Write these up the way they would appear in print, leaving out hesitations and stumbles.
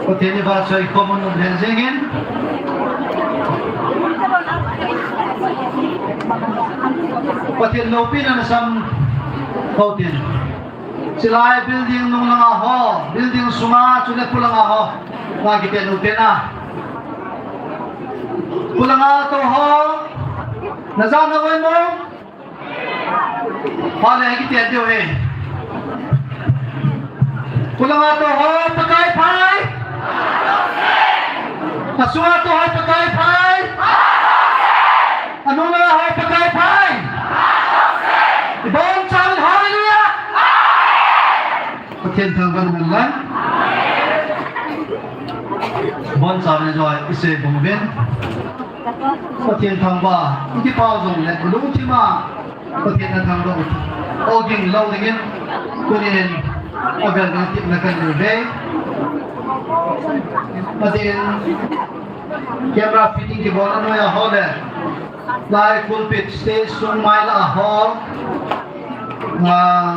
có thể đi vào chơi không muốn lên dễ nghe có thể lâu pin là xong câu tiền chỉ là building nông lăng ho building sunga chule pulang ho nga kita nutin na pulang to ho na za na wai mo ha le kita dio he pulang to ho pakai phai sunga to ho pakai phai anu na ho pakai phai bon chal hallelujah thiên thượng vân mình lớn bon chal ne joy ise bom ben có thiên thượng ba cái bao dung này lúc chứ mà có thiên thượng đâu ô kinh lâu thì cô nên ở gần cái tiệm là cần người về mà tiền camera fitting cái bọn nó là ho đấy lại pulpit stage sung mai là ho mà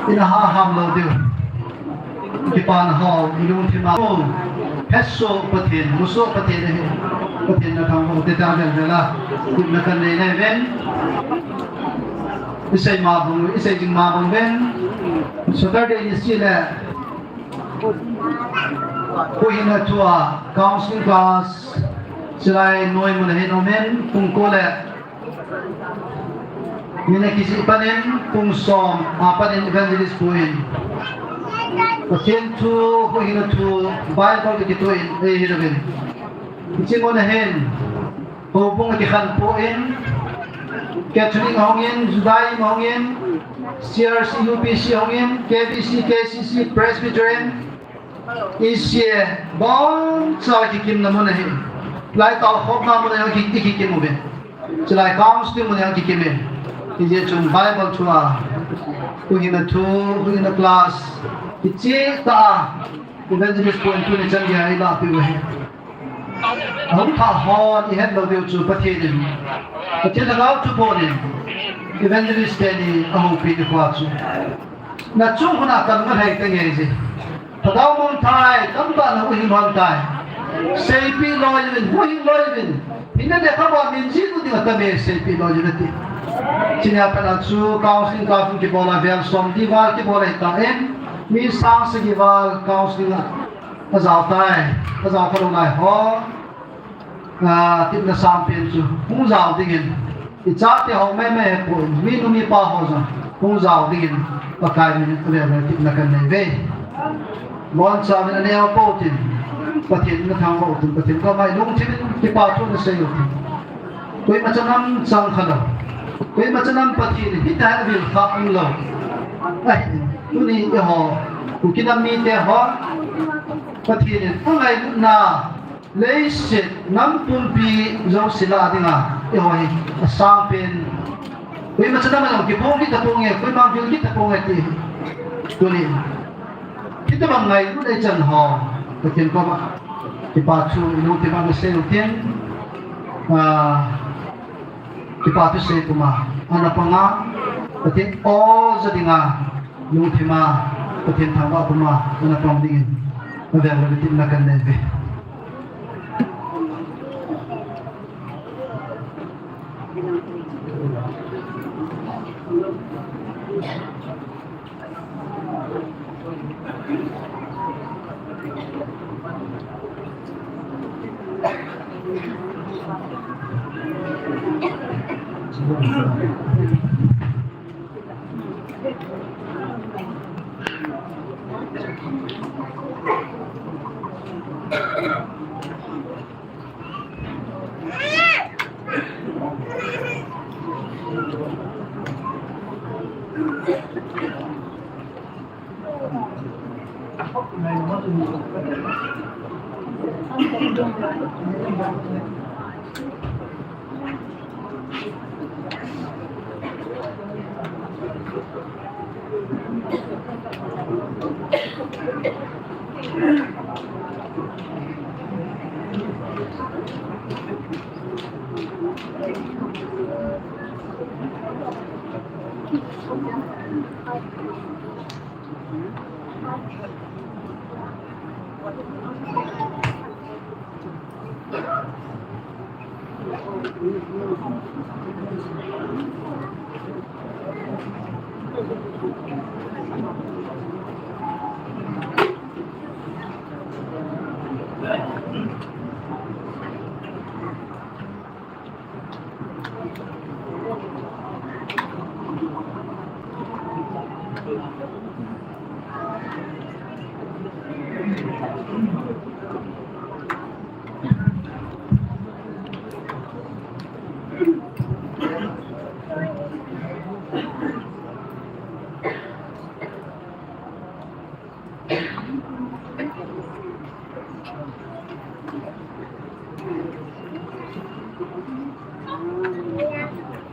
ina ha ham lo de ki pan ha ilung thi ma peso pathin muso pathin he pathin na thang ho te ta vel la ku na kan nei nei ven isai ma bung isai jing ma bung ven Saturday is chile ko hina tua counseling class silai noi mun he no men kung ko le Mina kisi panen kung som panen evangelist puin. Patien tu ko hina tu Bible ki tuin hirabin. Kisi mo na hen. Ko pong ki khan puin. Catholic hongin, Judai hongin, CRC UPC hongin, KBC KCC Presbyterian. Isye bon sa ki kim na mo na hen. Lai ta khop na mo na ki kim mo ben. Silai counseling mo na ki kim ben. Ini cuma Bible cuma, kuhina tu, kuhina kelas, kecil tak, evangelist point tu ni jangan dia ilah piwah. Aku tak hon, ihat lo dia cuma patien, patien agak tu pun evangelist ni aku pilih kuat tu. Na cuma nak kan mereka tengah ini. Padahal montai, tanpa nak kuhina montai, selfie loyalin, kuhina loyalin. Ini dia kawan minji tu dia kata selfie loyalin. Sini apa nak su counseling kafun ki bola ver som di var ki bola ita em mi sang se ki var counseling azal tai azal ko lai ho tip na sam pen su hung zao dingin I cha te ho me ko mi nu mi pa ho za hung zao dingin pa kai mi le tip na kan nei ve mon sa mi ne au po tin pathin na thang ho tin pathin ko mai lung chin ki pa chu na se yo koi ma chanam sang khada koi macam pathin kita vil kham lo ai tu ni ho ku kinam mi te ho pathin angai na leiset nam pulpi zo sila dinga ho hi sang pen koi macam mana ki pong kita pong ye koi mang kita pong ye tu ni kita bangai ku dai chan ho pathin ko ma ki pa chu nu te ma se lu tien Kita tu saya cuma anak pengah, ketin all sedinga, yung tema ketin tawa cuma anak pengdingin, ada lebih tindakan lagi.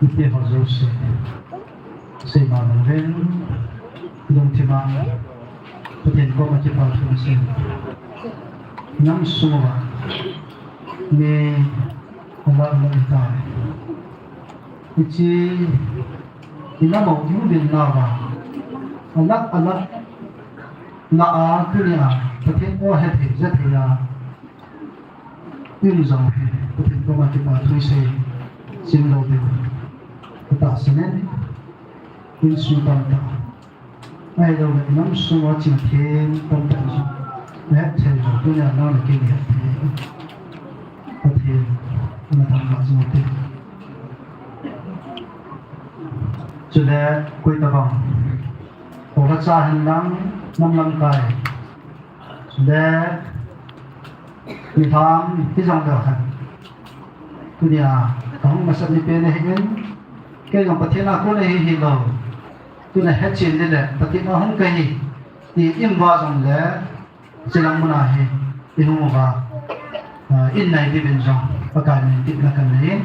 Iti Jose si Manuel Dong Timang Putin ko makipat ko si Nam semua ni Allah kita Iti ina mau yudin nawa anak naa kunia Putin ko hati jati ya Yunzang Putin ko makipat ko si Sinlo din Tasanen, insultanta. Ai đâu lại nắm số chỉ thêm tâm trạng gì? Nét thế rồi tôi nhà nó là kinh nghiệm thế, có thêm mà thằng bạn gì thế? Cho nên quay tập bằng, có các gia hình năm năm cài, để đi tham cái dòng đời hành, tôi nhà có mà sắp đi bên này hết. Cái dòng bát thiên nào cũng này hi lâu, tôi này hết chuyện đấy đấy, bát thiên nào không cái gì, thì im vào dòng đấy, chỉ làm một này, thì không vào, in này thì bên dòng, và cái này thì là cái này.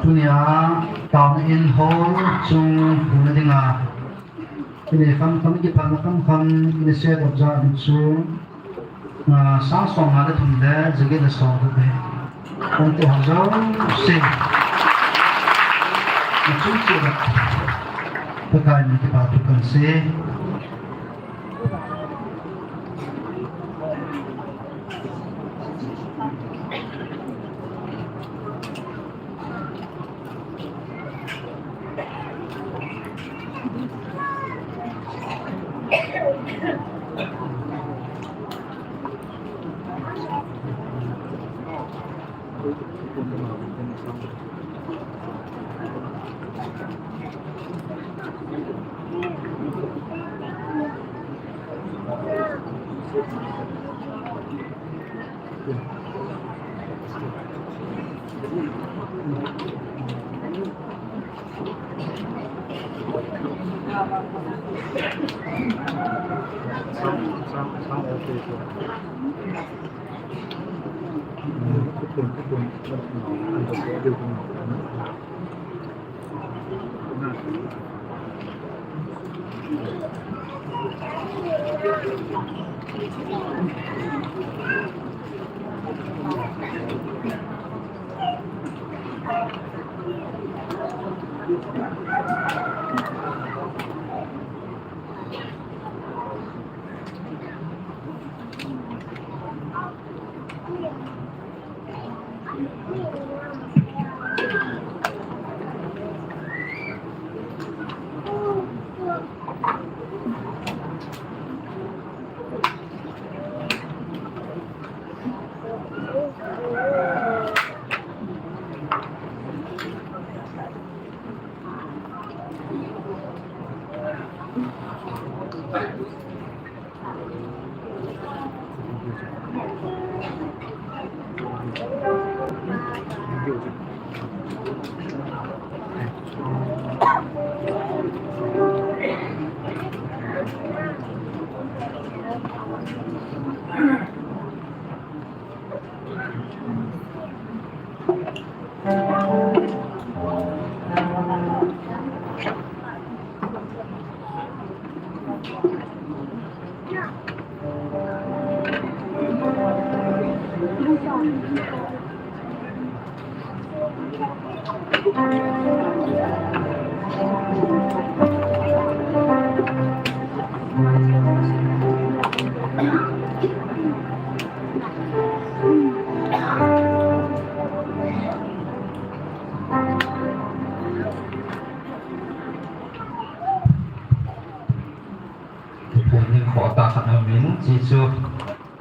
Dunia tahun in hall chung huna dinga ini kam ki pan kam ini set obja chung sang song ada thunda jage na song de onto hazar se chung che da pakai ni ki patu kan se chỉ cho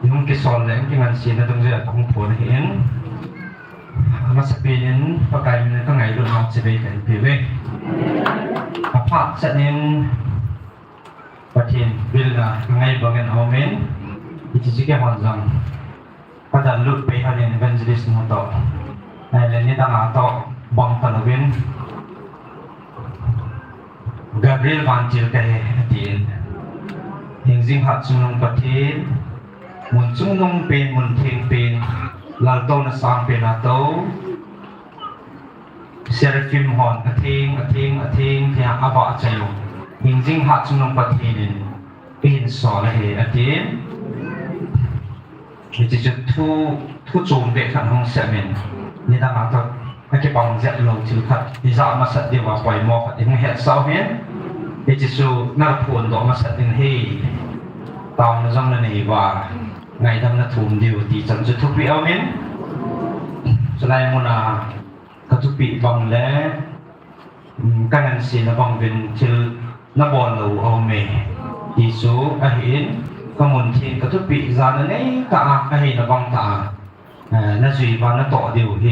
những cái sòn lén cái ngàn xin nó đông ra cũng phun hiện มาสปีนินประกายมันก็ไงโดนมองจะไปกันผิวเว้พักจะนินประเทศวิลล์ไงบางเงินเอาเมนที่จะแก้หัวจังก็จะลุดไปหาเรื่อง evangelist นู่นต่อในเรื่องนี้ต่างต่อบางตะลุบินกาเบรียลวันจิลก็เห็นที่หิงซิงหัดจุนงประเทศมุนจุนงเป็นมุนเทียงเป็นลาโตนสามเป็นลาโตเซราฟิมฮอนอธิงที่อาบะใจอยู่หิงซิงหัดจุนงประเทศนี่เป็นสอนให้อธิงที่จะทุจงเด็กขันห้องเสมินนี่ต่างต่อให้เก็บบางเจ็ดลงจิลขัดที่จะมาสัตย์เดียวกับปล่อยหมอกที่ให้เศร้าเห็นที่จะสู้นักพูนต่อมาสัตย์ให้ตอนนั้นจังเลยว่าไงทำนักทุนเดียวที่จันจะทุบปีเอาเมนสลายมุนาก็ทุบปีบางแล้วการงานศิลป์บางเป็นชื่อนบอลลูเอาเมที่สู้อาหินก็มุนทีก็ทุบปีจานนี้ก็อาหินบางตานั่นสิวันนั้นต่อเดียวเฮ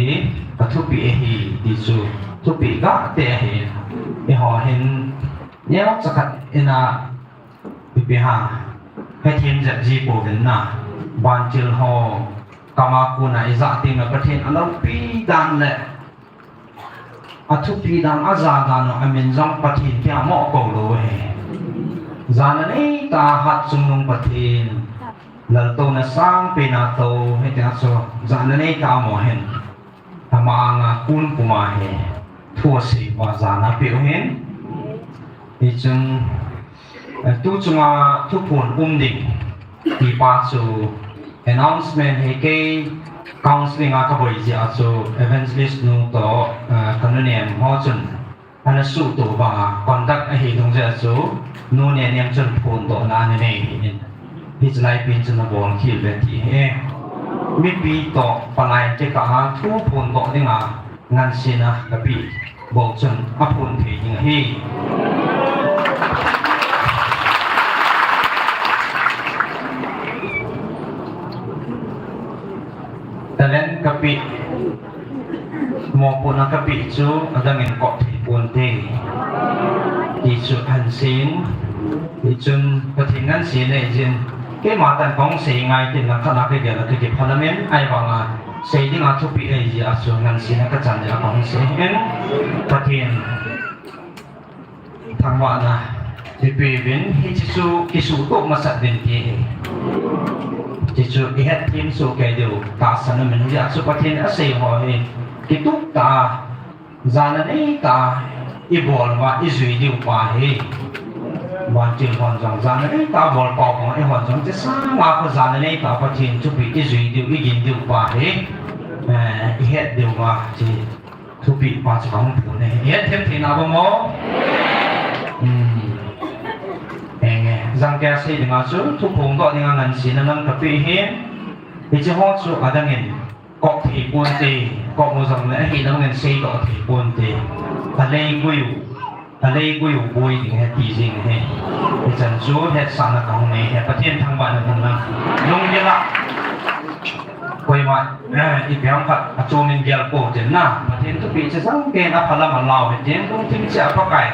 ก็ทุบปีเฮที่สู้ทุบปีก็เตะเฮไอหอเห็นเนี่ยจะกัดอินาปีหาให้ทีมจะจีบเป็นน่ะบานจิลฮอกามาคูน่ะอิจาติงประเทศอันนั้นปีดันเลยอัทุปีดันอาซาดานอเมนจังประเทศที่หม้อโกโลเฮจานนี้ตาหัดสุนงประเทศแล้วตัวนั้นสร้างเป็นอาโตให้ที่สุดจานนี้ตาหมอเห็นทำมาอ่างคุณกุมาเฮทั่วสิว่าจานาเปียวเห็นอีจึงทุกจังหวะทุกคนดิ่งที่ปัจจุ announcement ให้แก่ counseling อากับบริษัทสู่ evangelist นู่นต่อคนนู้นเนี่ยหัวจนอันนั้นสู้ตัวบ่า contact ให้ตรงเจ้าสู่นู่นเนี่ยยังจนพูนต่อนั่นนี่ที่จะไล่เป็นจนบอลขี้เวทีเฮมีปีต่อปลายจะกะหาทุกพูนต่อที่งานเสียนะกับปีบอกจนอัพูนเทียงเฮแต่เล่นกะปิหมอปุนักกะปิจูada ngin kok di punte di chu han sin di chun patingan sin ne jin ke matan kong sei ngai tin na khana ke gela ke parliament ai wanga sei ding a thu pi ai ji a chu ngan sin ka chan ja kong sei en patin thangwa na di pi bin hi chu ki su to ma sat din ti Jujur lihat tim so kayak dia tak sana menjadi seperti ini saya hari itu tak zaman ini tak ibol wa izui di upahe wajib honjong zaman ini tak bol pokong honjong je sama ke zaman ini tak patin cubi izui di igin di upahe lihat dia wa je cubi pas kamu pun lihat tim tim apa mau rằng cái xây dựng áo thu phùng gọi dengan ngân xin năng cà phê hết thì chỉ họ chú ở đây nghìn cọ thị buôn tì cọ một dòng lẽ thì năng ngân xây cọ thị buôn tì ở đây quỳ bùi thì hết tỷ gì hết thì chân chú hết sản là công này hết phát triển thăng bản thăng năng nông như là quay mặt ít béo phật chú mình giờ cổ đến na mà thiên thu bị chỉ sáng cái nó phải là mà lao hết thiên cũng thiên sẽ có cái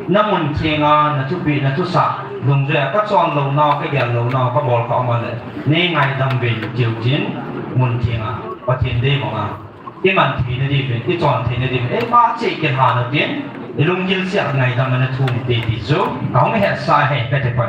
nó muốn thiên nó thu bị nó thu sạ dùng rồi các con lầu nọ cái giờ lầu nọ các bò họ mà lại nên ngày đâm về chiều chiến muốn thiên và thiên đây mà cái màn thì nó đi về cái tròn thì nó đi về ba chị cái hà nó tiến để lung nhiên sẽ ngày đâm nó thu một tỷ số có mấy hạt sai hay cái thế vậy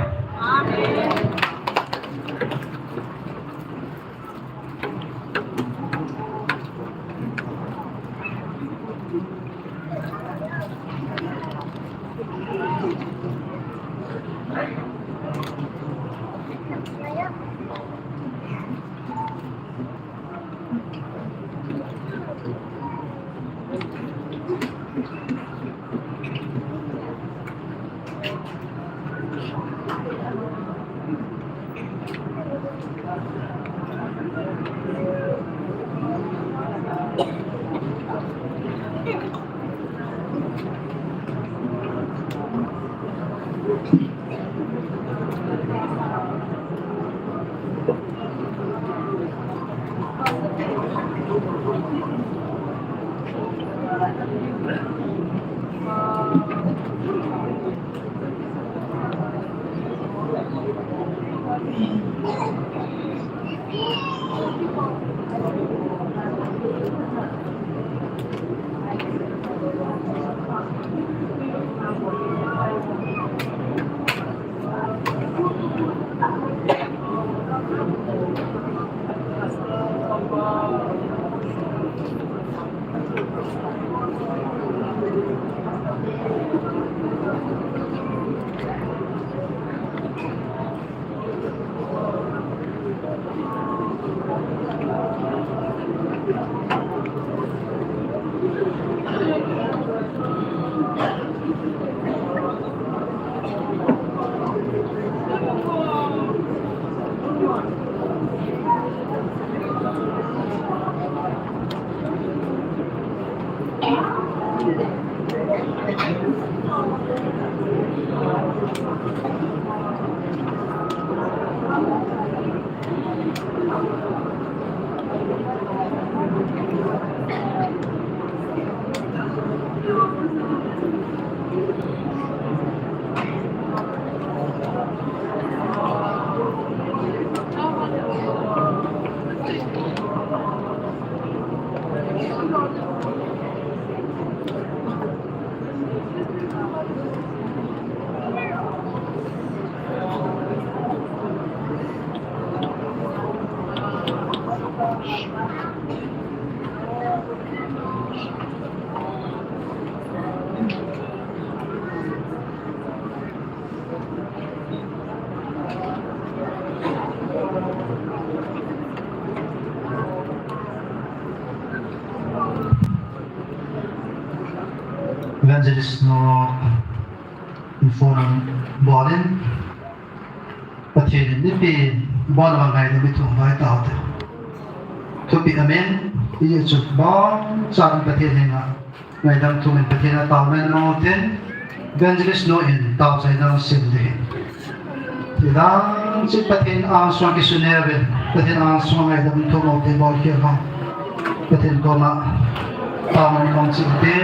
evangelist no inform bolin pathin ni pi bon wa ngai de tu vai ta te to bi amen ye chu bon sang pathin ni na ngai dam tu men pathin na ta men no ten evangelist no in ta sai na sim de Tidang si pathin ang suang kisuneven pathin ang suang ngai dam tu no te bol kia ha pathin ko ma ta man long chi te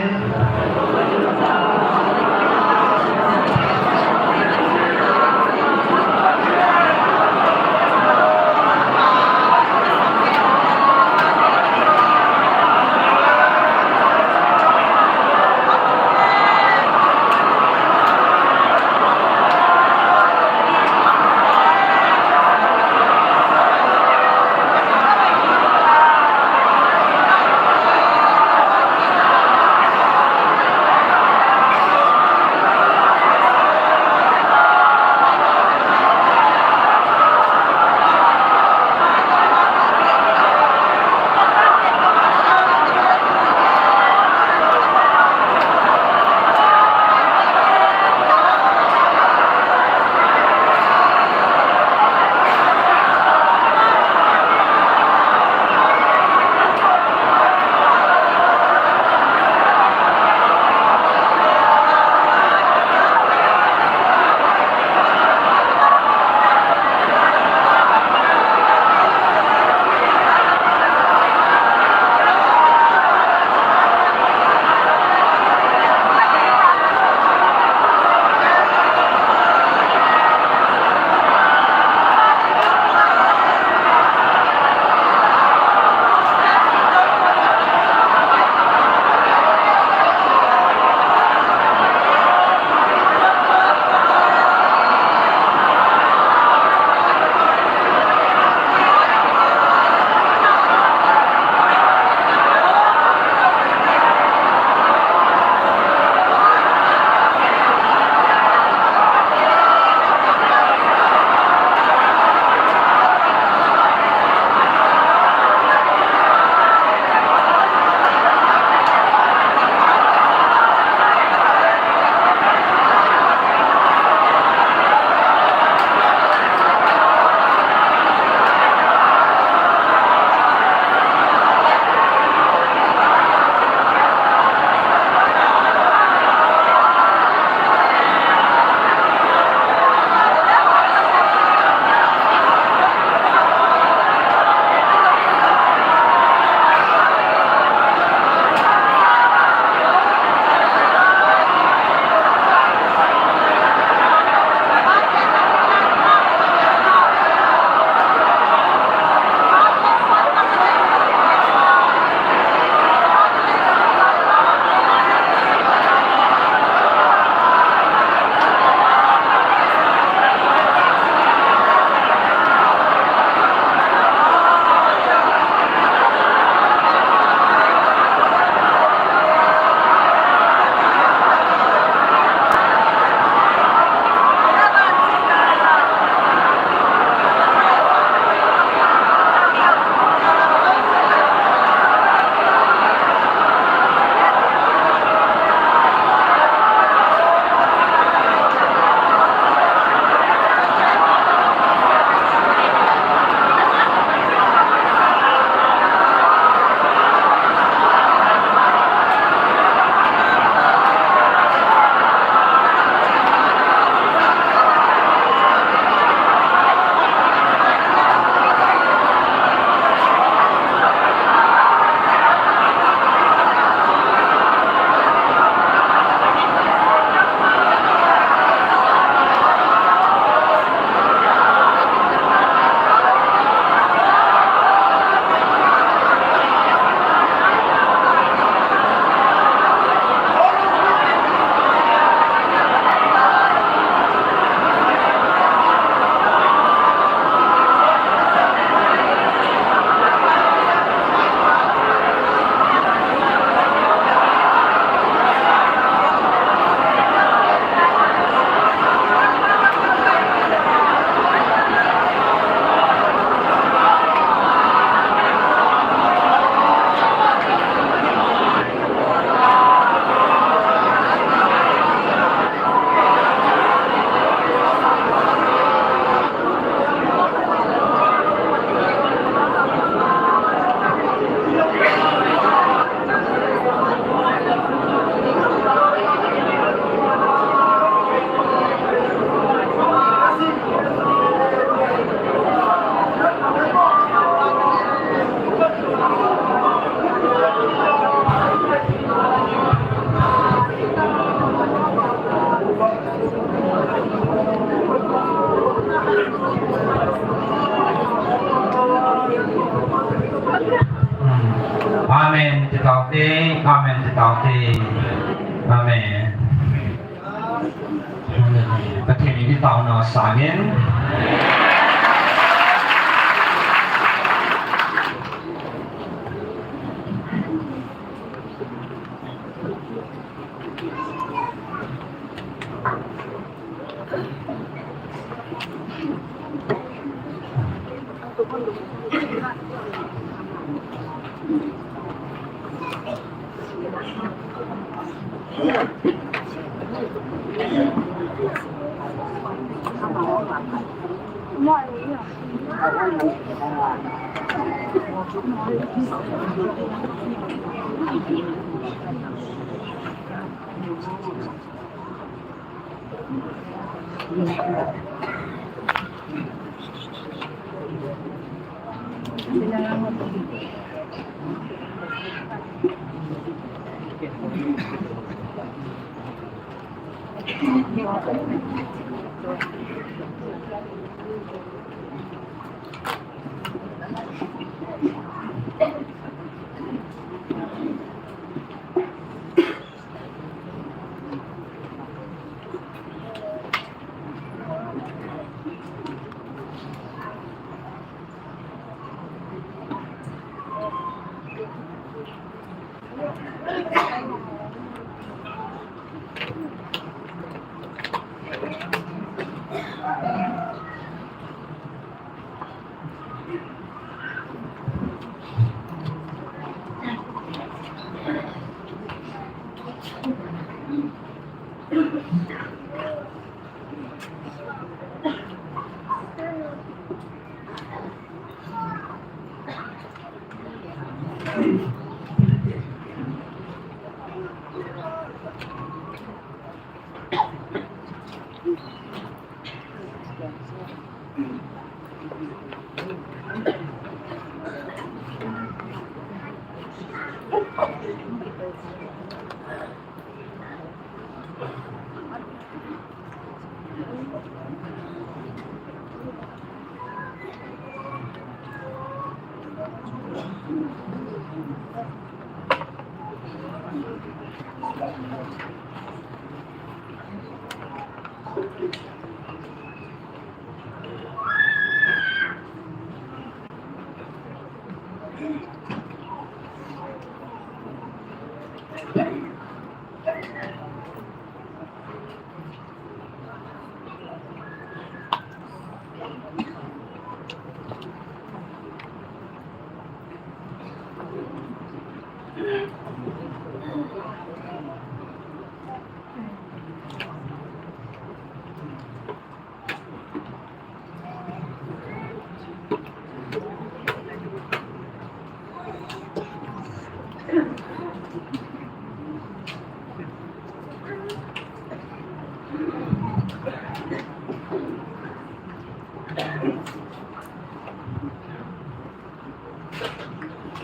Amen ti tao te. Amen ti tao te. Amen.ประเทศนี้ที่เต่าหนอสาเงิน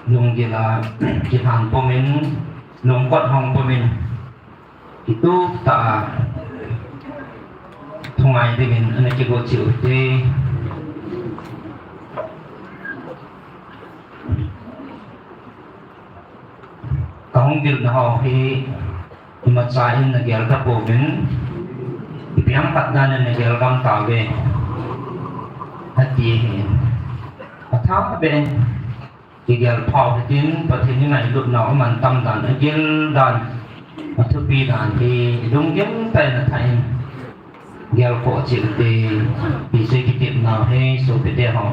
yung gihang pomin lungkot hong pomin itu ta thungai dingin ane kigo chiu te kahong gil na ho hi imatsahin na gyal ka pomin ipiyang patnanan na gyal kang tawe at yihin at tao ben Igel Paul tin patin ngai lut nau man tam dan igel dan athu pi dan di dung yem tai na thai gel ko chil te pi se ki tip na he so pe de ho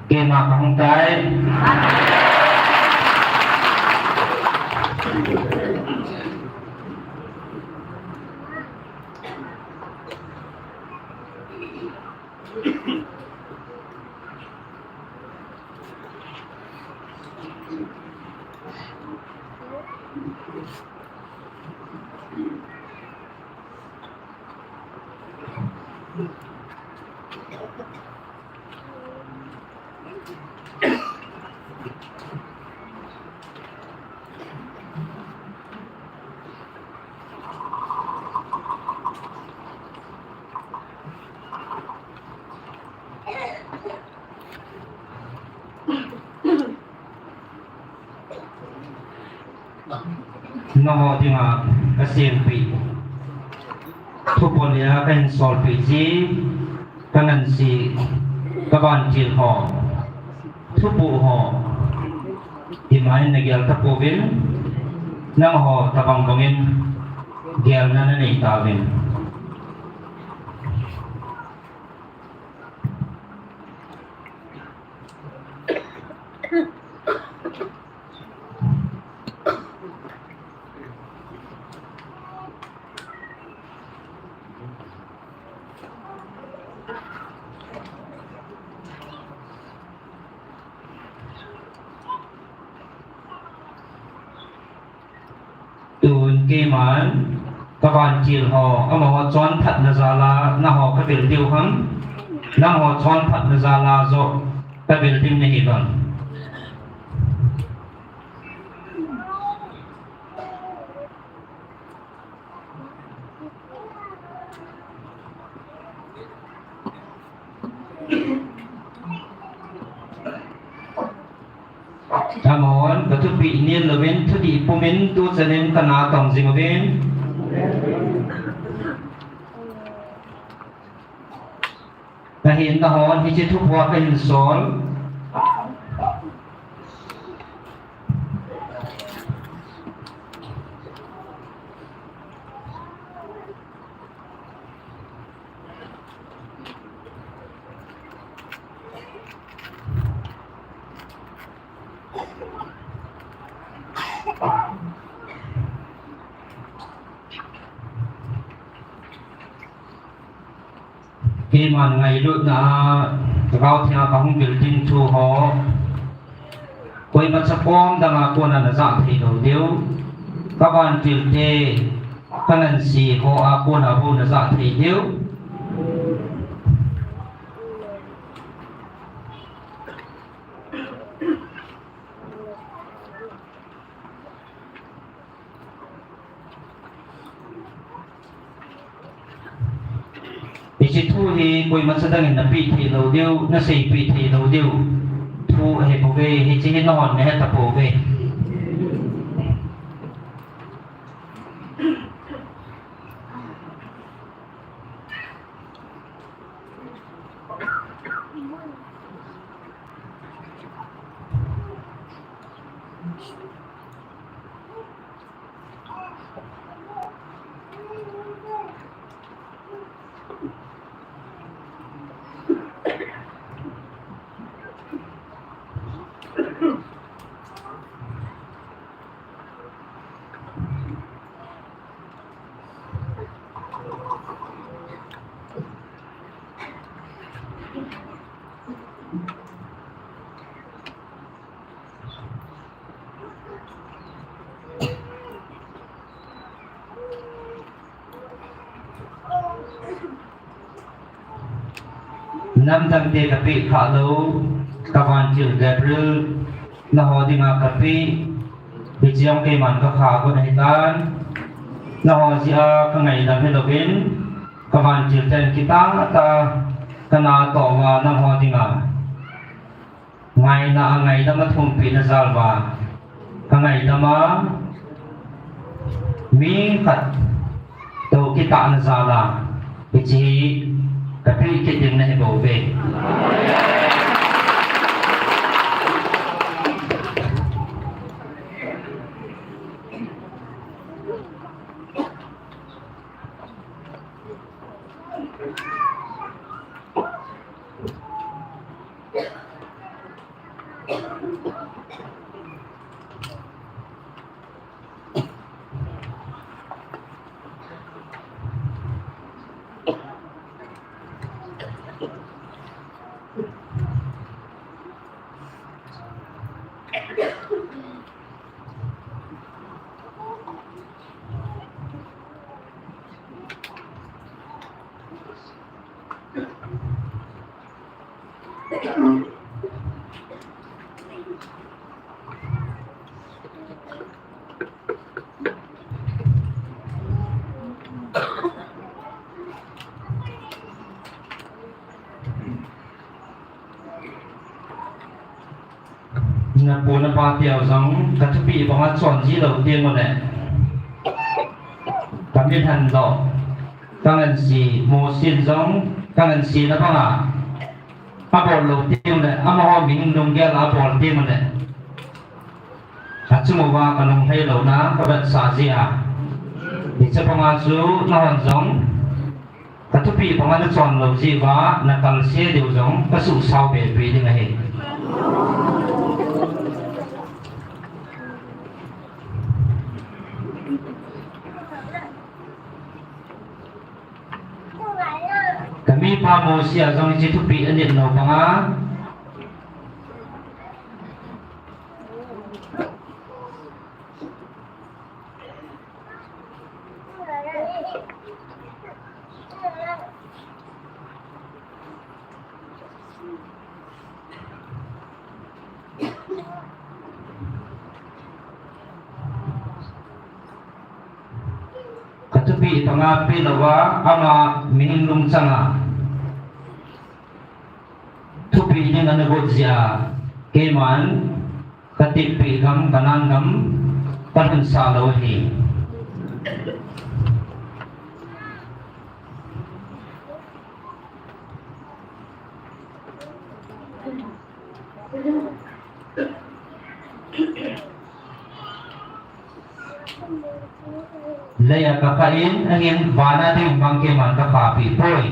Kê mà không trái nó thì mà cái xiên bịทุกคนเนี่ยเป็นสอนปีจีกันนันสีกบานจีนหอทุกปูหอที่หมายในเกี่ยวกับปูวินนั่งหอตะบังบังอินเกี่ยวนั่นในตาวินกีมันกบานจีนหอเอามาว่าจอนผัดนซาลาหน้าหอกระเบิดเดียวหังหน้าหอจอนผัดนซาลาโจกระเบิดทิ้งในหิบังถ้ามอนกระทุปีเนียนเลเวนทุดีปุ่มินตูเจเนนขนาตองจิงเวนแต่เห็นตะหอนที่จะทุกวัวเป็นสอนที่มันไงลุนะเราที่อาของบิลดิ้งทูหอคุยมันสะพอมดังอาควรนันจะที่เราเดียวกับวันบิลเดขนันสีหออาควรอาบุนจะที่เดียวที่ทูที่คุยมันแสดงในปีที่เราเดียวนั่นสี่ปีที่เราเดียวทูเฮปเวที่จะนอนในตะโพเวน้ำตั้งเตะกับปีขาโลกับวันจิลเดบรูน่าหอดีงากับปีดิจิยังเกมันกับขาคนให้ตานน่าหอจีอาข้างในดำให้เราเป็นกับวันจิลเดนกิตาตาขณะต่อว่าน้าหอดีงาไงน่าไงดำมาทุ่มปีนซาลวาข้างในดำมามีขัดตัวกิตานซาลาดิจิtapi kita nak bawa. na po na pa tiyaw zong katupi mga chon ji lo tiên một này kami hành độ các anh chị mô xin giống các anh chị nó có à bộ lo tiên này ho mình nung kia là bộ tiên một này chúng mà cái nung hay lâu na các bạn xả gì à thì sẽ bằng chú nó hành giống katupi bằng anh chọn lâu gì và na cần xe điều giống các sự sao bể bể như này kami pamo siya zong jitupi anit no panga katupi panga pilawa ama minglung sanga tupi ini ngan gojia keman katipi gam kanan gam parhan salawahi laya kakain angin vana di umbang keman kakapi poi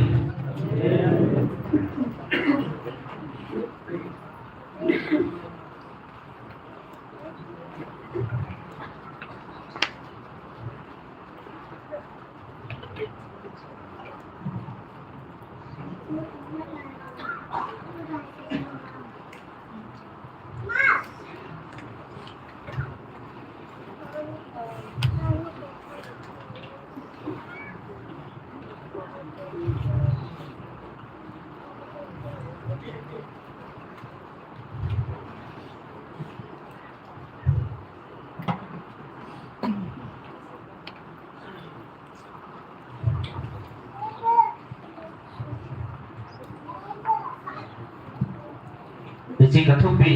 Jadi katupi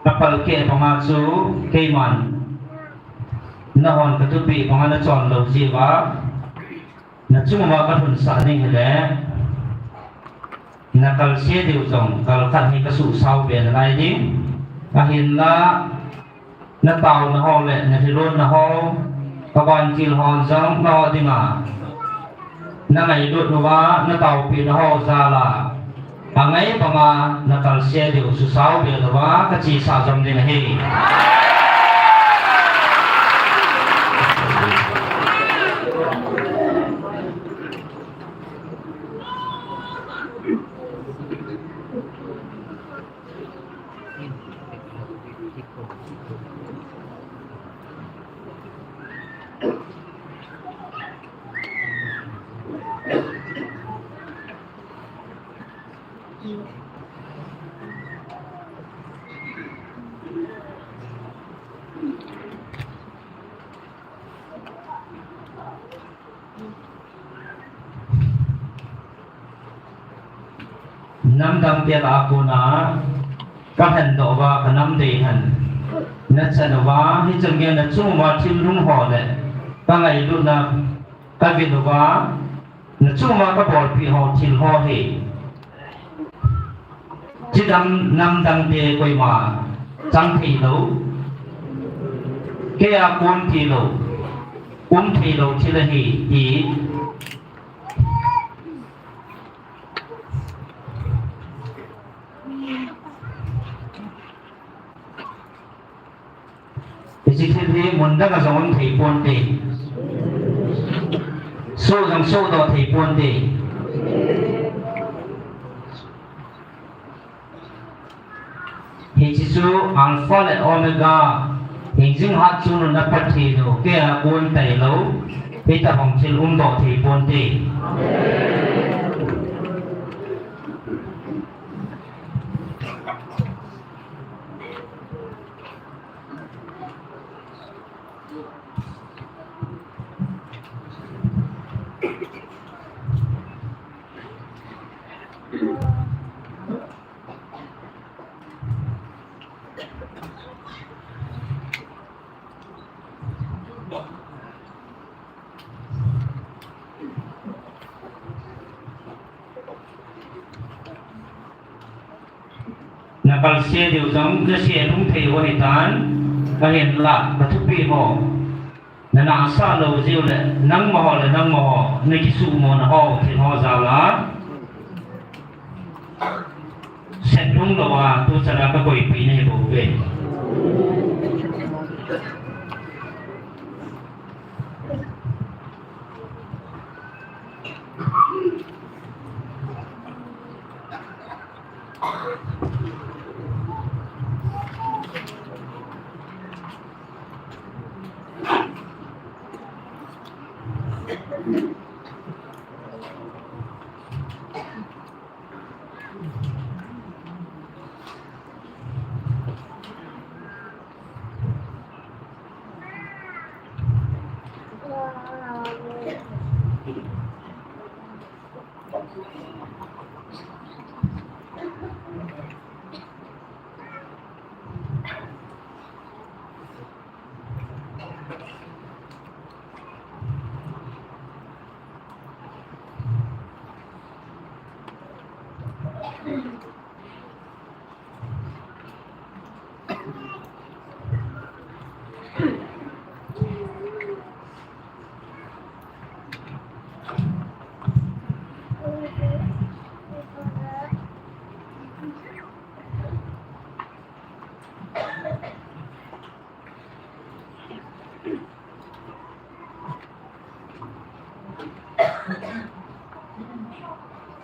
kapal ke pengasuh keman nahon katupi pengana chon lo jiwa na cuma kan saning hele na kal sie diu jong kal kan hi kasu sau ben lai ni ahin la na tau na ho le na hilon na ho kawan kil hon jong na dinga na ngai lut wa na tau pi na ho za la pangai panga nakal sia di ususau bi lawa kaci sa jom din hi nam dang tia aku na kahan do wa kanam de han na chan wa hi chang ge na chung wa thil lung ho le ka ngai lu na ka bi do wa na chung wa ka bol pi ho thil ho he chi dam nam dang te koi ma chang thi lo ke a kun thi lo thi lo chi la hi ti chỉ thế muốn đắc là giống thầy buồn thì sâu dòng sâu đó thầy buồn thì chỉ số alphaและomega hình dung hạt số nó nắp bát thì đồ kia buồn tẩy lâu thì ta bằng chỉ đó thầy buồn thì Wal xe điều giống nó xe đúng thì của hệ tán và hiện lạc và thức bị họ là nạ xa lâu diêu lệ nắng mà họ là nắng mà họ nơi cái sự mà họ thì họ giàu lá sẽ đúng là tôi sẽ làm cái quỷ bị này bảo vệ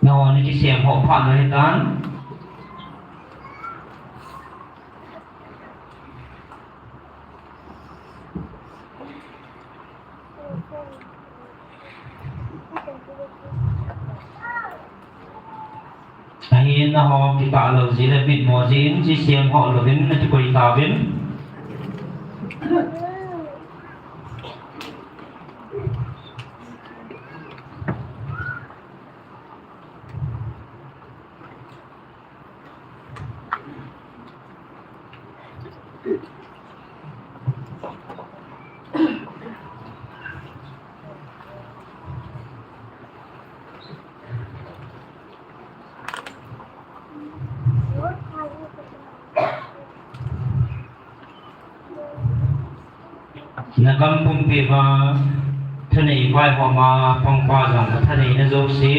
nó nên cái xe họ phản là hệ tán hiện là họ cái cả lâu gì là bị mò gì chỉ xem họ là đến là chỉ quay tàu đến na kampung piva thani vai ho ma pangpa jang thani na zo si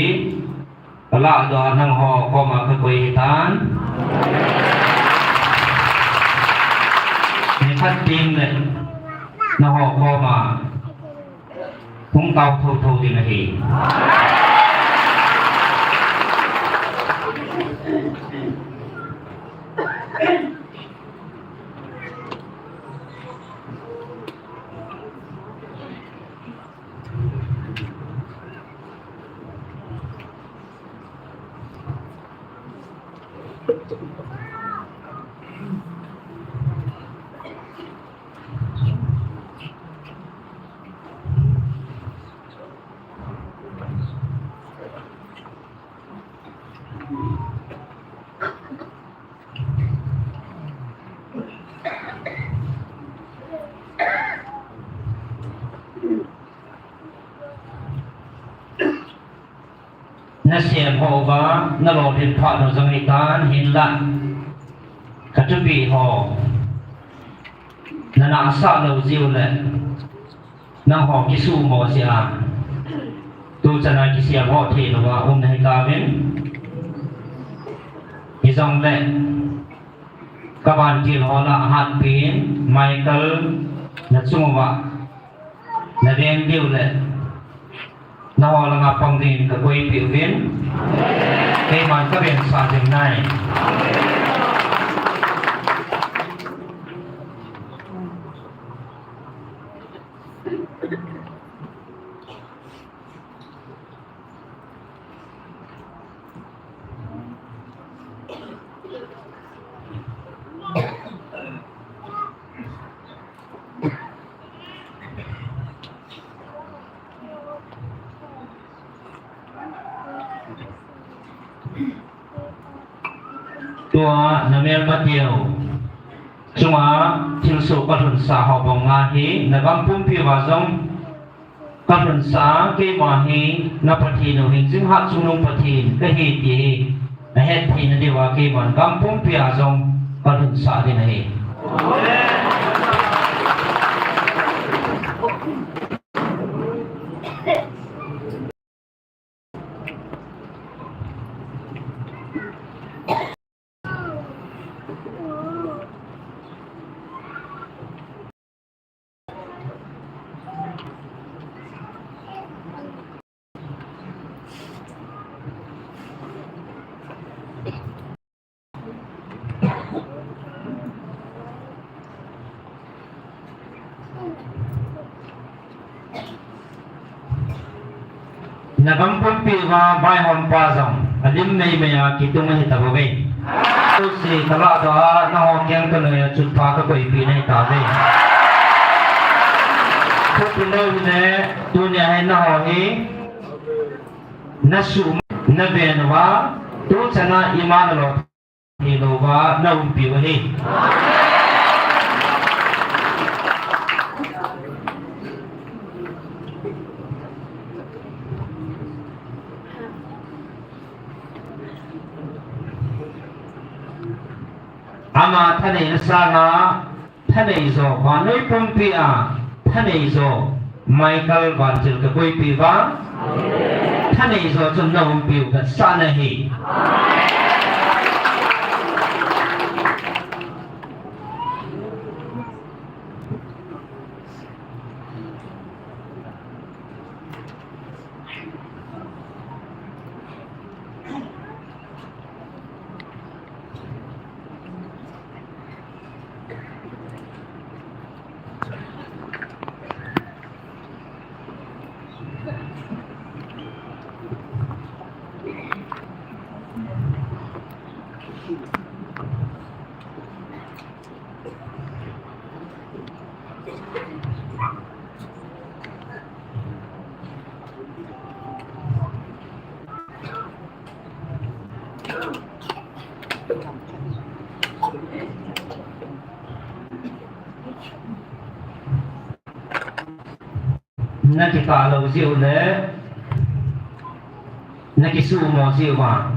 ala do nang ho ko ma ka koi tan ni phát tim le na ho ko ma cũng tao thâu thâu thì là hi na xem họ và na lo điện thoại nó dòng hệ tán hiện lại các chuẩn bị họ na nã xa lâu diêu lệ na họ cái su mò xe tôi cho nên cái xem họ thì nó vào hôm nay ta bên cái dòng lệ các bạn chỉ họ là hạt pin Michael là chung vào là đen diêu lệ nó là ngọc phong đình cái quay biểu diễn cái mà các biển xả rừng này tua namel matio cuma tilsu kadun sa hobong ngahi nagam pumpi wazong kadun sa ke mahi na patino hing jing hat sunung patin ke hi ti na het thi na dewa ke man gam pumpi azong còn hừng sợ đi này nagampun piwa bay hom pazam alim nei maya kitung hi tabawe tu si kala da na ho kyang ka ne chut pha ka koi pi nei ta de ko pino ne tu ne hai na ho hi na su na ben wa tu chana iman lo hi lo wa na um pi wa hi ama thane sana thane zo wanoi pumpi a thane zo Michael Vanjil ka koi pi wa thane zo chun na um pi ka sana hi na kita lo ziu le na ki su mo ziu wa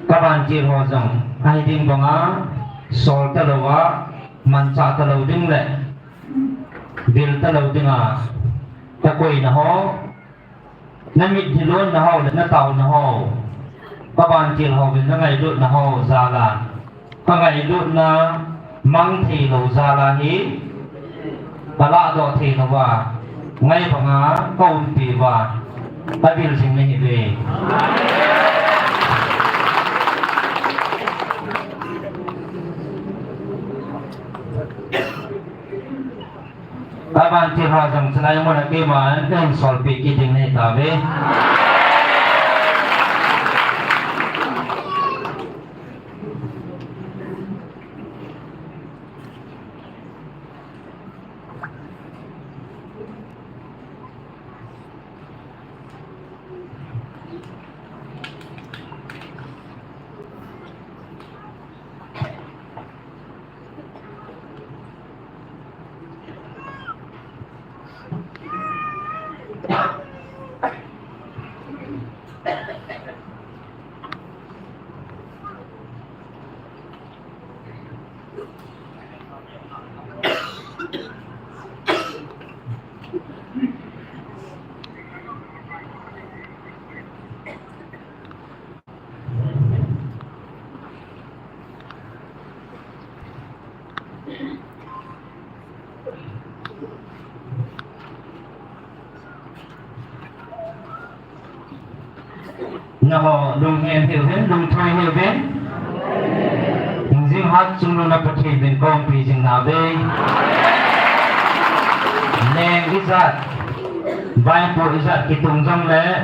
ka ban ji ho jong ai ding bang a sol ta lo wa man cha ta lo ding le bil ta lo ding a ta koi na ho na mit hi lon na ho le na tau na ho ka ban ji ho bin na ngai lut na ho za la ka ngai lut na mang thì lâu ra là hí bà lạ độ thì nó và ngay bằng á câu thì và ta biếtสิ่งนี้về ta ban chỉ ra rằng sẽ là một cái mà nên solve cái chuyện này ta về nó lùng em hiểu hết lùng thôi hiểu hết hình riêng hát chung luôn là bất kỳ bên công vì chừng nào đây nên cái giật vai của giật cái tung trong lẽ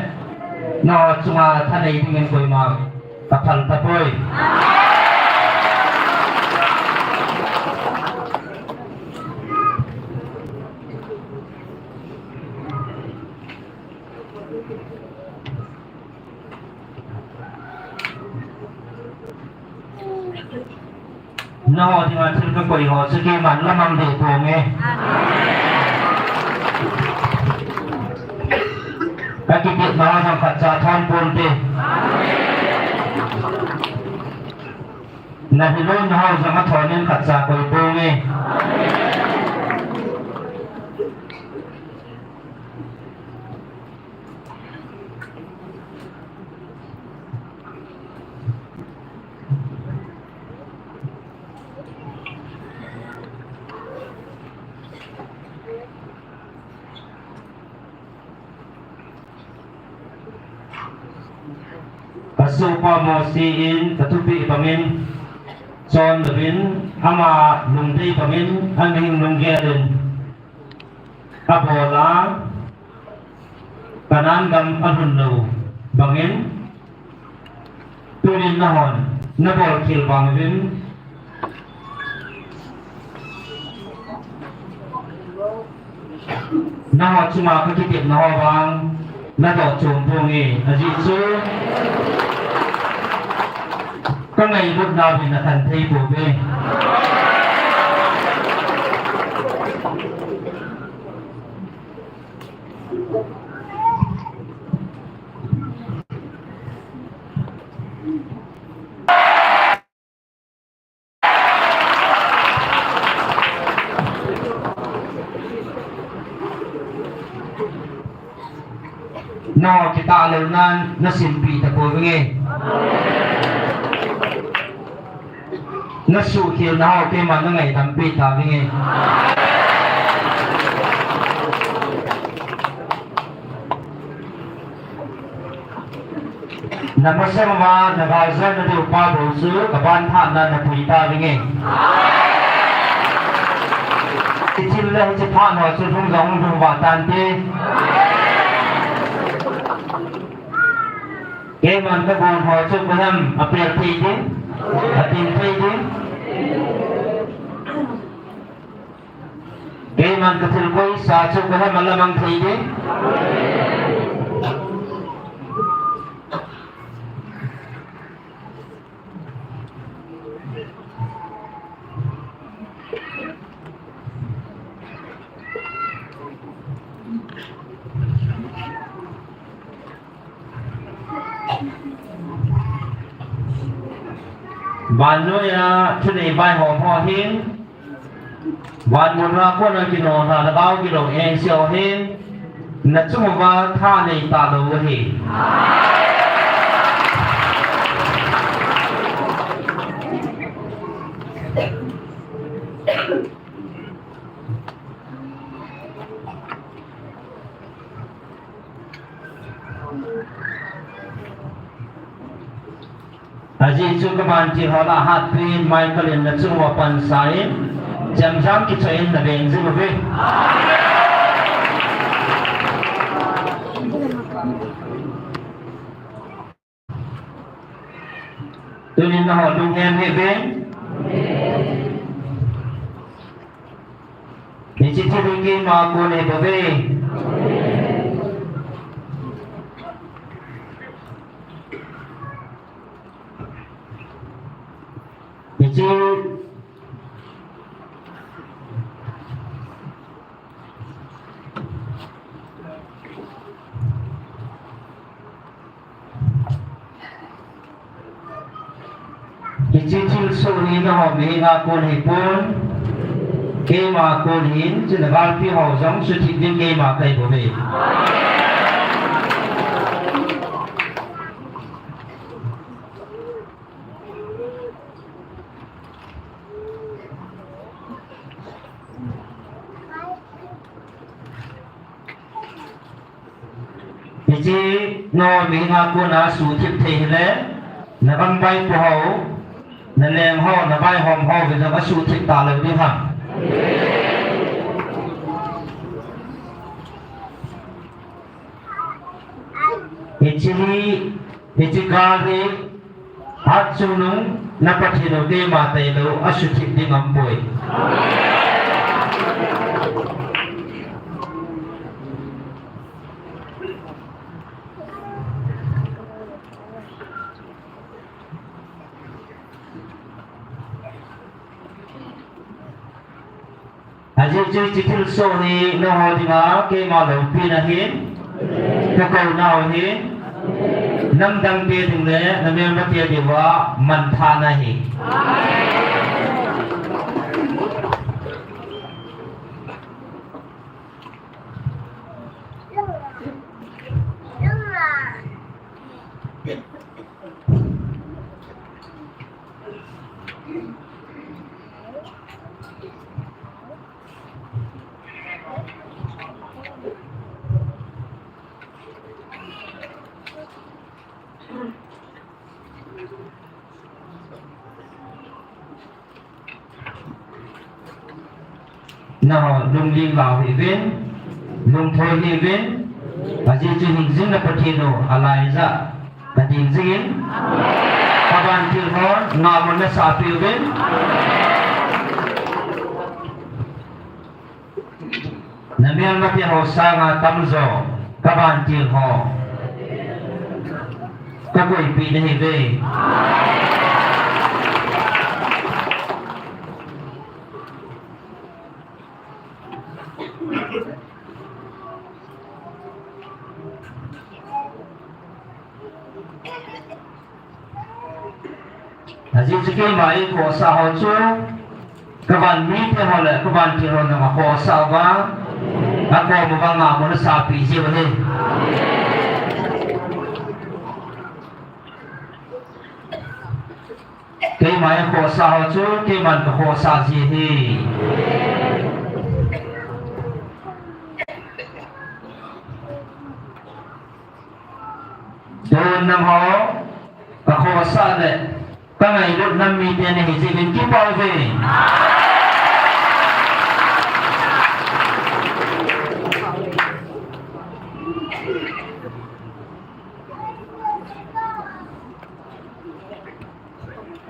nó chung là thân ấy thì mình quay mà tập thần tập ơi nó thì mà trên cái quầy họ sẽ kia mà nó mang để của nghe các cái việc nó trong Phật giáo thon buồn đi na hilon hao zama thonin khatsa koi ponge Asupa mo siin katupi pamin son lebin ama lungdei pamin angin lunggerin abola kanan gam anhunnu bangin turin nahon nabol kil bangin nahon cuma kakitip nahon bang nadok cumpung ajisu có ngày lúc nào mình là thành thi của về nó kita lâu nan nó xin bị tập của nghe nó sưu khiêu nó cái mà nó ngày thầm bị thà với nghe nằm ở xem mà nằm vào dân nó đều qua bổ sứ cả ban thản là nằm bị ta với nghe cái chim lên cái thản họ sẽ không giống không vào tan tê cái mà cái buồn họ chụp với em ở bên thì chứ Atin pwede. Kaya man katilkoy sa sukahan malamang pwede. Ban nuôi cho này bài họ họ hiến ban muốn ra quân ở kia nó là bao kia nó em siêu hiến là chúng mà tha này ta đâu có gì Aji chung kaman chi hola hat pin Michael in na chung wa pan sai jam jam ki choin na beng zu be tunin na ho lung em he be ni chi chi ringi ma ko ne be Ichi chil suri na ho me na kon hi pon ke ma kon hin chin gal pi ho jong su thi din ke ma kai bo be Ichi no mi na ko na su thip the le na ban bai po ho na leng ho na bai hom ho ve na su thip ta le đi ham Ichi ka ri hat su nung na pathi no ke ma te lo asu thip đi ngam poi Aji chỉ thil so ni no ho dinga ke ma lo pi na hin ka ko na ho hin Nam dang tia ting le namel ma tia dewa man tha na hi. Now lung ling lao hi vin lung thoi hi vin aji chu hing jing na pathino alai za kading jing kaban til hon nga mon na sa pi vin namel ma pi ho sa nga tam zo kaban til ho ka goi pi na hi ve Aji chike mai ko sa ho chu kaban mi te ho le kaban ti ho na ko sa wa a ko mo ba nga mo na sa pi ji ba le ke mai ko sa ho chu ke man ko sa ji hi don nam ho ko sa le ta ngày lúc năm mi tiền này chỉ đến kiếm bao về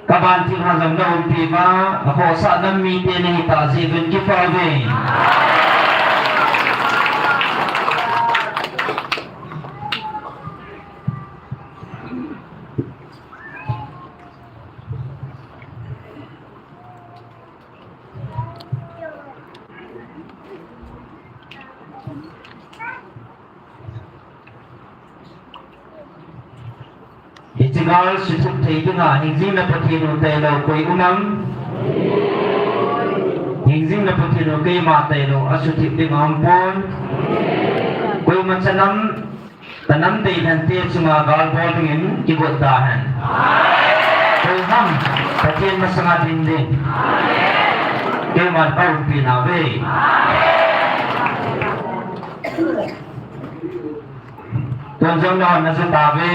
các bạn thì hoàn thành đầu thì mà họ sợ năm mi tiền này ta chỉ đến kiếm bao về Gal sutut thei tunga hingzing na pathinu te lo koi unam hingzing na pathinu kei ma te lo asuthip ding ampon koi machanam tanam dei than te chunga gal bol ngin ki got da han koi ham patien masanga din ding kei man pau pi na ve ton jong na na ta ve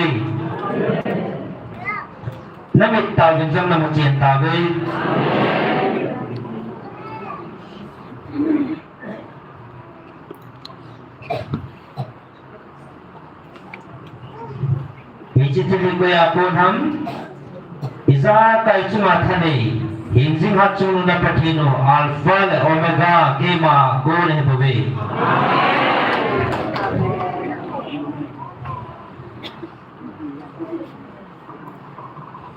Namit tao dân dân là một chuyện tao với Vì chỉ thị quay à cô thắm Isa kai chunga thani Hinzing hat chung na patino Alpha le Omega Kema Go le bove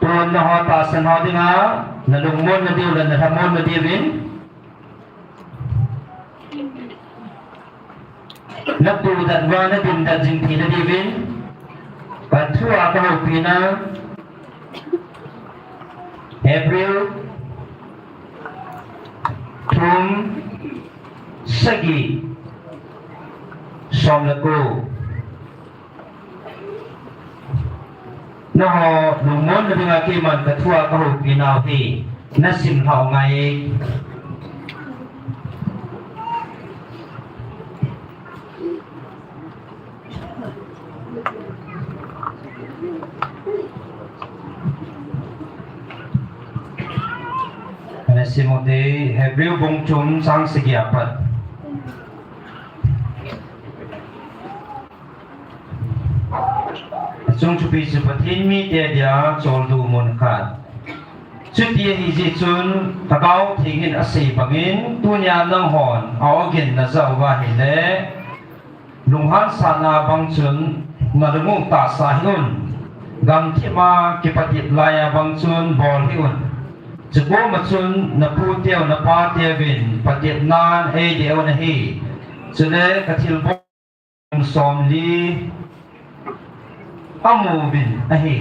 Tuan na ho ta san ho dinga na lungmon na diu na thamon na diwin na tu dat wa na din dat jing thi na diwin pathu a ka ho pina April Thum Sagi Som la ko na ho lungmon na dinga ki man ka thua ka ho pinaw hi na sim hao ngai na simode Hebreu bong chum sang sigi apat chung chupi chupatin mi dia dia chol du mon khat chutia hi ji chun takau thingin asei bangin tunya nang hon awagin na zawa hi le lunghan sana bang chun madungu ta sa hinun gam thima kipatit laya bang chun bol hiun chuko ma chun na pu teo na pa tevin patit nan e deo na hi chule kathil bong som li amovin ahi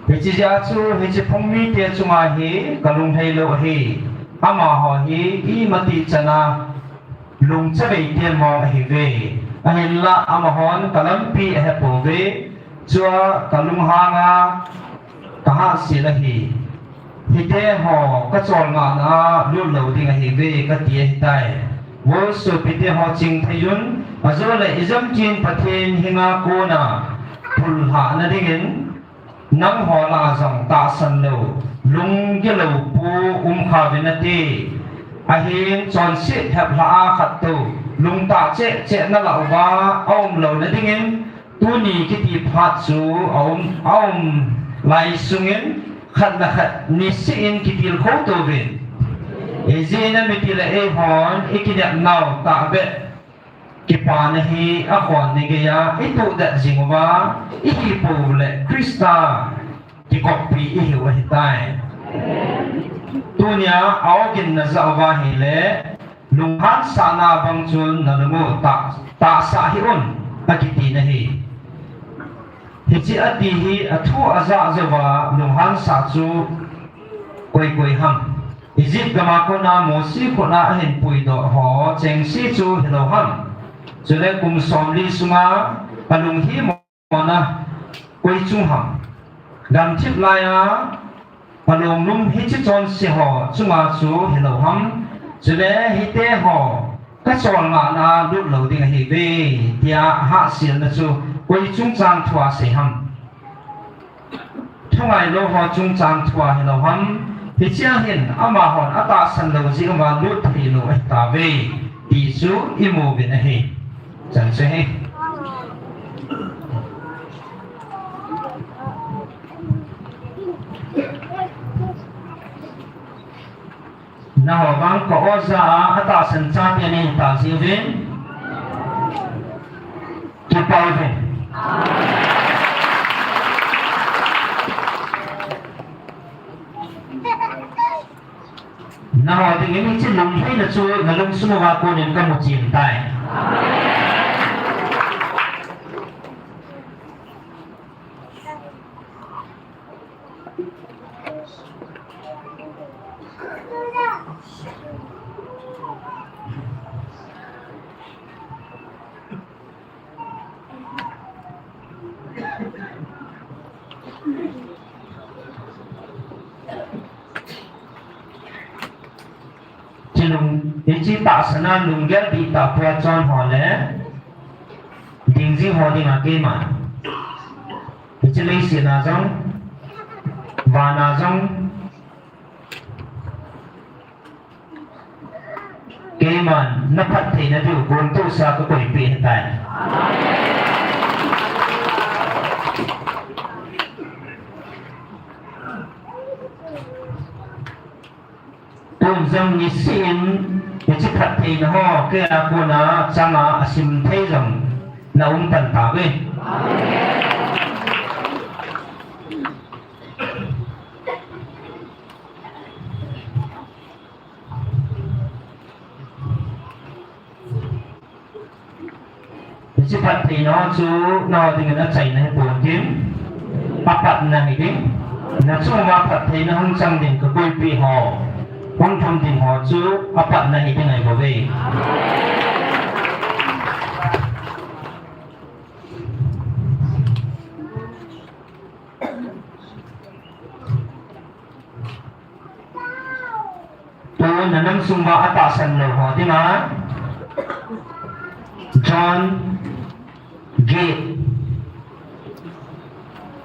hichi ja chu hichi phongmi te chunga hi kalung hei lo hi ama ho hi I mati chana lung chavei te mo hi ve ahilla ama hon kalampi he po ve chua kalung hanga kaha sila hi hite ho ka chol nga na lu lo ding hi ve ka tie hi tai wo su pite ho ching thayun azola izam chin pathen hinga ko na phul ha na dingin nang ho la jong ta san lo lung ge lo pu kha venati ahin chon sit hap la khat tu lung ta che na la wa om lo na dingin tu ni ki ti phat su om lai sungin khat na khat ni sin ki til kho to ve ezena mitila e hon ikidak naw ta be kipan hi a khon ni ge ya itu da jingwa I pu le krista ki kopi I wa hitai tunya awgin na zawa hi le lunghan sana bang chun na lumu ta sa hi un akiti na hi hichi ati hi athu aza zawa lunghan sa chu koi ham Izit gama ko na mosi ko na hin pui do ho cheng si chu hello ham chule kum somli sunga palung hi mo na koi chung ham gam chip la ya palung lum hi chi chon si ho chunga chu hello ham chule hi te ho ka chol nga na lut lo ding hi ve tia ha sil na chu koi chung chang thua se ham thungai lo ho chung chang thua hello ham thì chia hiện ama hòn ata san lo ji ma lut thi lo ta ve ti su imo bin he chan se he na ho bang ko oza ata san cha ti ni ta ji vin ki pa ve na ho ding ini chin lung hi na chu ngalung sumo ga ko nin ka mo chin tai lung chi ta sana lung gel di ta pua chon ho le ding ji ho ding a ke ma chi le si na jong va na jong ke man na phat the na du gon tu sa ko koi pi tai dòng nhị xin để chỉ thật thì nó ho cái là cô nó sang nó sim thấy rằng là ông tận tạo đi chỉ thật thì nó chú nó thì nó chạy này buồn kiếm bắt bắt này đi nó chú mà thật thì nó không sang đến cái quay pi họ Quang tham tình họ chú áp đặt này cái này của về. Tôi là năm sung ba atasan lo họ thế mà. John Gate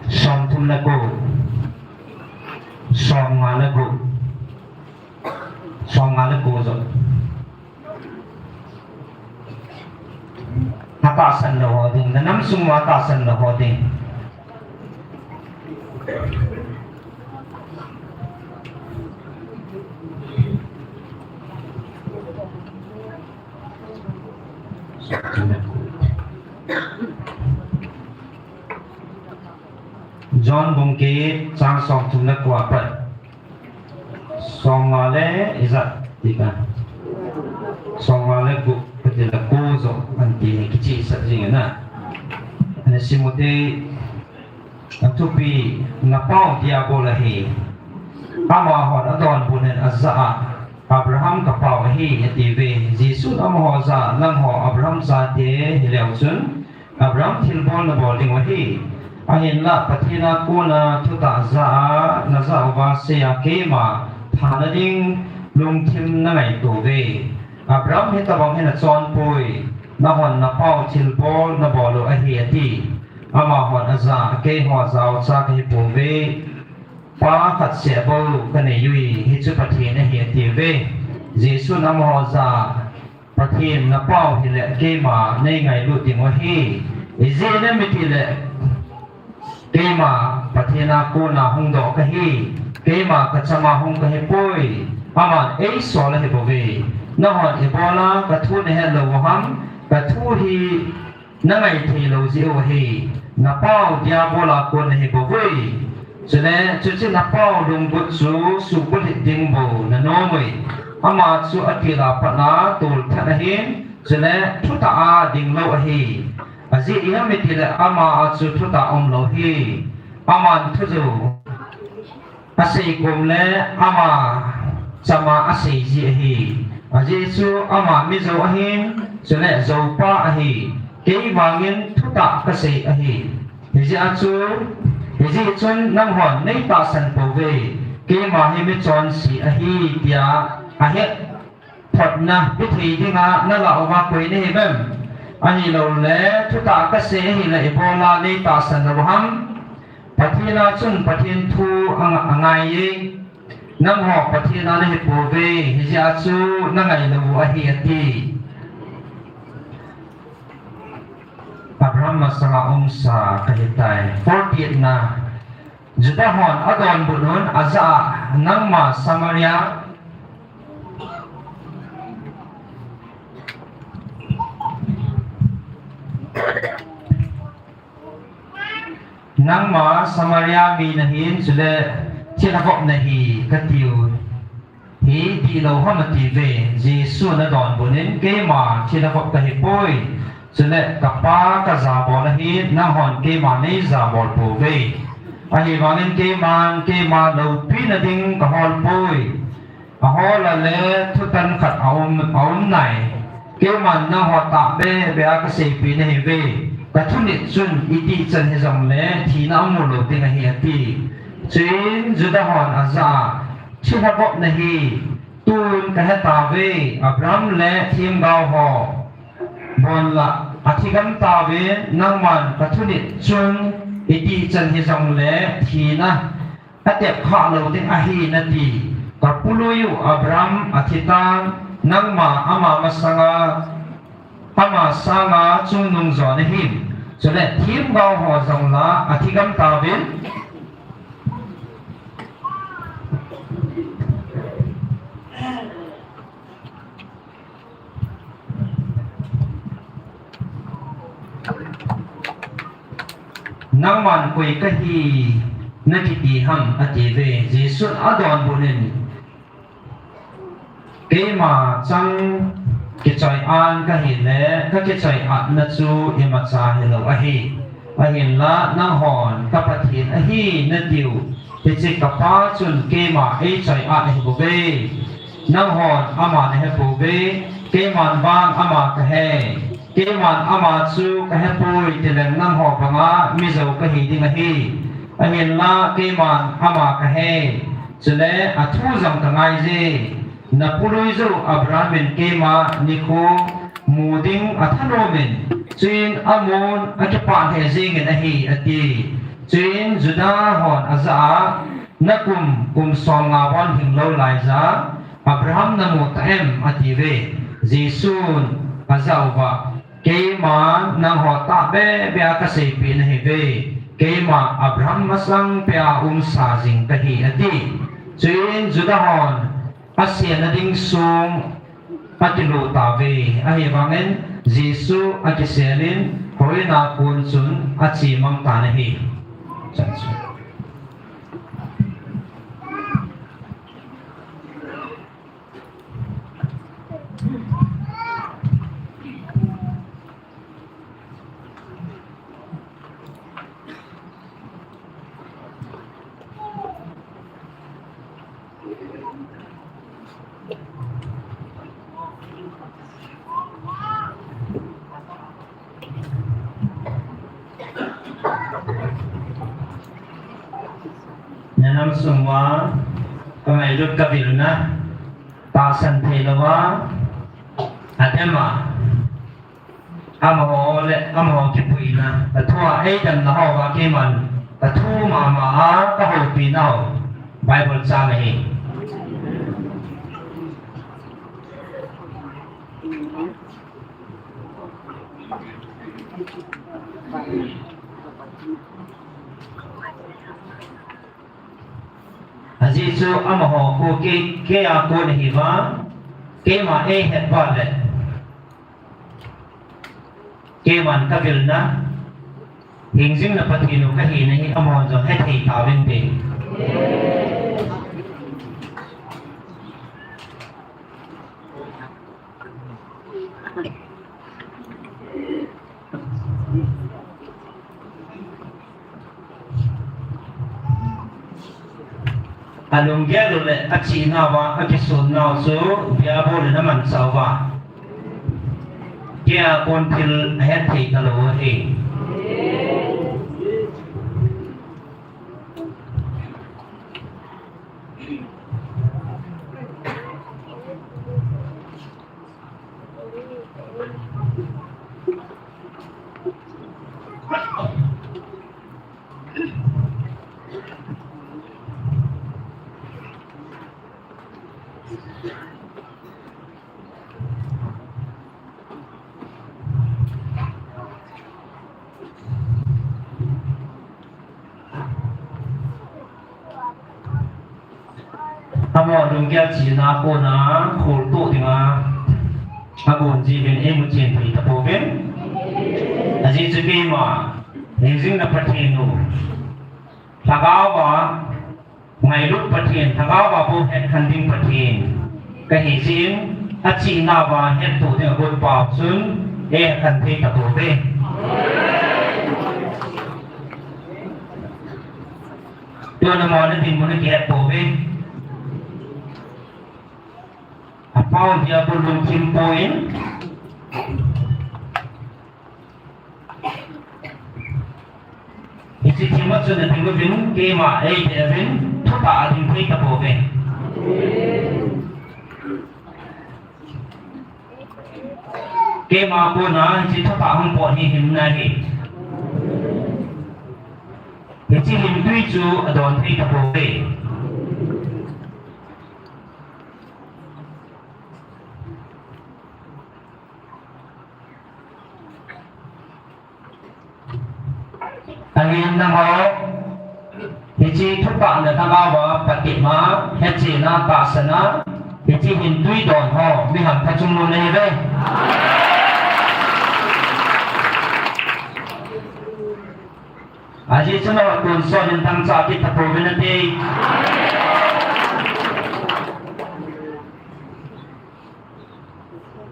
Som thum la cô Som nga la cô Som nga la cô rồi atasan lo họ ding là năm sung ba atasan lo họ ding John bungki sang song thumna kwa pat song ngale izat tika song ngale bu petila kuzo anti kici sa jinga na ana simuti tu pi na pau dia bola hi ama hon adon bunen azza Abraham ka pau hi ative Jesus ama za lang ho Abraham za de hileu chun Abraham thilbol na bol ding wa hi ahin la pathina ko na thuta za na za wa se ya ke ma thana ding lung thim na ngai to ve Abraham he ta bang he na chon pui na hon na pau thilbol na bol a hi ati ama hon aza ke ho zao cha ke pu ve pa khat se bo ka ne yui hi chu pathina hi ati ve Jesus nam ho za pathin na pau hi le ke ma nei ngai lu ti mo hi izi na mi ti le ke ma pathina ko na hung do ka hi ke ma ka chama hung ka hi poi ama ei so la hi bo ve na hon ebola ka thu ne he lo ham ka thu hi na ngai thi lo ji o hi na pau dia bola ko ne hi bo ve cho nên chú chỉ là bao đồng bút chú số bút định bổ là nó mới ama chú ở kia là bắt ná tụt thằng hiến cho nên chú ta định lâu hi à gì ý mình thì là ama chú ta ông lâu hi ama chú chú à sĩ cùng lẽ ama sama à sĩ gì hi à gì chú ama mi dâu hiến cho nên dâu pa hi cái vàng nhân chú ta cái sĩ hi thì gì chú thì chun nam hòn nei ta san po ve ke ma hi mi chon si a hi tia a he thot na pi thi dinga na la wa koi ne bem ani lo le thu ta ka se hi le ebola nei ta san ro ham pathina chun pathin thu angai ye nam ho pathina ne po ve hi ja chu na ngai lo a hi ati Abraham masama sa kahitai 48 na Judah hon adon bunun aza nangma Samaria nangma Samaria mi nahin sule tilakop nahi katiu hi di lo hamati ve Jesu na don bunin kema tilakop kahipoi cho nên các ba các giả bỏ là hết năng hòn kê mà nei giả bỏ bổ về anh vào nên kê mà đầu tiên là đinh cả hòn bôi họ là lẽ thu tân khát áo này kê mà năng họ tạ bê bê cái xe pin này về và thu nịt xuân ít đi chân hay dòng lẽ thì nó một đầu tiên là hiện thì chuyến giữa đã hòn à giả chưa phát bọc này tuôn cái hết tạ về Abraham lẽ thiên bao họ bon la athigam ta ve nangman kathuni chun iti chan hi jong le thina atep kha lo ding a hi na ti kapuluyu Abraham athita nangma ama sanga chung nung zo ne him cho le thim gao ho jong la athigam ta ve nang man koi ka hi na ki ti ham ati ve Jesus adon bunin ke ma chang ke choi an ka hi le ka ke choi at na chu ema cha hello a hi a hin la nang hon ka pathin a hi na tiu te che ka pa chun ke ma e choi at hi bo ve nang hon ama ne he bo ve ke man bang ama ka he ke man ama chu ka he pui te leng nam ho banga mi zo ka hi ding a hi ahin la ke man ama ka he chule a thu jam ka ngai je na pului zo Abraham ke ma ni ko muding a thano men chin amon a ke pa he jing en a hi ati chin Judah hon aza na kum som nga bon hing lo lai za Abraham na mo ta em ati ve Jisun azawa ke ma nang ho ta be ka se pin he ve ke ma Abraham masang pe sa jing ka hi ati chin Judah hon asia na ding sung patilu ta ve a hi wangen Jesu a ki selin hoi na kun chun a chi mang ta na hi chan chu Nanam semua kami hidup kabilna tasan thelawa adema amho kipuina athua dan nahawa keman athu mama ka ho pinau Bible cha nahi Azizu amaho ko ke a ko nahi wa ke ma e het ba le ke man kabilna hingjing na patino ka hi nahi amaho jo het hei tawin te alung gelo le achi na wa akisun na so biabo le naman sawa kia kontil het thei kalo he Amo dung kia chi na ko na khol to dinga agon ji ben em chen thi ta po ben aji chu ke ma hingjing na pathinu thagawa ngai lut pathin thagawa bo het khanding pathin ka hi jin achi na wa het to de gon pa chun e khan thi ta po be to na mo na tin mo na ki het po be Apau dia belum kimpoin isi cima sudah tinggal bin kema bin tuta adin kui kapobe kema puna isi tuta hampo ni himnagi isi himdui ju adon kui kapobe Angin namo hiji thupa na tagawa patima hechi na pasana hiji hindui don ho mi ham thachum lo nei ve aji chano kun so nin tam cha ki tapo venate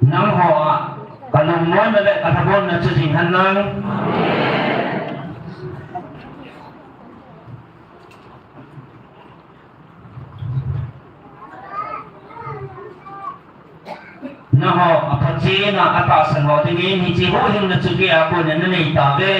nam ho kanung mon na le katabon na chu jing hanang Naho apachi na atasan ho tingin hiji ho hing na chuki ako na nanay tabe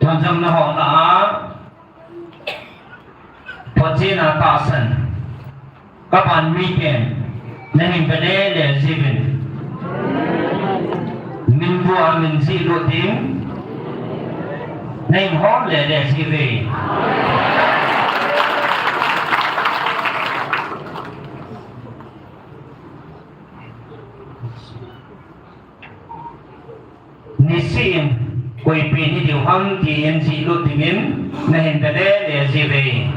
Tuan-tuan naho na Pajina tasan kapan weekend nahin bale le zibin min bua min si rotim nahin hon le zibi nisin koi pini diu ham di en si rotimin nahin bale le zibi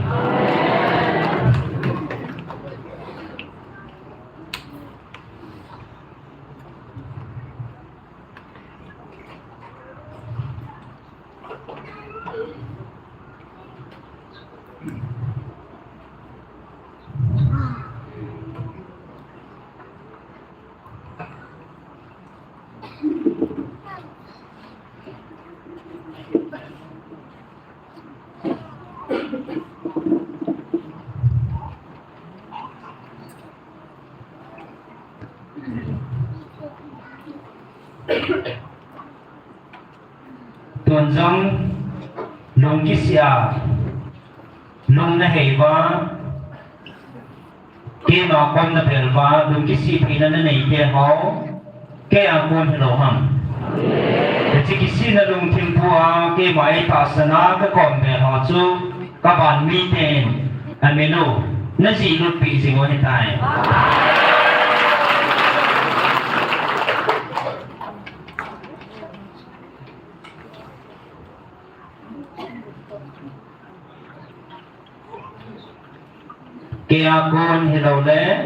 tuần dòng lùng kí xìa lùng na hei va kê nó con na bèl va lùng kí xì phi na này kê hao kê ang con hello ham để chỉ kí xì na lùng thêm thua kê mai ta sana cái con bèl họ chú các bạn mi tên anh menu nó gì lụt bị gì ngồi hiện tại kia con hello lẽ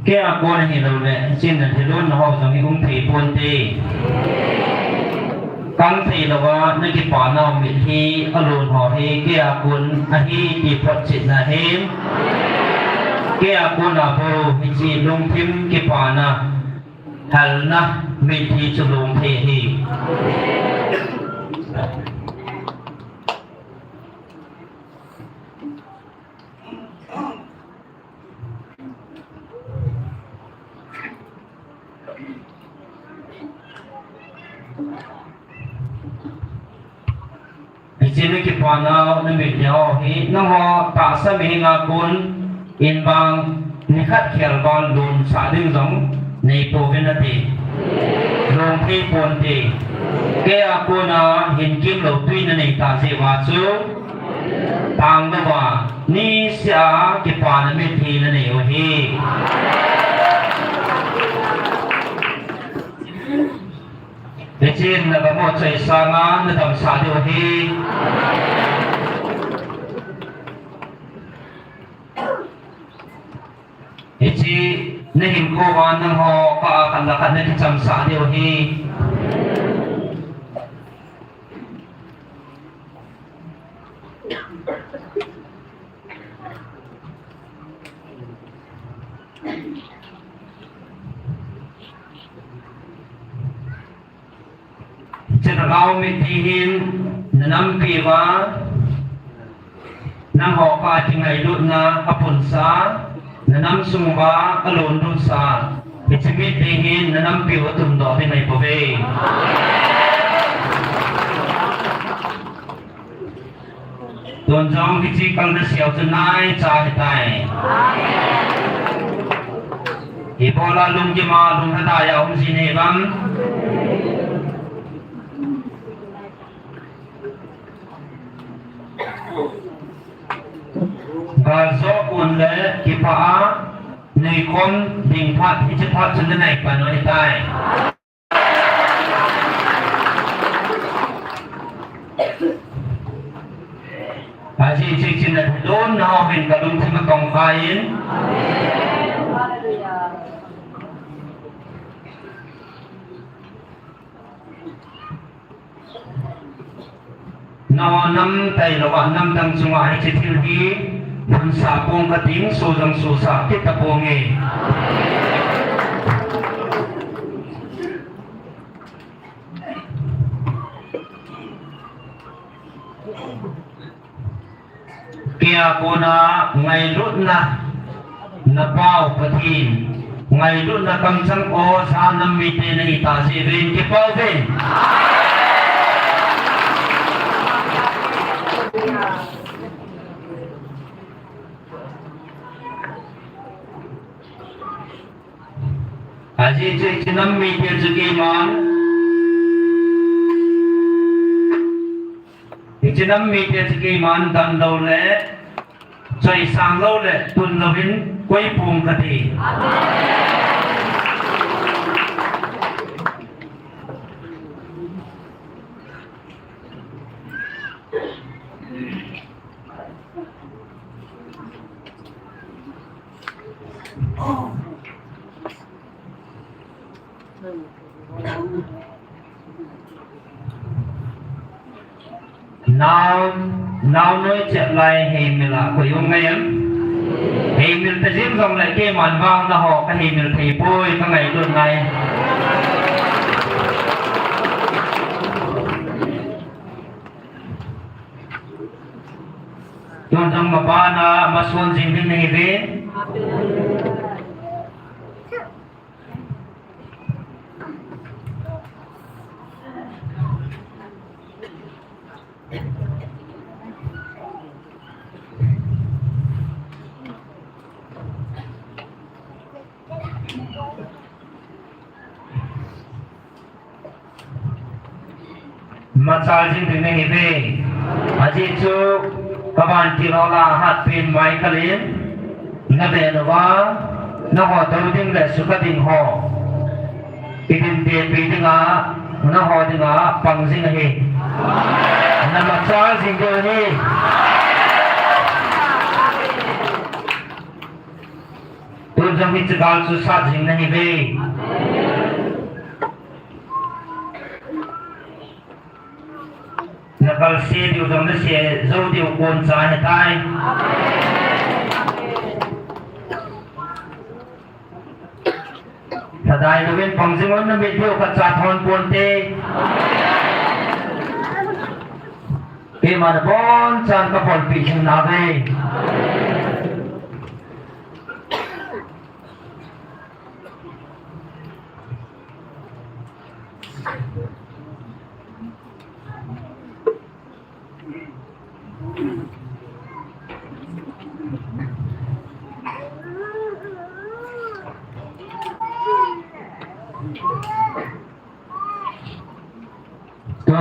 kia con hello lẽ xin là hello nó học rằng cái công thầy buồn đi căng thầy làว่าในกี่ป่าน้องมิที่อรุณหอเฮเกียคุณอาฮีจีพดจิตนะเฮมเกียคุณอาโบมิจีลงพิมกี่ป่านะฮัลนะมิที่จะลงเทฮี chỉ nên kịp hoàn nào nên việc nhau thì nó họ tạo ra mình ngã cuốn in bằng ni khát khéo bằng luôn xả đứng giống này bộ viên thì luôn thi buồn thì cái cuốn hiện kim đầu tiên này ta sẽ vào chú tăng đóว่านี่เสียkịp hoàn nên mình thì là này ở hi để trên là có một trời sáng nó tầm xa điều hi để chi nên hình cô quan năng họ cả khăn là khăn nên tầm xa điều hiเราไม่ทีหินน้ำปีวะน้ำหอกาจิงไงลุนาอปุนสาน้ำสุงวะอโลนดุสาพิจิมิทีหินน้ำปีวะตุนดอกที่ในปเวตัวจองพิจิกังเดเสียวจะนายจ่าให้ตายอีพอลาลุงจิมาลุงทัดายาอุมสิเนบัมBazo pun le kipa nei kon ding phat hi phat chen nei pa noi tai Haji chin na don na bin ka lung thim kong khain No nam tai lo wa nam dang chunga hi chithil hi Bun sa pong kating sudang susa kita pongi. Kaya ko na ngayon na napaw patin. Ngayon na kamsang o sa namite na itasi rin kipaw din. Aji cik nam mi dia sekiman, cik nam mi dia sekiman dan laule, cai sang laule pun lawin kuai pung kati. nào nào nói chuyện lại hay mình là của ông nghe hay mình ta diễn dòng lại cái màn vang là họ cái hay mình thầy bôi các ngày luôn này tuần trong mà ba na mà xuân dính đến này về mà sao dính đến này về aji chu kaban tirola hat pin mai kalin na be no wa na ho to ding le su ka ding ho idin pe pe dinga na ho dinga pang jing he na ma cha jing de he tu jam hit gal su sa jing nahi be nakal se diu dong de se zo diu kon cha he tai thadai lo ven pang jing on na me diu ka cha thon pon te ke ma bon chan ka pon pi jing na ve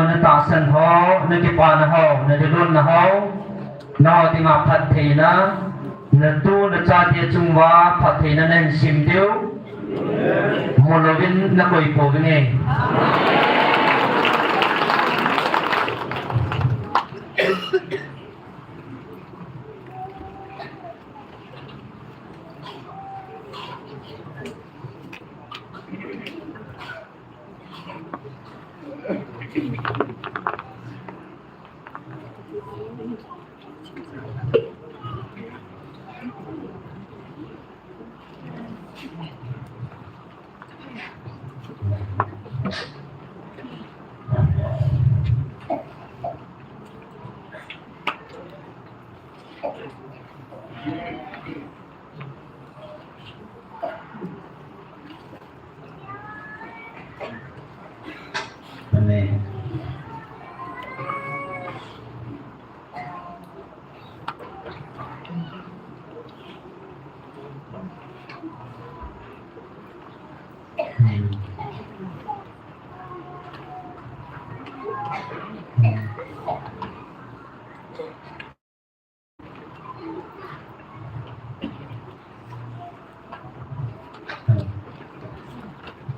na ta san ho na ki pa na ho na de lon na ho na ti ma phat the na tu na cha ti chung wa phat the na nen sim deu mo lo vin na koi po nge Amen.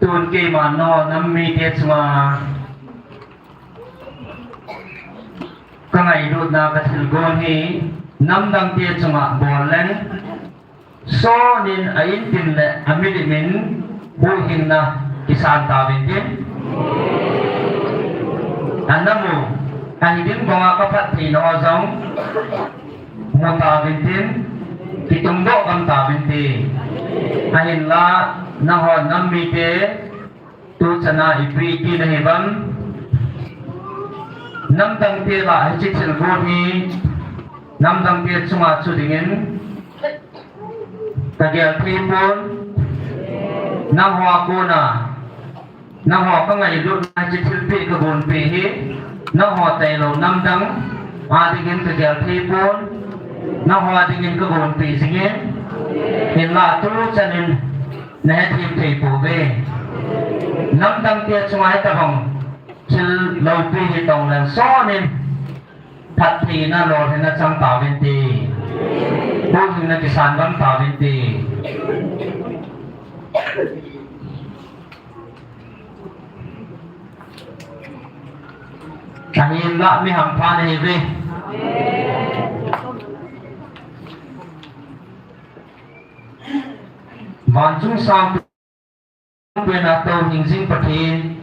Tuần kỳ mà nó nằm mi tiết mà các ngày đột na cái sự gồm hi nằm đăng tiết mà bỏ lên so nên ấy tin là Amerit mình bùi hình na kisan ta bên tin anh nằm mù anh đến qua các phát thì nó giống một ta bên tin thì tung độ cầm ta bên tin anh là na ho nam mi te tu chana ipri ki nahi ban nam dang te la chi chil go ni nam dang te chunga chu dingin ta gel thi pon nam ho ko nam ho ka ngai lu na chi chil pi ka bon pi hi nam ho te lo nam dang a dingin ta gel thi pon nam ho dingin ka bon pi singin hin la tu chanin nè thêm thầy phù về năm đăng kia trong ai ta vòng chứ lâu phi thì tổng là so nên thật thì nó lột thì nó trong tạo bên tì vô thì nó cái sản vẫn tạo bên tì anh em lại mới hàm pha này về Van chung sang bên atau hingzing pathin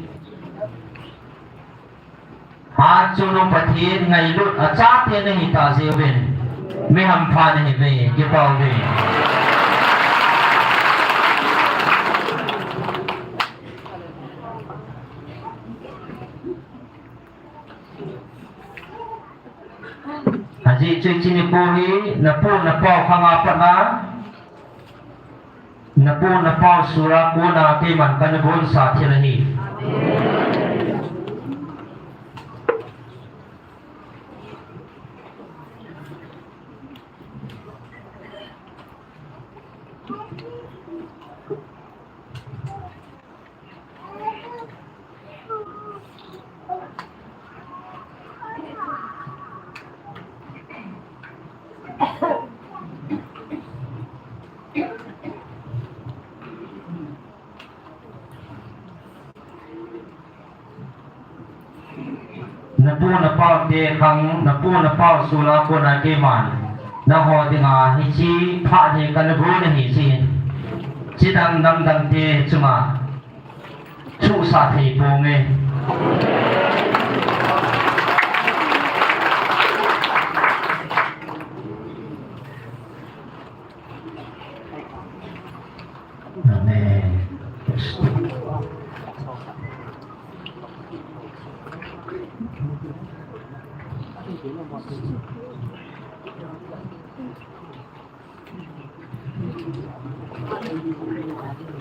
ha chunong pathin ngai lut acha te na hi ta zewin me ham pha na hi ve ke pau ve haji chui chini po hi na pau khanga pa na pau sura ko na ke man kan bol sa thi la hi na pau te khang na pau sura ko na ke man na ho tinga hi chi pha ni kan bol na hi chi chi dang te chuma chu sa thei po me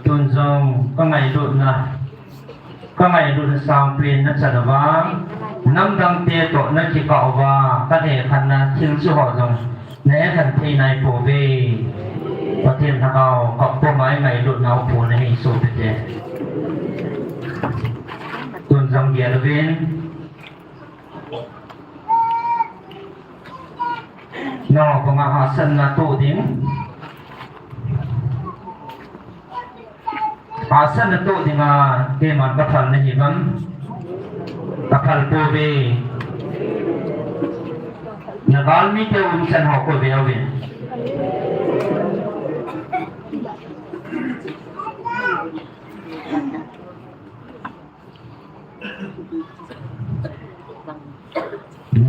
tuần dòng có ngày đột sang plin nó chả vang năm đăng tê tổ nó chỉ cọ và các thể khăn thiên sư họ dòng né thần thi này phổ về và thiên thằng nào cọ cô máy ngày đột nào phổ này hình số thế tuần dòng địa viên nó có mà họ sân là tổ tiếng sân là tổ tiếng là cái mà các phần này vẫn các phần cô về là gói mi tiêu sân họ cô về đâu vậy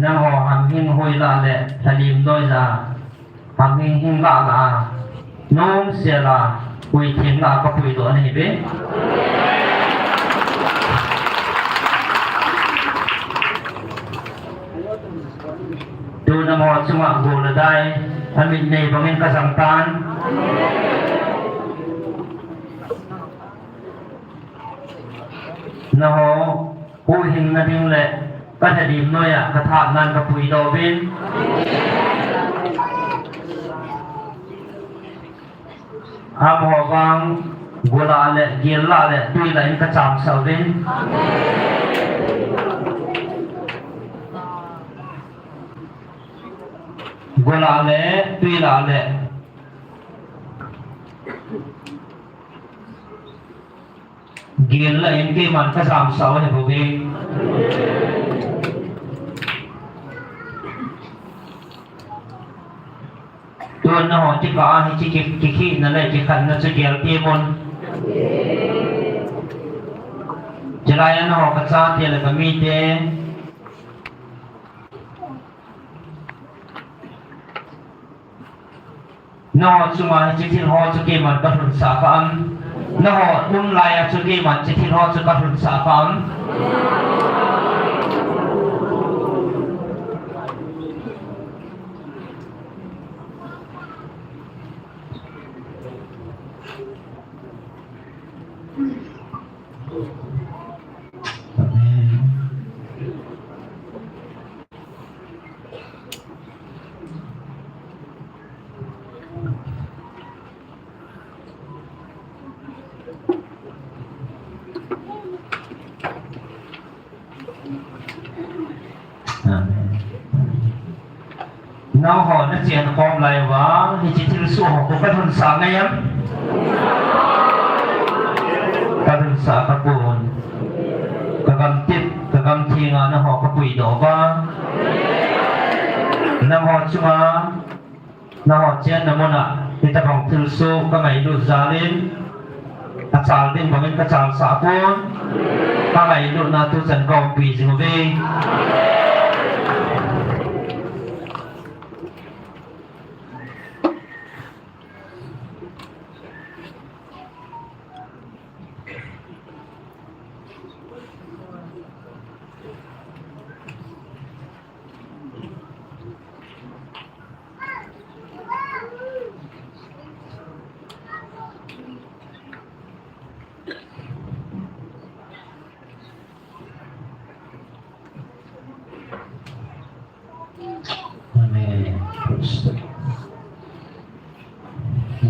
na ho ham hing hoi la le thalim doi za ham hing la la nom se la hui thim la ka pui do nei be tu nam ho chunga go la dai amin nei bangin ka sang tan na ho hui hing na ding leก็จะดีน้อยอ่ะกระทานั่นกระปุยดอวินอาหมอวังกุลาเล่เกลาเล่ตุยเล่นกระจามสาวินกุลาเล่ตุยลาเล่เกลเล่นเกมันกระจามสาวเนี่ยพวกนี้ตัวน้องที่ก่อให้ที่ขี้นั่นแหละที่ขันนั่นจะเกี่ยวตีมนจะไล่น้องกระซ่าเที่ยวกับมีเดน้องจุมาให้ที่ห้องจะเกี่ยวมันกระทุนสาฟังน้องอุ้มไล่จะเกี่ยวมันที่ห้องจะกระทุนสาฟังน้องหอนักเรียนกองไรวะที่ที่รู้สึกของกระทุนสาไงยังกระทุนสากระปุนกระกำติดกระกำทีงานน้องหอกระปุยดอกว่าน้องหอชัวน้องหอเจนน้ำมันอ่ะเอ kita bang tilso kamay lu zalin acal din bangin kacal sapon kamay lu na tu san kong pi jingove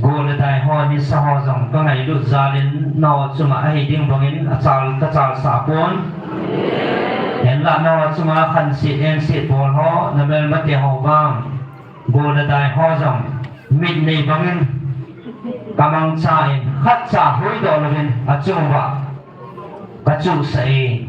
Gol dai ho ni sa ho zong ka ngai lu zalin no chunga ai ding bangin achal ka chal sapon en la no chunga khan si en si bol ho na mel ma te ho bang gol dai ho zong mit nei bangin kamang cha in khat cha hui do lovin achungwa ka chu sai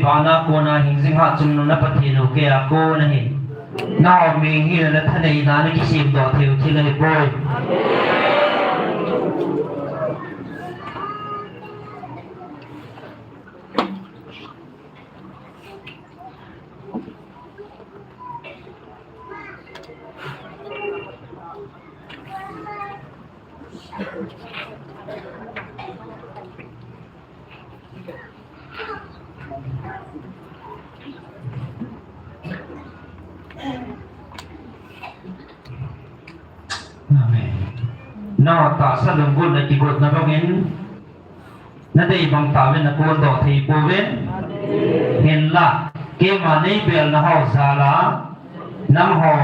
Bana ko na hingjing ha chung na pathilo ke a ko na hi na mi hi na thanei na ni kisim do theu thil hi boy no ta sa lung gun na ki got na bangin na dei bang ta wen na ko do thei po wen hen la ke ma nei bel na ho za la nam ho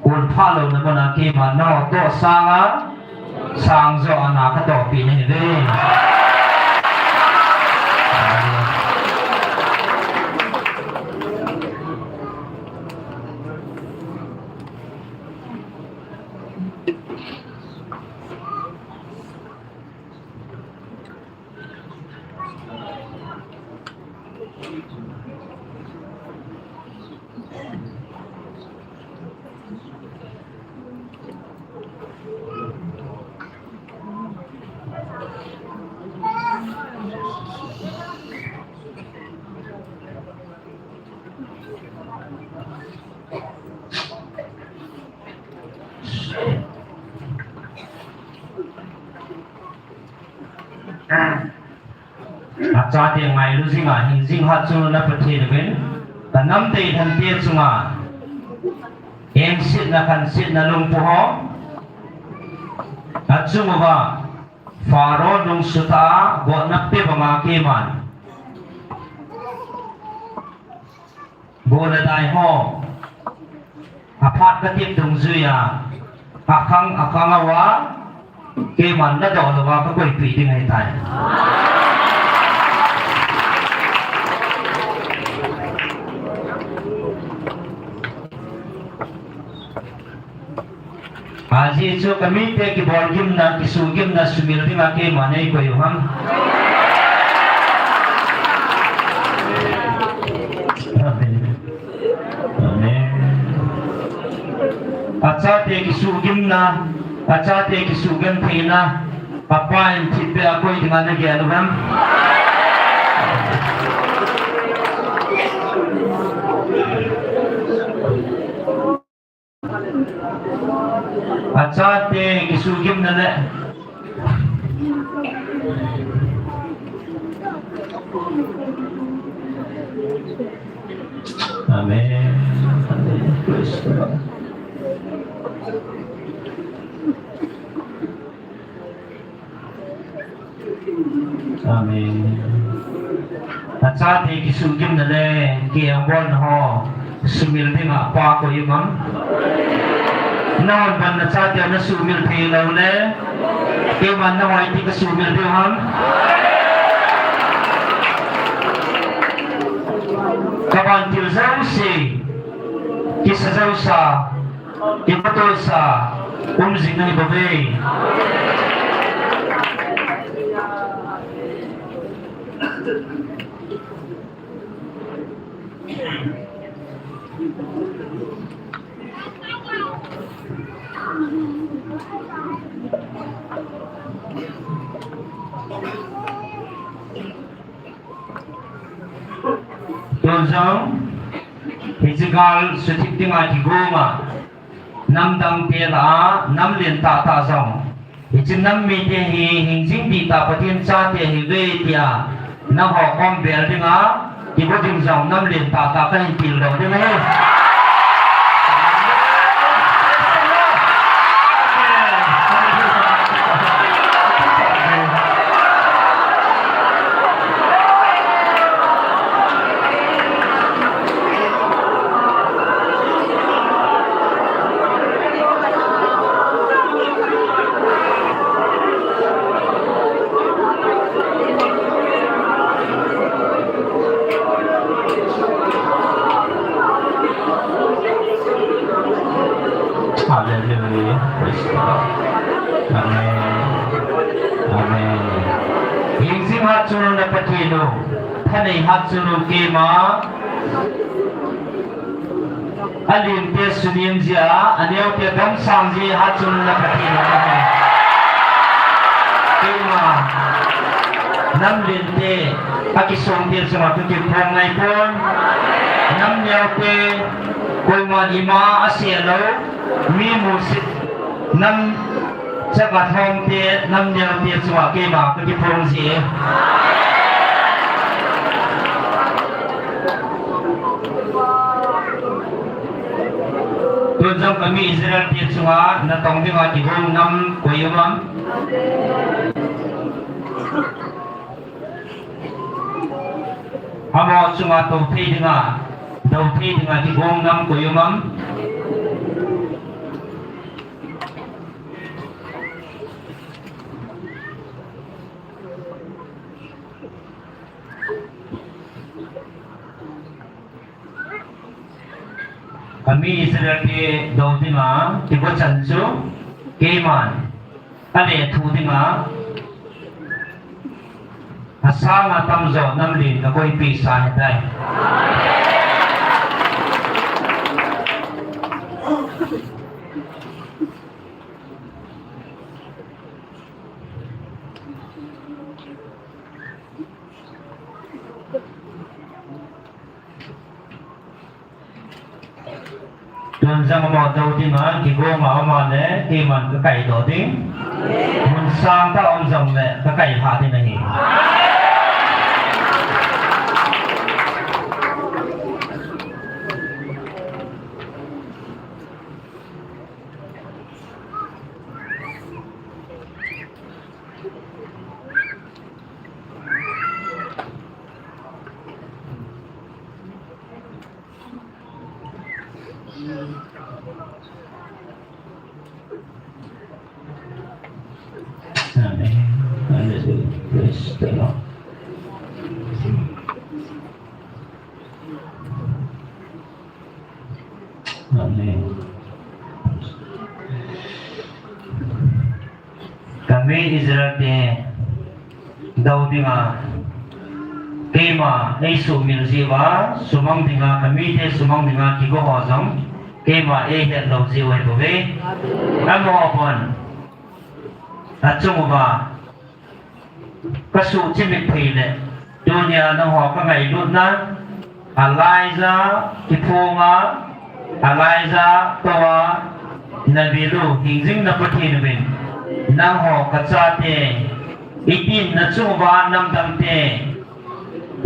kun pha lo na na ke ma no to sa la sang zo na ka to pi ni ve cha tiang mai lu singa hin sing ha chu na pathe de ben ta nam te than te chunga em sit na kan sit na lung pu ho ta chunga ba faro lung suta go na pe ba ma ke man go na dai ho aphat ka tip dung zuya akhang awa ke man na do lo wa ka koi pi ding hai tai Aji so kami te ki bol gim na ki su gim na sumil di ma ke mane ko yo ham acha te ki su gim na acha te ki su gim the na papa in ti pe a ko di ma ne ge alo ham acha te kisugim na le amen praise God amen acha te kisugim na le ke ambon ho sumil dinga pa ko yumam non ban na cha dia na sumil the lo le ke man na wai ti ka sumil de ham ka ban til zau si ki sa zau sa ki pato sa Umzik ng ibabay. Tuanzang, Hijigal sutik tinggal di goma, nam dang tela, nam lien ta ta zong. Hijin nam mi te hi hingjing di ta patien cha te hi ve tia, nam ho kom bel dinga, di bo ding zong nam lien ta ta ka hin til lo dinga he. Hallelujah. Praise God. Amen. Amen. Hingsim hatsunu na patino. Tanay hatsunu kema. Alin te sunim zia. Anyaw te dam samzi hatsunu na patino. Kema. Namlin te. Akisong te sumatutip pong ngay pon. Namyaw te. Kung man ima asielo. Mi musit nam jagat hong te nam nyal te suwa ke ma ke phong si tu jam kami Israel te suwa na tong ding ati hong nam koyumam amo suwa to pe dinga dau pe dinga ti hong nam koyumam kami Israel ke daw dinga tibo chancho keman ane thu dinga asanga tamzo namlin ka koi pi sa hedai tuan sang mo daw di man ki go ma ma ne ki man ka kai do di mun sang ta om sang ne ka kai ha di nahi Amen. Hallelujah. Praise the Lord. Amen. Kami Israel te daw dinga kema ay sumil siwa sumang dinga kami te sumang dinga kigo hozong kema ay het daw siwa bobe amo apon at sumuba kasu chimik pile dunia nang ho ka ngai lut na Eliza ipunga Eliza tawa nabilu hingjing na patinubin nang ho kachate itin na sumuba namdam te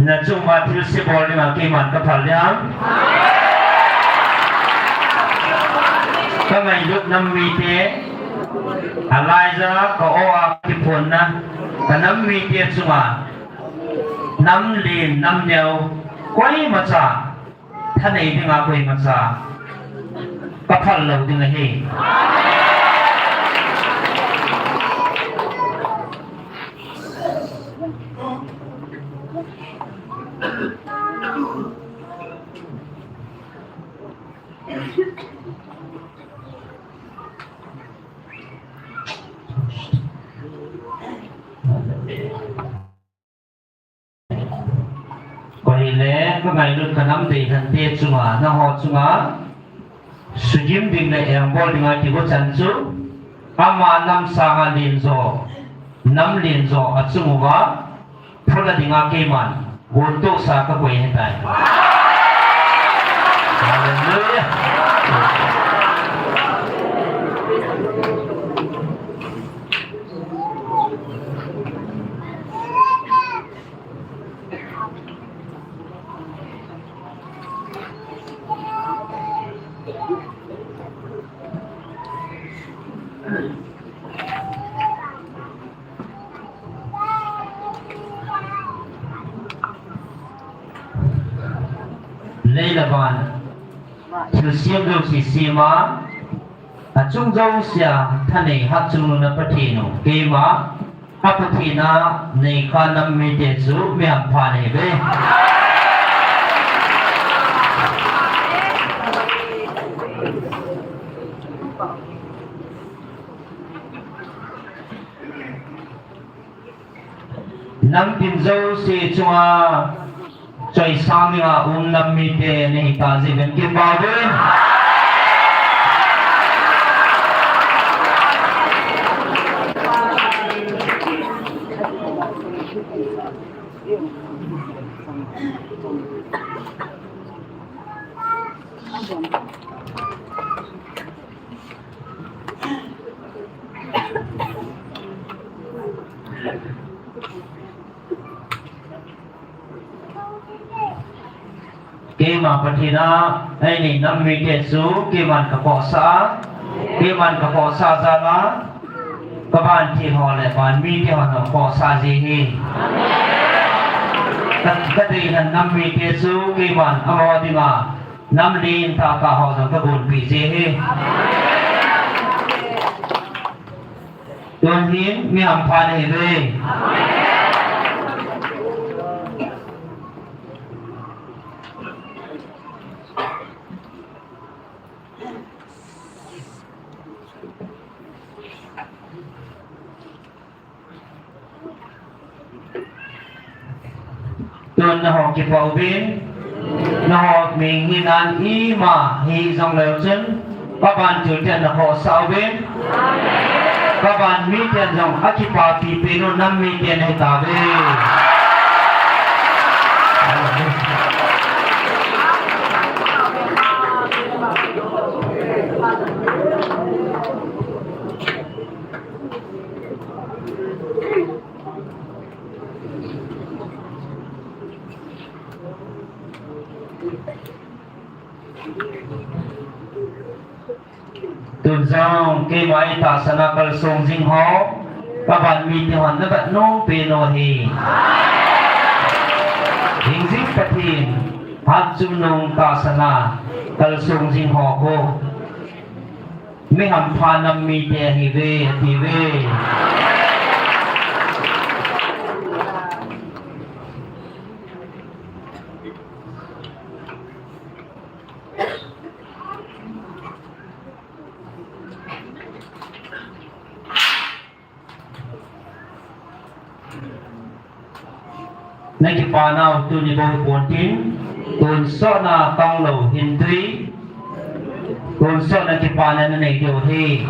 na sumuba tilsi bol ni kiman kapalyam ka ngai lut namwite Eliza ko oa kipon na kanam mitiet suma nam lin nam nyaw koi macha thanei dinga koi macha kapal lo dinga he le ko ngai lut kanam de han te chunga na ho chunga sujim ding le yang bol ding ti ko chan chu ama nam sanga lin zo nam lin zo achunga phola dinga ke man gon to sa ka koi he tai hallelujah Lê là bạn thử xem được gì xem mà chung dâu xia thân này hát chung là bất thì nó kê mà hát bất thì na này khăn nằm mê để giúp mẹ hàm phá này về nằm tìm dâu xì chua Choi sami nga nam mi te ne ta ji ben ki ba ve ke ma pathina ai ni nam mi te su ke man ka po sa za la ka ban thi ho le ban mi te ho na po sa ji hi amen ka dei han nam mi te su ke man amo di ma nam lin ta ka ho na ka bun pi ji hi amen hin mi ham pha ne ve amen tuần họ kịp vào bên họ mình nhìn ăn ý mà hy dòng lều chân các bạn chủ tiền là họ sao bên các bạn mi tiền dòng ác kịp vào thì bên nó năm mi tiền hay ta về tuần sau cái máy ta sana kal song jing ho các bạn mi thì hoàn nó bạn nông peno hi hình dích phát hiện hát chung nông ta sana kal song jing ho ko mi ham pha nam mi te hi ve ti ve nay cái pa nào tu ni bồi buồn tin tuần so na tông lầu hình tuy tuần so na cái pa này này điều thì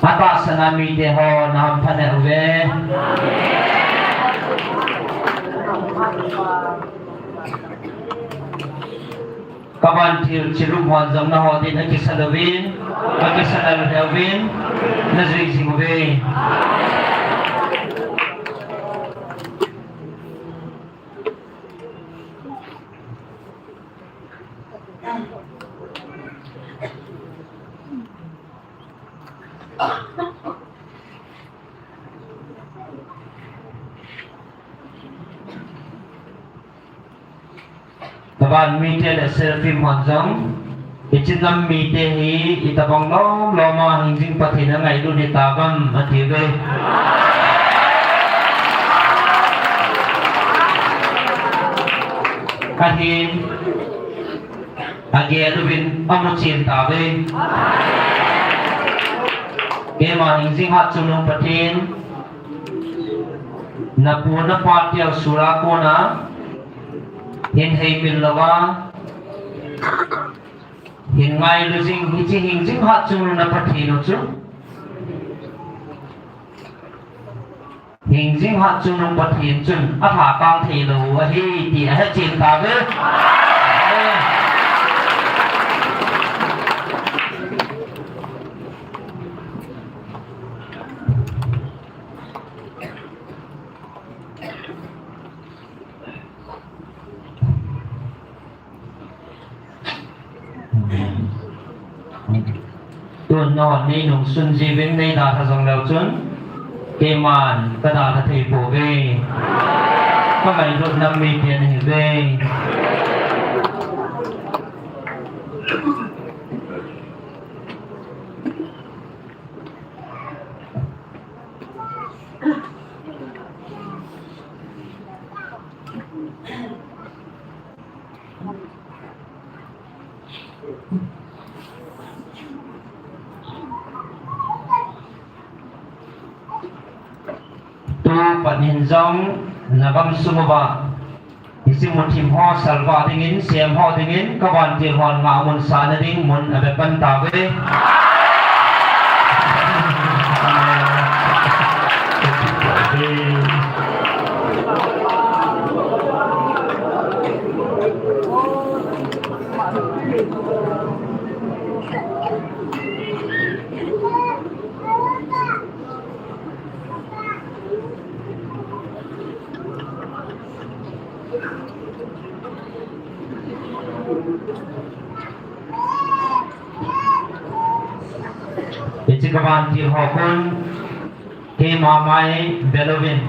apa sanami de ho nam phane ve kaban thil chirum hon jam na ho din aki sadawin aki sadal helvin nazri singve Kaban mi te le selfie hon jam ichidam mi te hi itabang nom loma hingjing pathina ngai du ni tabam athile kahin age lubin amuchin tabe Kema hingzing hat sunung patin na puna patial surakona hin heimin lawa hin ngai luzing hichi hingzing hat sunung na patin ucu hingzing hat sunung patin cun atha kang thei lo hi ti a chin ta ve tuần nọ ni nung xuân di vinh nay đã thằng leo chun kê màn cái đã là thầy phổ về có ngày đột năm mươi tiền hình về tu panin zong nagam sumaba isi mutim ho salva dingin siam ho dingin kawan til hon nga mun sana ding mun abe pan tabe Iti kawan til ho kun ke ma mai belovin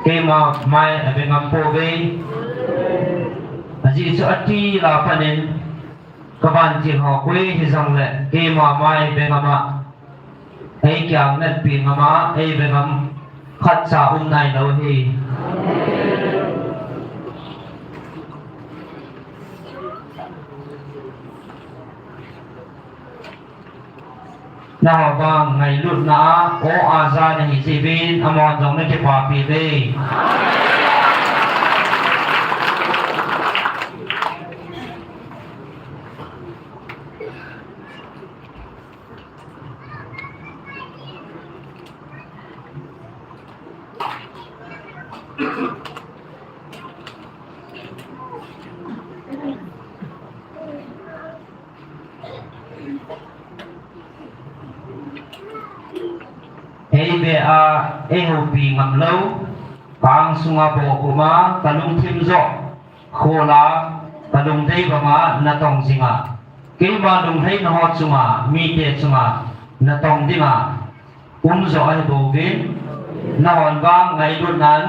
ke ma mai abe ngampo be aji su ati la panen kawan til ho kwe hizang le ke ma mai be ngama ai kyang net pi ngama ai be ngam khat sa nai lo hi nào vang ngày lụt nã ô a ra này chỉ bên amon giống như cái quả pì đây be a ehopi ngam lo kang sunga bo kuma kalung thim zo khola kalung dei bama na tong singa ke ba dong thei na hot sunga mi te sunga na tong dinga zo ai bo vin na hon ba ngai lut nan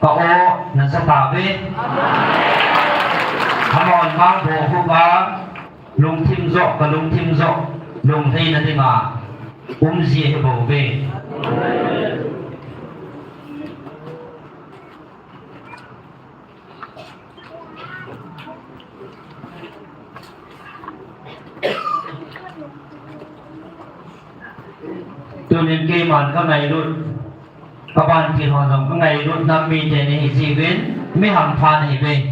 ka o na sa ta ve hamon ba bo hu ba lung thim zo kalung thim zo lung thei na dinga ji bo ve tôi nên kê màn các ngày luôn các bạn chỉ hoàn thành các ngày luôn năm mươi thế này gì đến mấy hàng phan này về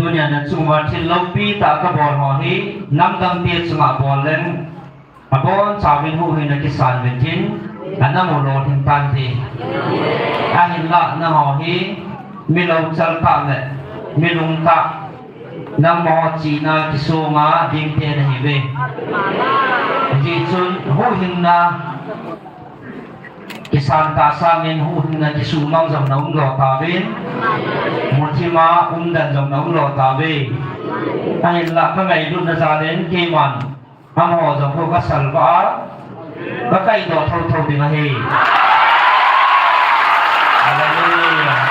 tunya na chungwa thil lo pi ta ka bor ho hi nam dam ti chunga bol len abon sawin hu hin ki san ven tin anamo lo thing tan ti ahin la na ho hi mi lo chal pa le mi lung ta nang mo chi na ki su nga ding te na hi ve ji chun hu hin na kisan ta sa min hu hin na ki su mang jong na lo ta vin muthima dan jong na lo ta ve ahin la ka ngai lu na za len ke man am ho jong ko ka sal ba ka kai do thau thau ding a he hallelujah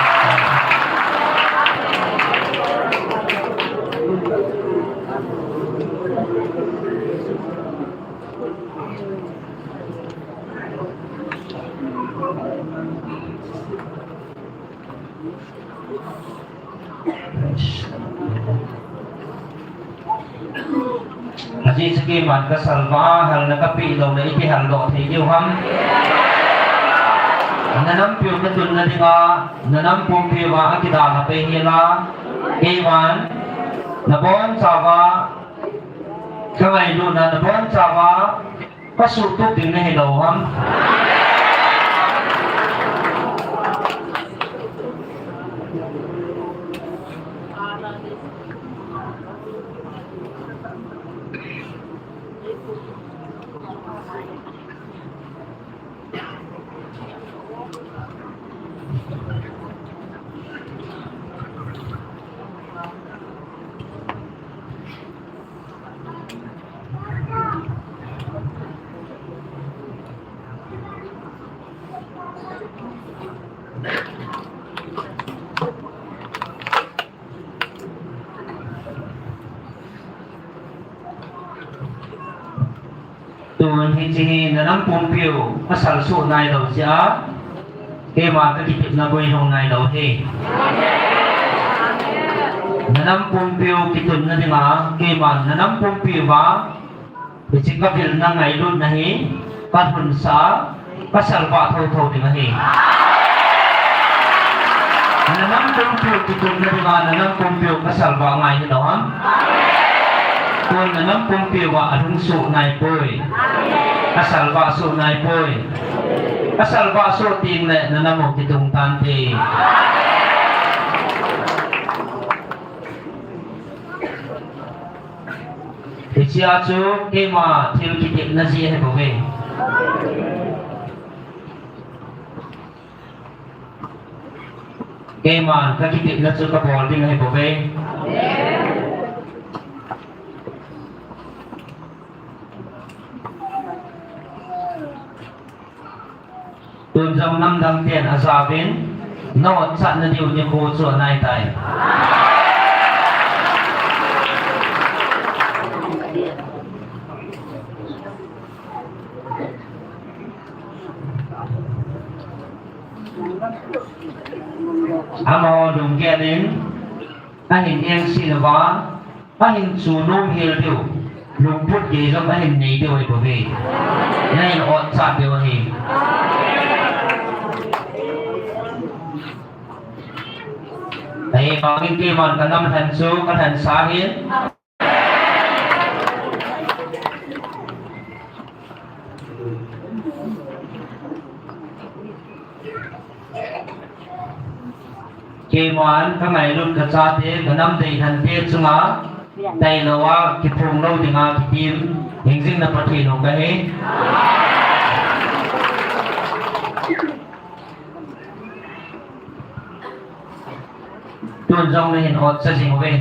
Haji segi man ka salva hal na kapi lo na iti hal lo thi diu ham nanam piu na tun na dinga nanam pum piu wa akida na pe hila ewan na bon sawa kamai lu na bon sawa pasu tu ding na hilo ham tuần hi chi nanam pum piu asal su nai lo cha ke ma ka ki na boi hong nai lo he nanam pum piu ki tun na dinga ke ma nanam pum piu wa bi chi ka bil na ngai lu na hi ka hun sa pasal ba thau thau dinga he nanam pum piu ki tun na dinga nanam pum piu pasal ba ngai ni lo ham tuần nanam pum piu wa adung su nai poi asal ba su nai poi asal ba su ting le nanamo ki tung tan ti chia chu ke ma thil ki tip na ji he bo ve ke ma ka ki tip na chu ka bol ding he bo ve tuần trong năm đăng tiền ở gia viên nó chặn là điều như cô chùa này tại amo đúng kia đến anh hình em xin là võ anh hình chủ nôm hiểu điều lùng bút gì trong anh hình này điều này bởi vì này là ọt chặt điều hình Thầy bảo cái kia mà cả năm thành số có thành xá hiến kia mà anh các mày luôn cả xa thế cả năm thầy thành tiết xuống á thầy là qua cái phùng lâu thì ngà cái tim hình dinh là phát triển không cái hết tuần trong này hiện ọt sẽ gì về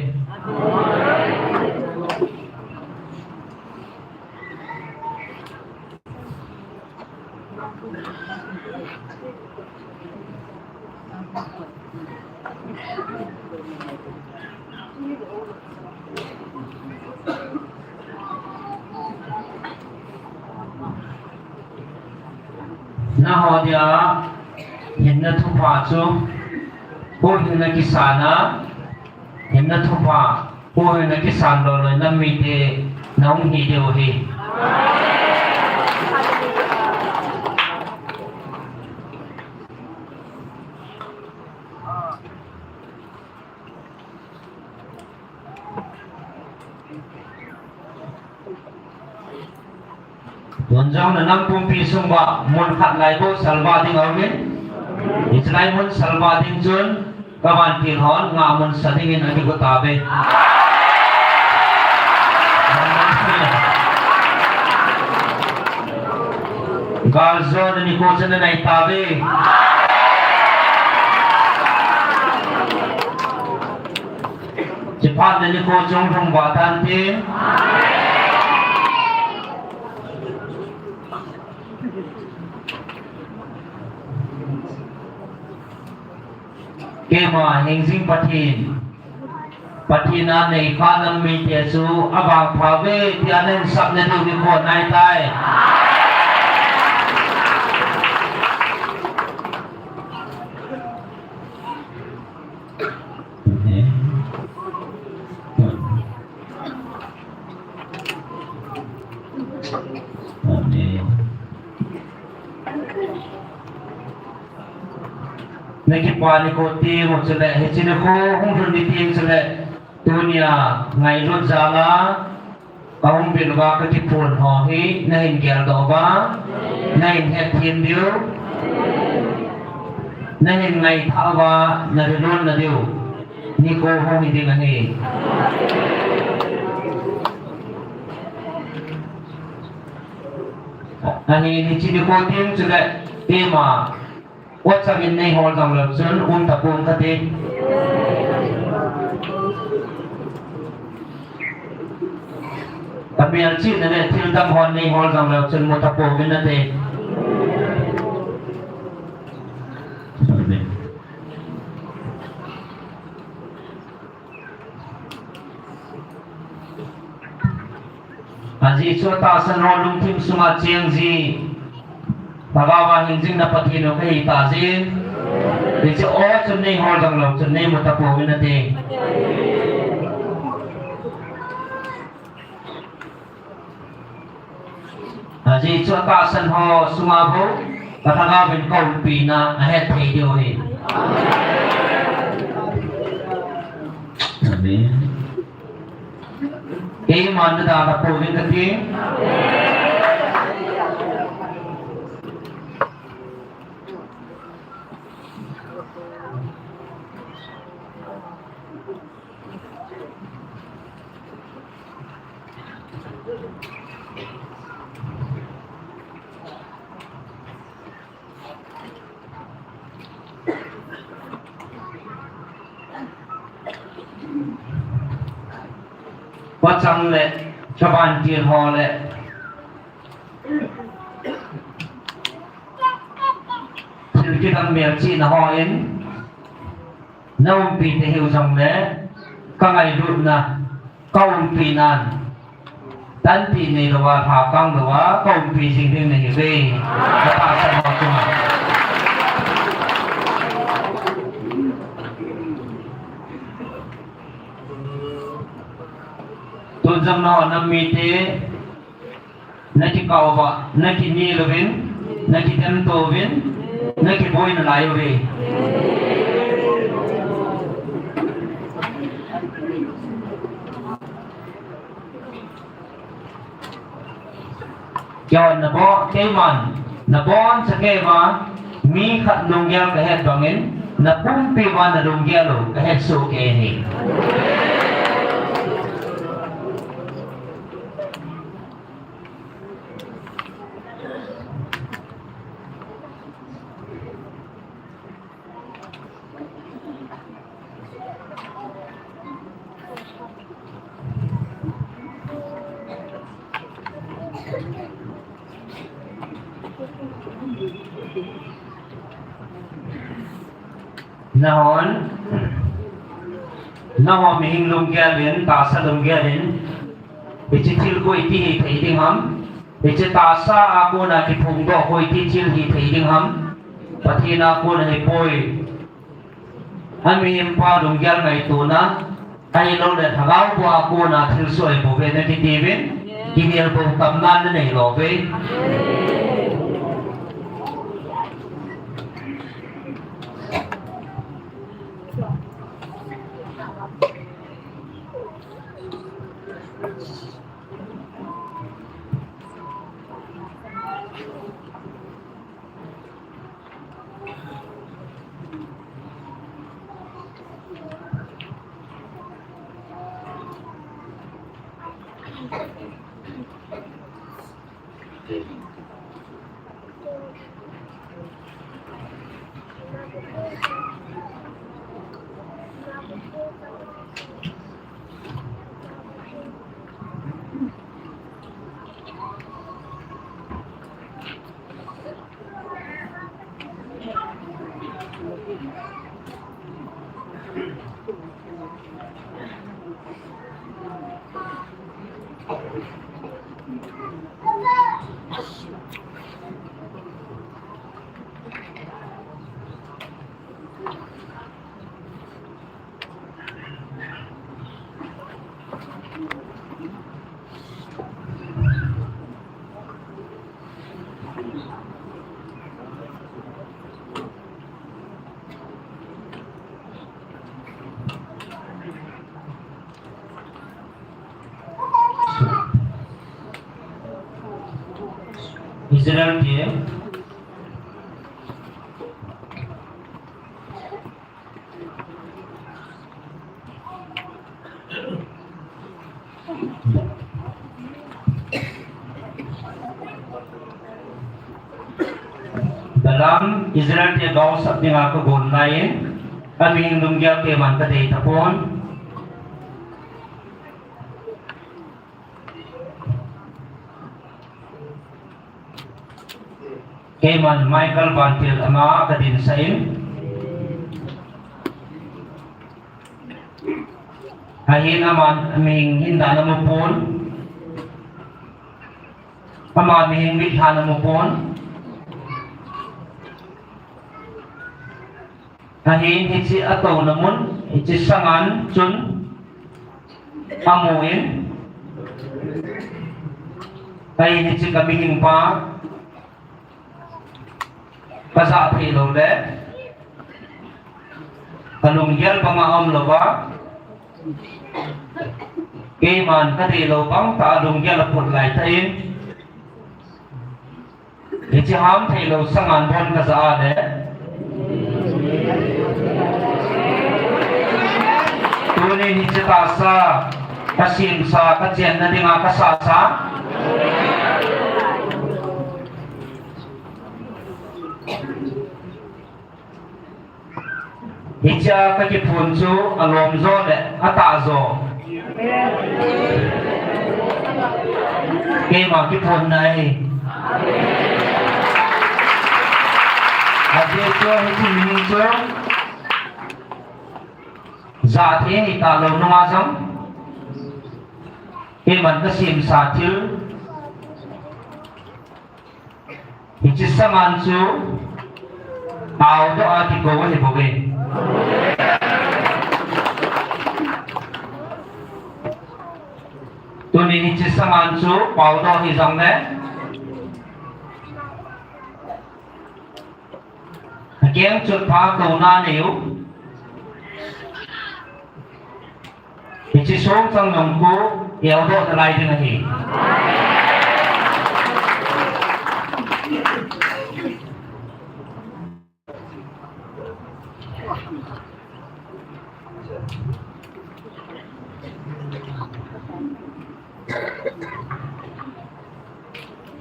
na ho dia hiện na thu pha chu cô hiện na kisana hiện na thu pha cô hiện na kisan lo lo na mi te nong hi deu hi Lonjong na nang pumpi sumba mun khat lai bo salwa ding awin. Islai mun salwa ding chun kawan til hon nga mun sading in ati ko tabe. Galzo na ni ko chana nai tabe. Cepat na ni ko chung thong batan tin. Kema hengzing patina nei khanam mi te su abang phave tianen sap ne du ko nai tai Naki pani ko ti mo chale hechine ko hung thun di ting chale dunia ngai lut zala kaum bilwa ka ti phun ho hi nain gel do ba nain het thiên diu nain ngai tha ba na ri lon na diu ni ko hung hi ding ani ani ni chi ko ting chale tema What sa in nay hol dang lapsun tapon kati tapi alci na ne til dam hol nay hol dang lapsun mo tapon binate Aji chota san hol lung tim suma chiang ji Bagawa hinjing na patino kay itazin. Diksi o chunay hordang law chunay mutapawin natin. Aji chutasan ho sumabo katangawin kaumpi na ahead video he. Amen. Kaya man na tatapawin natin. Wachang le chaban tir ho le silkitam mel chi na ho in naum pi te hiu jong le kangai lut na kaum pi nan tan pi nei lawa tha kang lawa kaum pi sing ding nei ve ta pa sa ho tu ma tu jam no na mi te na ki kaw ba na ki ni lovin na ki tem to vin na ki boy na lai ve Kaya na bo kay man na bon sa kay ba mi khat lungyal ka het bangin na pumpi ba na lungyalo ka het so kay ni nahon mihing lunggelin tasa lunggelin bichitil ko iti hi ding ham bichi tasa ako na kipungdo ko iti chil hi ding ham patina ko na hipoy amihim pa lunggel na ito na ay lo na thagaw ko ako na tilso ay buve na kitibin kinil po tamnan na ilobe Israel dia dalam Israel dia gaul sab dengan aku gon lain kami nunggu ke man kadai tapon Keman Michael Bantil ama kadin sain ahin aman aming hinda namupon ama aming mitha namupon ahin hitsi ataw namun hitsi sangan chun amuin ahin hitsi kamihing pa Kasa thilo le kalung yel pamaam loba keman kadilo bang ta lung yel put lai tain ichi ham thilo sangan bon kasa le tuni ni chita sa kasim sa kajen na dinga kasa sa Icha kaki puncu alom zo le ata zo. Kema ki pun nai. Aje cho hiti mini cho. Zati ita lo nunga zam. Keman kasim satil. Ichi saman su. Au do ati kowe hiboge. Tuni hichi samansu paudo hizamne Kiang chut pa kauna niu hichi som sang nongku yaudo talai dinahi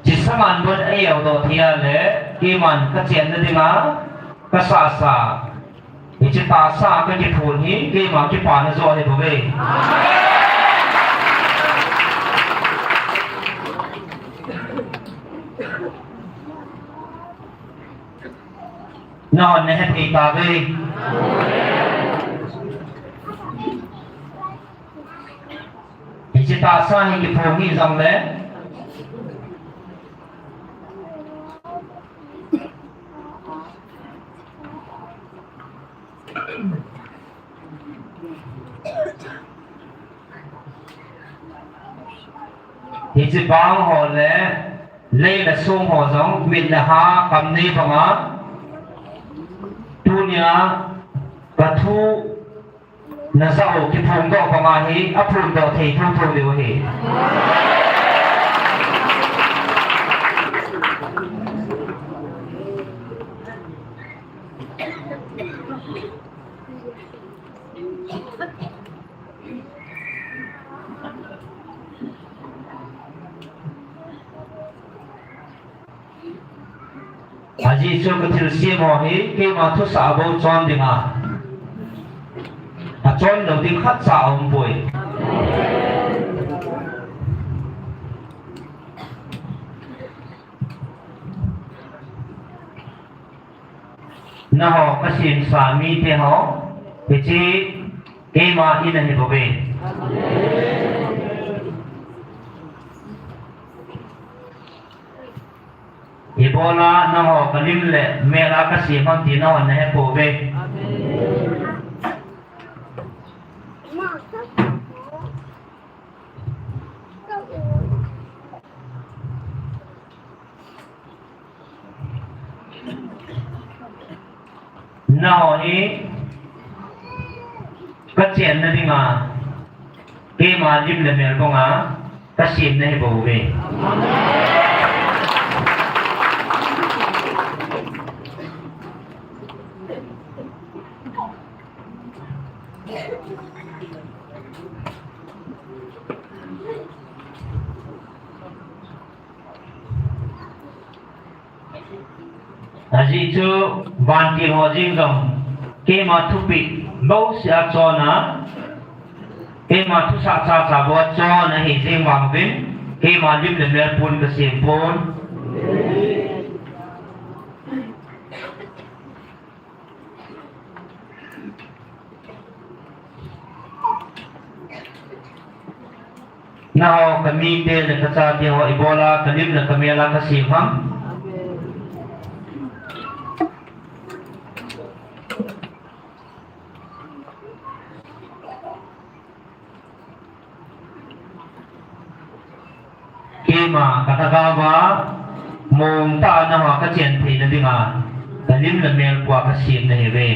Jisaman buat ayau do thia le kiman kacian na dinga kasasa ichi tasa ka ki phun hi kima ki pa na zo he bobe non ne he ta be ichi tasa hi ki phun hi zam le Hichi bang ho le lei la sum ho zong min la ha kam ni banga tunia pathu na sao ki phum do banga hi aphum do thei thu thu liu hi Aji so katil si mo hi ke ma thu sa bo chon dinga. A chon lo ding khat sa om boy. Na ho kasin sa mi te ho ke chi ke ma ina hi bo be. Ibola na ho kalim le mela kasi mang ti na ho na he po be. Na ho hi kacien na di nga ke ma lim le mel ko nga kasim na he bo be. Aji chu ban ti ho jing dong ke ma thu pi bo sia cho na ke ma thu sa cha cha bo cho na hi jing wang bin ke ma lim le mer pun ka sim pun na ho kami te le ka cha ti ho ibola kalim le kamela ka sim ham ma katagawa mong ta na ha ka chen thei na dinga kalim la mel kwa ka sim na heve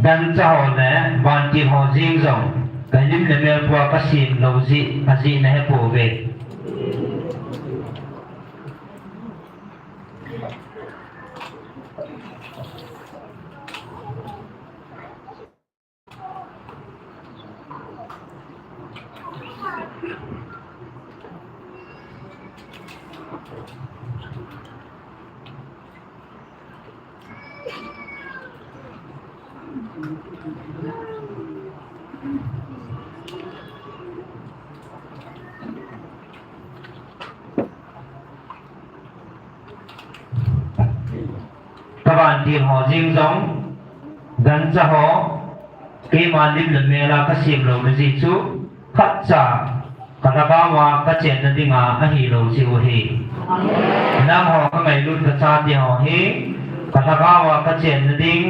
dan cha ho le ban ti ho jing zong kalim la mel kwa ka sim lo ji aji na he po ve các bạn tìm họ riêng giống gần cho họ cái mà lim lần mẹ là cái xiêm lâu là gì chú khát trả cả ta ba mà cái chuyện là đi mà cái hi lâu chịu hi nam họ cái ngày luôn cái cha thì họ hi cả ta ba mà cái chuyện là đi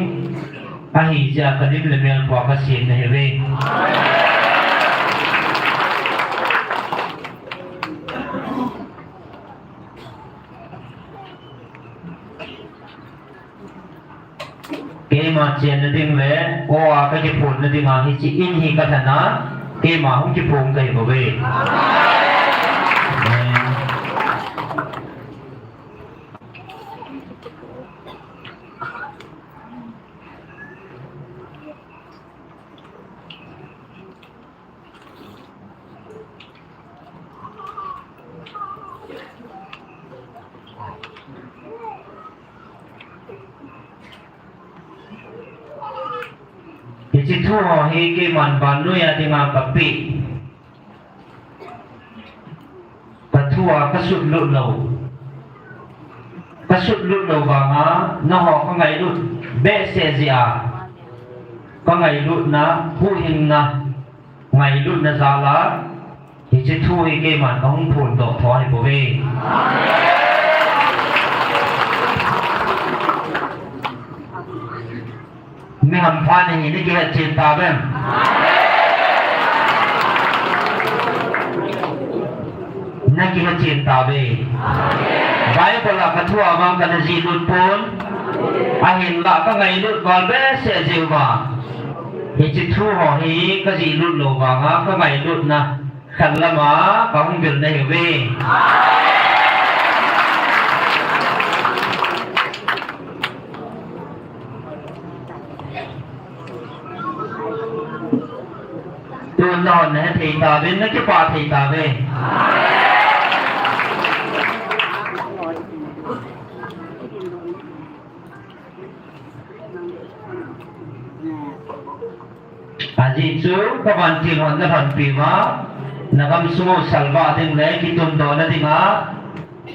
cái hi giờ cái lim lần mẹ qua cái xiêm này về cái mà chuyện là đinh lẽ qua cái phun là đinh hàng chỉ in hi cái thằng nó cái mà không chịu phun cái bảo vệ chỉ thua hi cái màn bàn nuôi là thì mà cặp bị và thua cái sụt lụt đầu vàng á nó họ có ngày lụt bé xe gì à có ngày lụt na hú hình na ngày lụt na giá lá thì chỉ thua hi cái màn không phun đổ thoa thì bố về मैं हम फान नहीं है कि चिंता में न कि चिंता में भाई बोला कथुआ मां का नजी लुटपोन ahin la ka ngai lut wal be se jiwa hi chi thu ho hi ka ji lut lo wa nga ka ngai lut na khan la ma ka hung bil na hi we nam non ne thei ta bên nó cái pa thei ta về Aji chú các bạn chỉ hoàn tất hoàn pi mà na kam sumo salva ding le ki tum do na ding a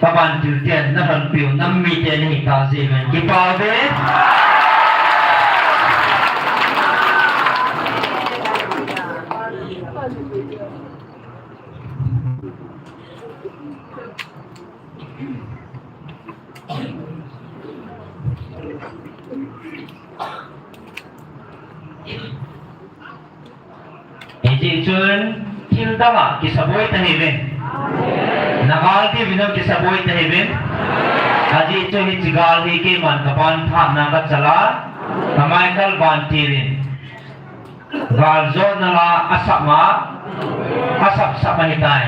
các bạn chịu tiền na hoàn pi nam mi tiền hi ta gì men ki pa về Eji chun Hildama kisaboi tahibin Nagal di binam kisaboi tahibin Aji chu hi chigal hi ke man kapan tham na ka chala kamai kal ban tirin gal zo na la asama asap samahitai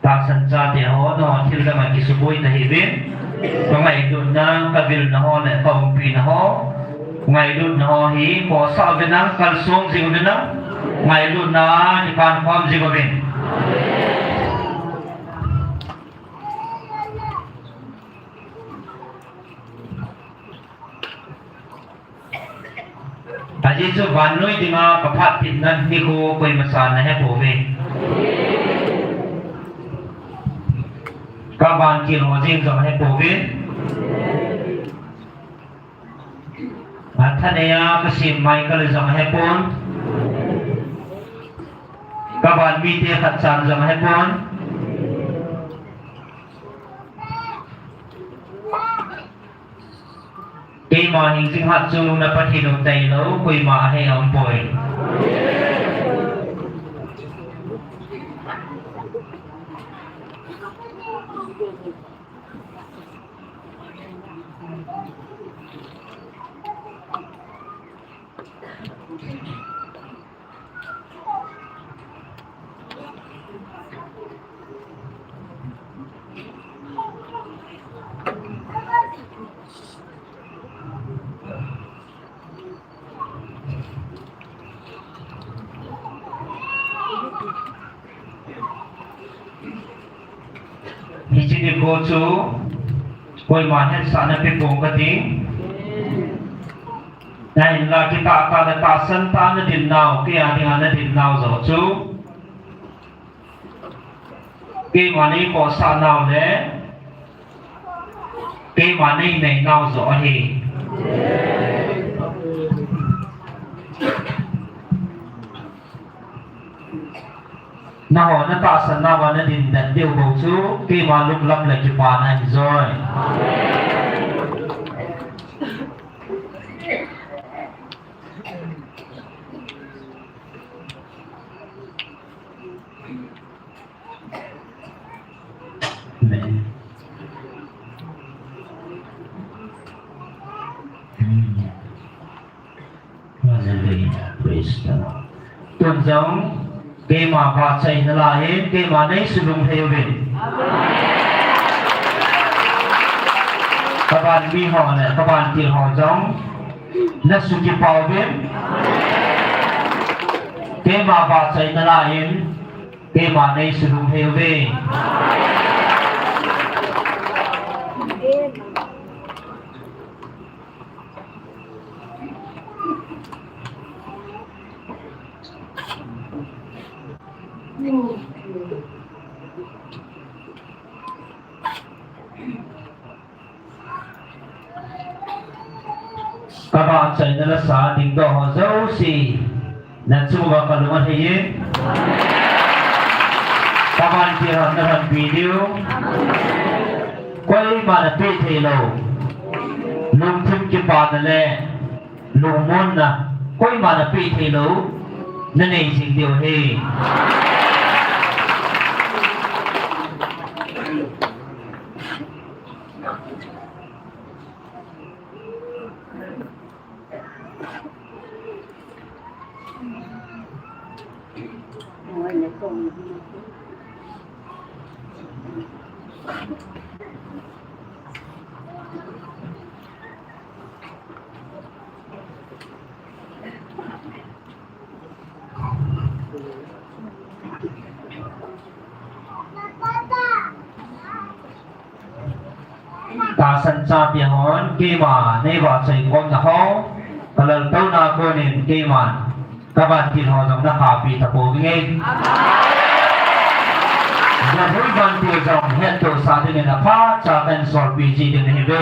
ta sanca dia ho no thil da ma kisuboi na hibin ko ngai dun na kabil na ho le pom pi na ho ngai dun na ho hi po sa benang kal song ji na ngai dun na ni kan pom ji bin Aji chu vanoi dinga kaphat tin nan ni ko koi masan na he po ve các bạn chỉ nói riêng rằng hay phổ biến thân này cái sim mai cái rằng hay phone các bạn bị tiền khẩn sản rằng hay phone khi mà hình sinh hoạt chung là phát hiện tay lâu quỳ mà hay ông bồi Hiji go to koi mahen sana pe bongati nai la kita ta ta san ta na din nau ke ani ana din nau zo chu ke mani ko sa nau le ke mani nei nau zo hi na ho na ta san na wa na din dan deu bo chu ke ma luk lam la ki pa na hi zoi tuần giống cái mà bà chạy nó là hết cái mà nấy sử dụng theo về các bạn vi họ này các bạn tiền họ giống nó sử dụng bảo vệ cái mà bà chạy nó là hết cái mà nấy sử dụng theo về các bạn chạy nó là xa tình độ họ dấu xì là chú vào cả lúc ấy các bạn chỉ hẳn là hẳn video quay mà là bê thầy lầu lùng thêm cái bà là lẹ lùng môn là quay mà là bê thầy lầu นั่นเองสิ่งเดียวเฮ ta sanh cha bia hòn kê mà nay vào trời con là hó ta lần tâu na cô nên kê mà các bạn tin họ dòng na hà bị tập bộ nghe nhà mỗi bạn tiêu dòng hiện tổ sa thì nên là phá cha en sỏi bị gì đến này về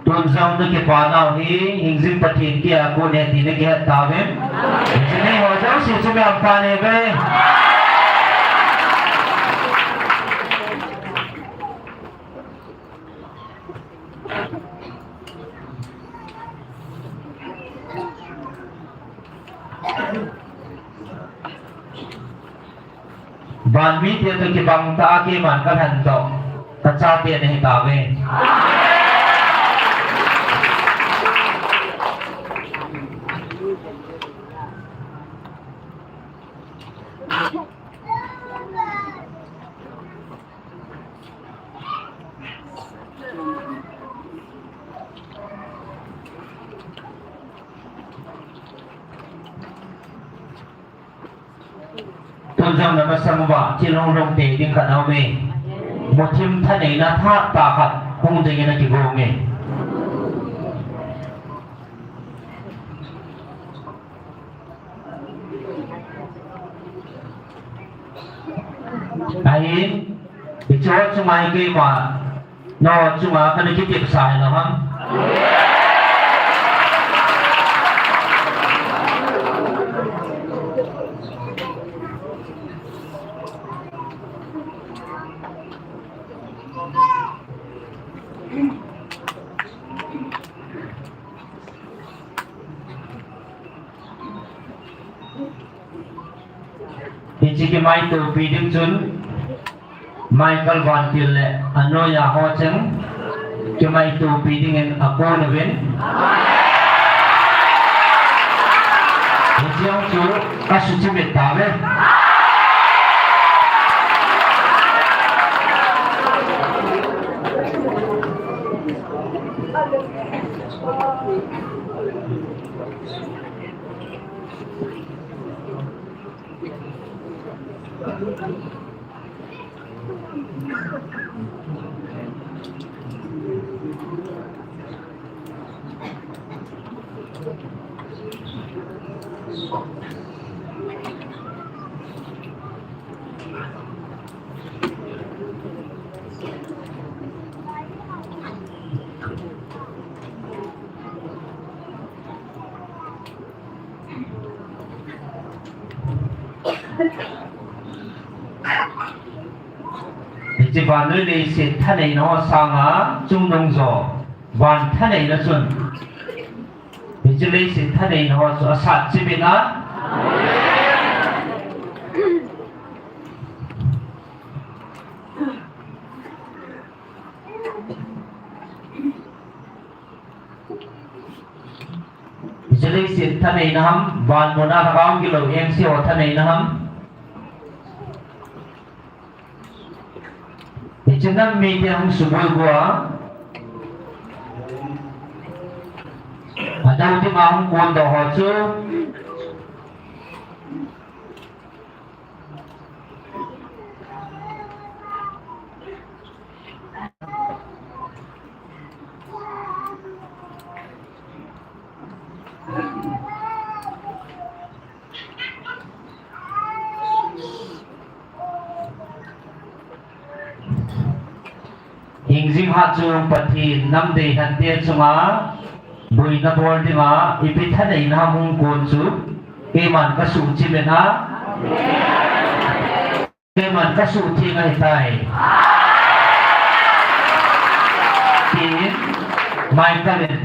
tuần sau nó cái quả nào thì hình dung bát thiên kia cô này thì nó cái tao đấy, cho nên họ giáo sư chúng mình phải này về. Ban mi dia tu cái bang ta cái man kan han to, ta cha dia này tao về. Tuần sau là sang vợ chỉ long long tệ tiếng khẩn ao mê một thêm thân này là thác tà khẩn không thể nghe là chỉ vô mê ai thì cho chúng mày cái mà nó chúng mà cái này tiếp xài nó không thì chỉ cái máy từ bị đứng chun Michael Van Til ano ya ho chăng cái máy từ bị đứng en ako na ven thì chỉ ông chú các sự chỉ biết ta về thì chỉ vào nơi đây sẽ thân này nó sang á trung đông gió van thân này nó chuẩn thì chỉ lấy sẽ thân này nó ở sát chỉ bên á chỉ lấy sẽ thân này nó hâm van một ăn cao cái lẩu em siêu thân này nó hâm Jangan media semua gua ada di mahu kuan dah hacu Hingzim hachung pati nam de han tia chunga bui na bor dinga ipi thanei na mung kon chu ke man ka su chi le na cái mình có sự thi ngày tay thì mai cái lên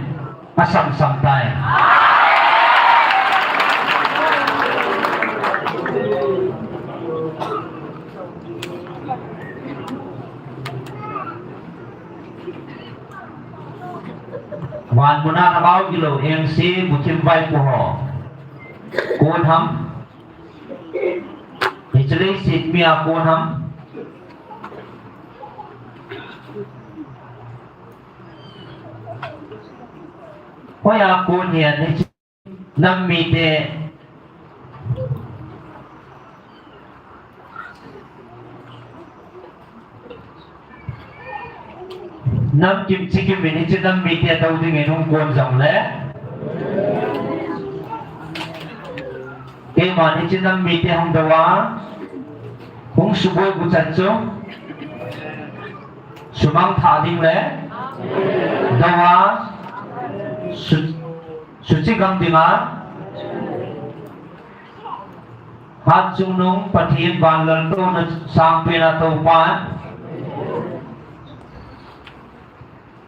asam sam tay hoàn mùa nào bao kilo em si một chim bay của họ côn hâm thì chỉ lấy xịt mía côn hâm có ya côn hiền thì năm mì tê năm kim chỉ kim mình chỉ năm mì tê đâu thì nghe nông côn rộng lẽ cái mà ni chỉ năm mì tê không đâu á không suboi của chân chung sumang thà đinh lẽ đâu á suci gang dinga hat chung nung pathian van lal to na sang pena to pa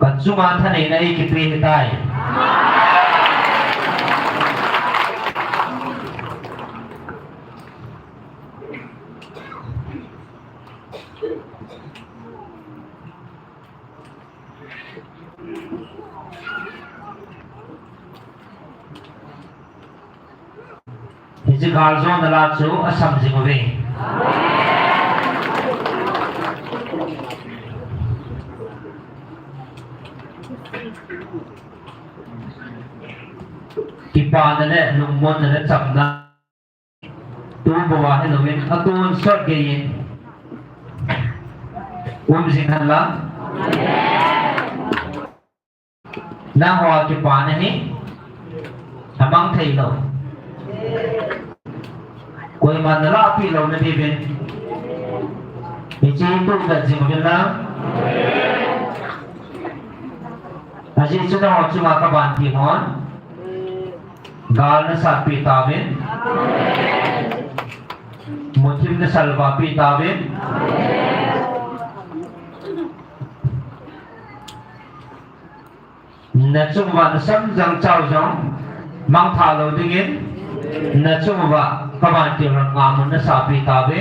kan chunga thane nai ki pri hitai Hiji galzo nala chu asam jingobe kipa nale lungmon nale chamna tu bawa he lovin atun sot geyin jinghan la na hoa kipa ne hi amang thei lo कोई Mandla P low न दिबिन इची तो गजिम बिला अजी चुना हो चुमा का बांती होन गाल न सापी ताबिन मुथिम न सलवा पी ताबिन न चुमा न सम जंग चाव जंग mang thà lo dingin na chuma kaman ti ran ngamun na sapi tabe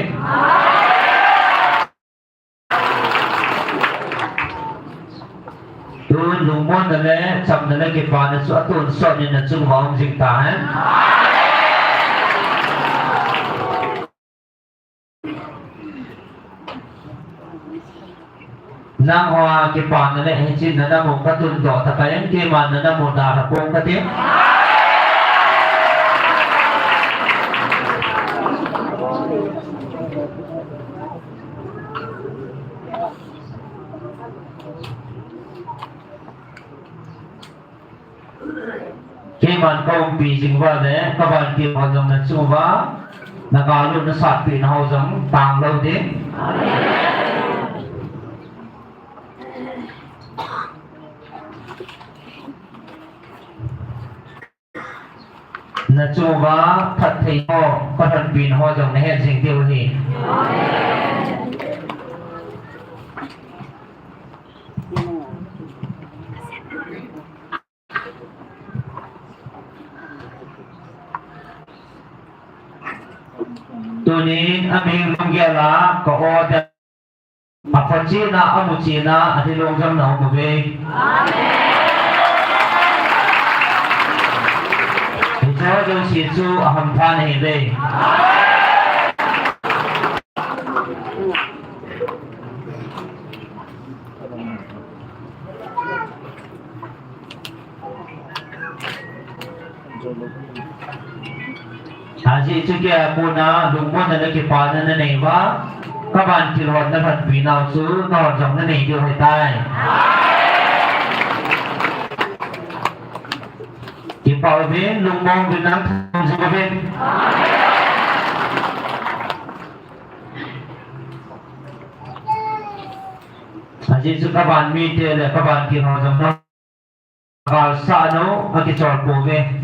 tun lumon na le cham na le ke pa na su atun so ni na chuma om jing ta hai nang hoa ke pa na le hin chin na mo ka tun do ta kayan ke man na mo da ka pong ka ti man kau pi jing wa le ka ban ti ho jong na chu wa na ga lu na sat pi na ho jong tang lo de na chu wa that thei ho ka than pi na ho jong na he jing ti ho ni tunin aming longyala ko oda apachina amuchina ati longjam na hobe amen ito jo si chu aham than he be Haji itu ke puna lumon na ke pada na nei ba kaban ti rod na phat pi nau chu no jong na nei dio hai tai ki pau be lumon bin nang tham ji be Haji itu kaban mi te le kaban ki no jong na gal sa no aki chor po be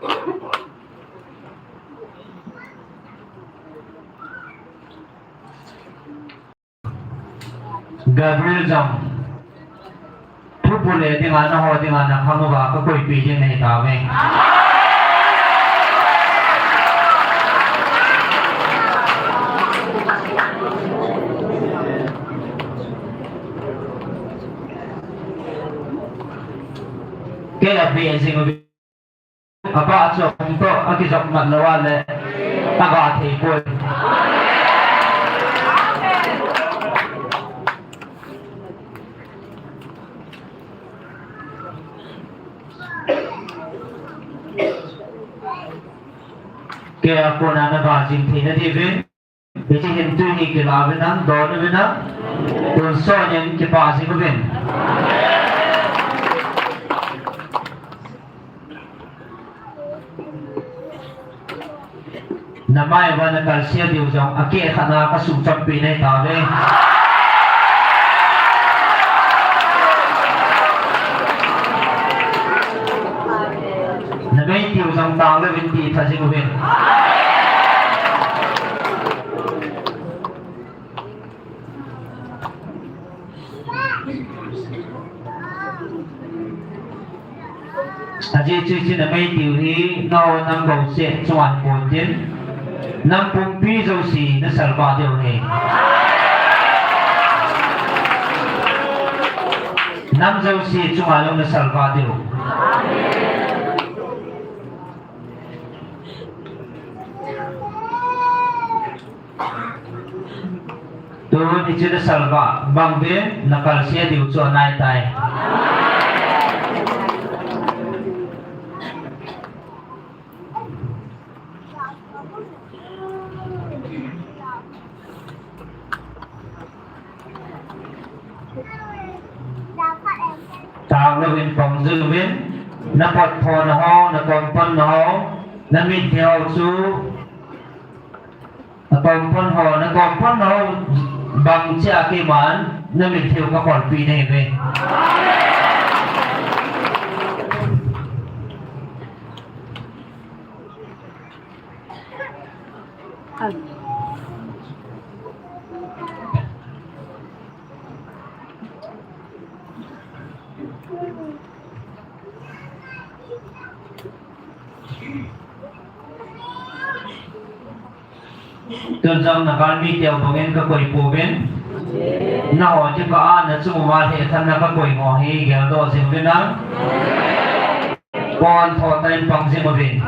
Gabriel jam thu pule dinga na ho dinga na khamu ba ko koi pi jing nei ta ve ke la bi sing bi apa chok to akijak mat lawale taga thei koi ke ako na nabajing thina divin iti hintu hi kilavinan dono vina kung sonyan kipasi ko vin namay ba na kalsiya diwjong aki khana kasumcham pinay tawe namay diwjong tawe vin di thasi ko vin Aji cuci namai tiwi ngau nam gau se cuan pontin nam pumpi josi na salva deu he nam josi cuan na salva deu turun ichi na salva bangbe nakal sia deu cuan nai tai tàng lên phòng dư viên nó bật phòn ho nó còn phân ho nó mịt theo chú nó còn phân ho nó còn phân ho bằng cha cái mán nó mịt theo các khoản phí này về tuần rằng là con đi theo của em các quầy phổ biến nào chứ có ăn là chung mà hệ thân là các quầy ngõ hi kéo đồ gì bên đó con thọ tay bằng gì mà về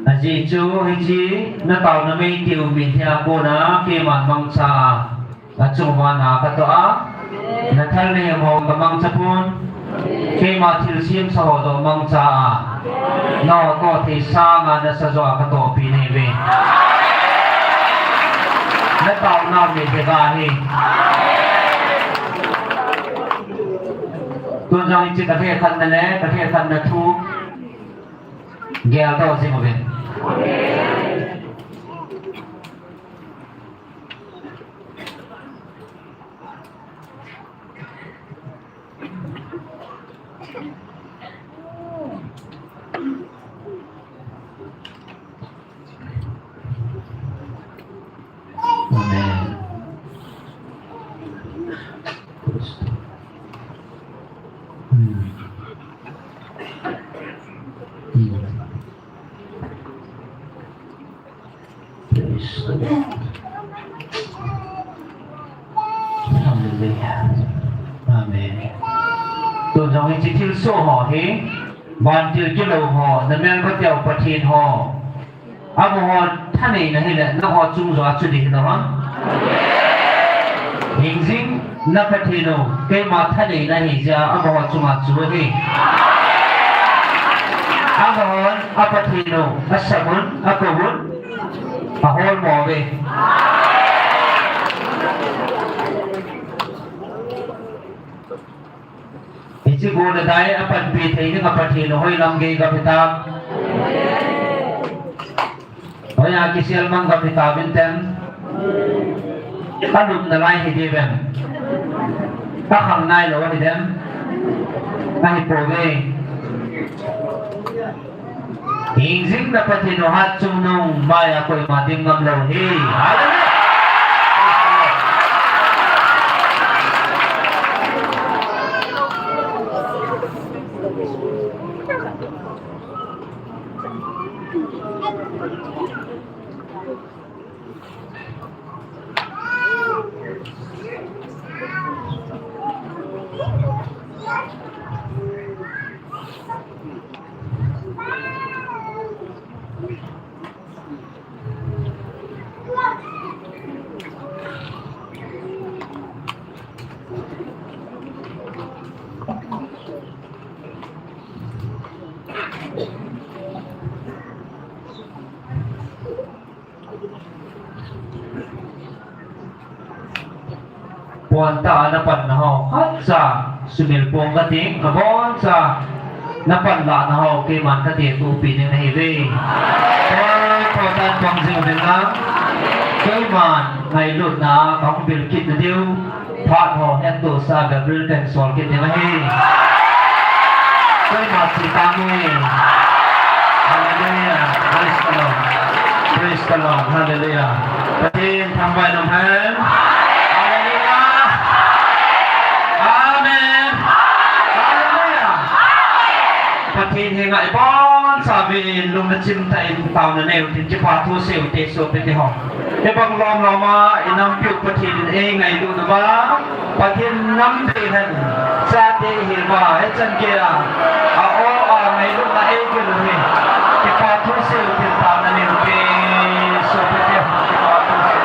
Aji chú hay chí nó tàu nó mấy tiêu mình theo cô nó khi mà mong xa là chung mà nó cái đó nó thay này mong mà mong xa phun khi mà thiếu xiêm sau đó mong xa nó có thể xa mà nó sẽ dọa cái tổ phí này về nó tàu nào mình phải gà hi tuần rằng chỉ có thể khăn này có thể khăn là thu gheo đó gì mà về tuần trong những chiếc số họ thế bọn tiêu chiếc lầu họ nên mình có tiêu bát thiên họ áp họท่านnày là hay là nó họ chung rồi chú đi đâu hả hình dính nó bát thiên đâu cái màท่านnày là hình ra áp họ chung chú đi áp họ áp bát thiên đâu áp sabun áp bún Pahol mo be. Isi guna dai apan pitay ni kapatid hoy langgay kapitab. Hoy akisil mang kapitabin ten. Kanum na lai hidiben. Kakang nai lo hidem. Kahipoge. Hingzing na patinuhat sumnong maya ko'y mating ngamlawhi. Hallelujah! Puwanta napan na ho at sa sumilpong kating kabon sa napanla na ho kay man kating tupi ng nahibi. Puwanta pang singabin lang kay man ngayon na kang bilkit na diw pat ho eto sa Gabriel kay solkit ng nahi. Kay masita mo eh. Hallelujah. Praise the Lord. Praise the Lord. Hallelujah. Kating tambay ng hand. Patin hinga ibon sabi lung na cinta in tao na neo tin cepat tu seu te so pe te ho te bang lom loma inam piu patin e ngai lu na ba patin nam te han sa te hi ba e chan ke a o a ngai lu na e ke lu ni cepat tu seu tin tao na neo pe so pe te ho cepat tu seu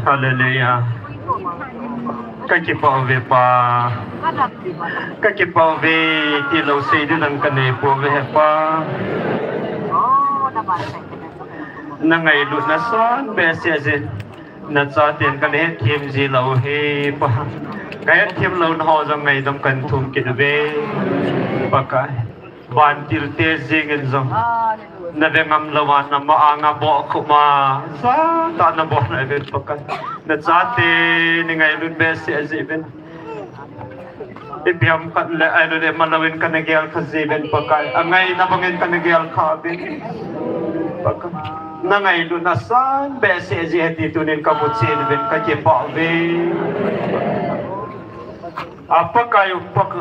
Hallelujah. Cái kịp bảo về bà cái kịp bảo về thì lâu xây đi đằng cái này của về bà na ngày lụt na son bé xe gì na cho tiền cái này thêm gì lâu he bà cái thêm lâu họ trong ngày trong cần thùng kia về bà cái ban tiêu tê gì cái giống na về ngâm lâu na mà ang bỏ không mà sa ta na bỏ này về bà cái na cho tiền ngày lụt bé xe gì bên Ibiam kat le ay le malawin ka nagyal kasi ben pagka angay na bangin ka nagyal ka ben pagka nangay lunasan bese ji dito nin kamutsin ben ka jepa be apa kayo pag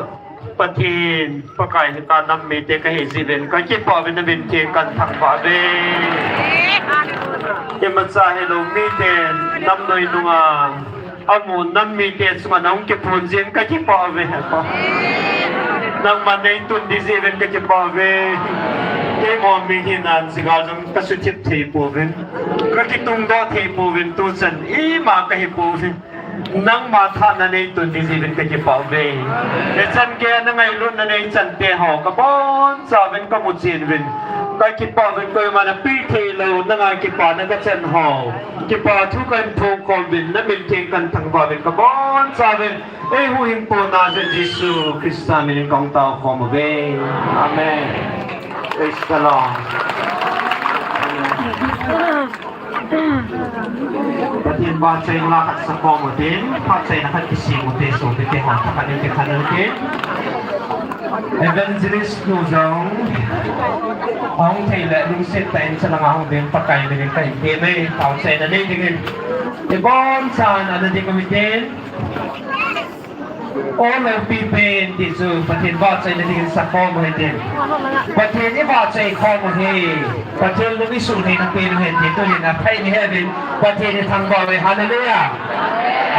patin pakai ka nam mite ka hezi ben ka jepa ben ben ke kan thang ba be ematsa hello miten nam noi nunga amun nam mi te suma nang ke punjin ka ki pa ve pa nang manai tun di je ven ka ki pa ve ke mo mi hin an singal jong ka su chip the po ven ka ki tung do the po ven tu san i ma ka hi po ven nang ma tha na nei tun di je ven ka ki pa ve le chan ke na ngai lu na nei chan te ho ka bon sa ven ka mu chin ven cái kịp bảo bên coi mà nó pi thì lâu nó ngay kịp bảo nó cái chân hồ kịp bảo thu cần thu còn bên nó bên trên cần thằng vào bên cái bon sa bên ấy hu hình po na dân Giêsu Christa mình công tao không về amen praise the Lord cái thiên ba chơi là hạt sắc phong một tiếng phát chơi là hạt cái gì một tiếng số cái họ thằng anh cái khăn cái Evangelist Nuzong ông thầy lệ đúng sẽ tên cho là ông đến phát cảnh mình cái tiền này tạo sẽ là nên cái cái bon san là nên cái tiền all of people thì dù phát hiện vào sẽ là nên sắc phong một tiền phát hiện cái vào sẽ không một thì phát hiện lúc cái sự này nó tiền hết thì tôi liền là thay như thế bên phát hiện thằng vào về hallelujah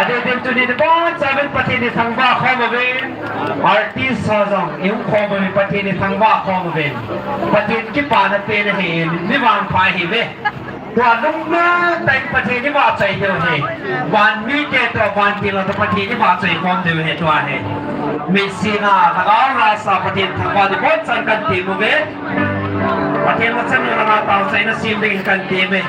ada tentu di depan sahabat pati di sangba khomoben artis sazong eu khomoben pati di sangba khomoben pati ki pana pe na he ni wang phai hi ve tua nung na tai pati ni wa chai deu he wan mi ke to wan ti lo to pati ni wa chai khom deu he tua he mesina tagaw rasa pati thangwa di bon san kan ti mu ve pati mo chan ni na ta sai na sim ding kan ti me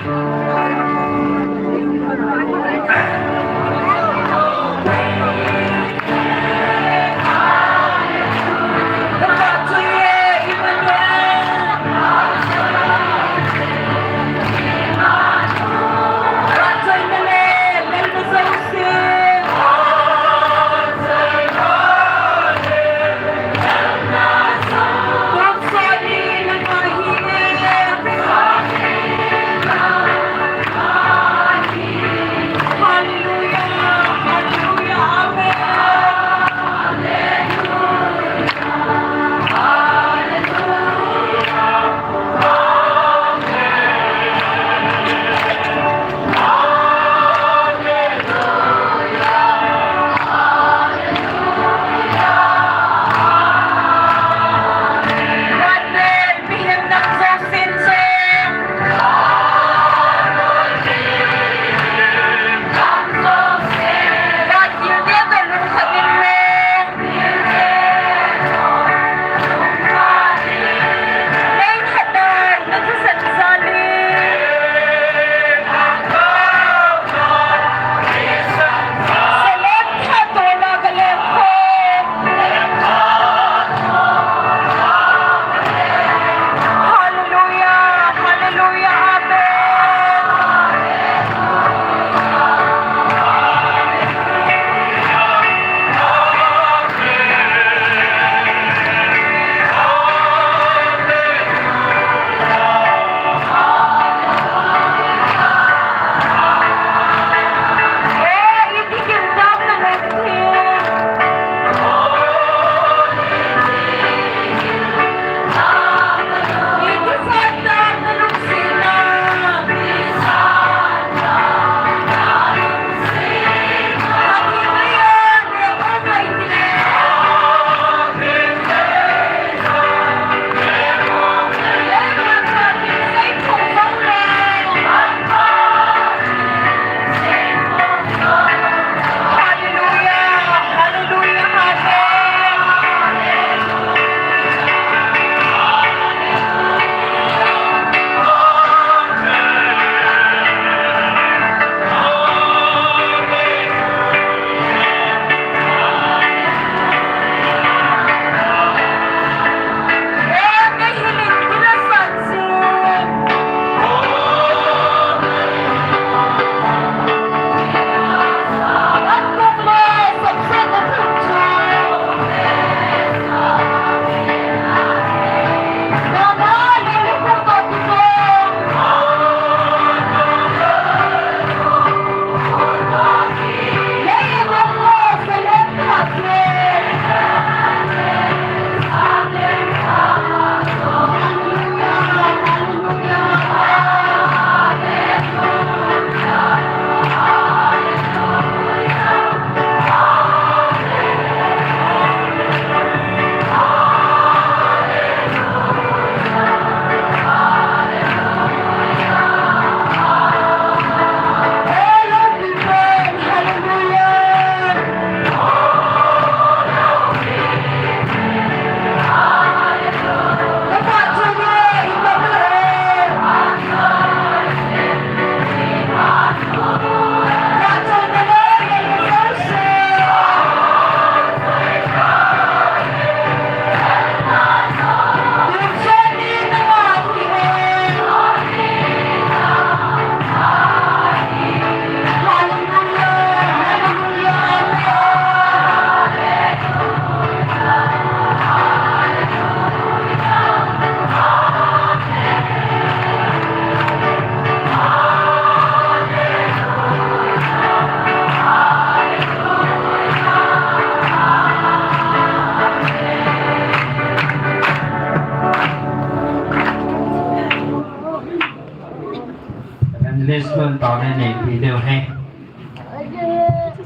Christmas tao này nè thì đều hay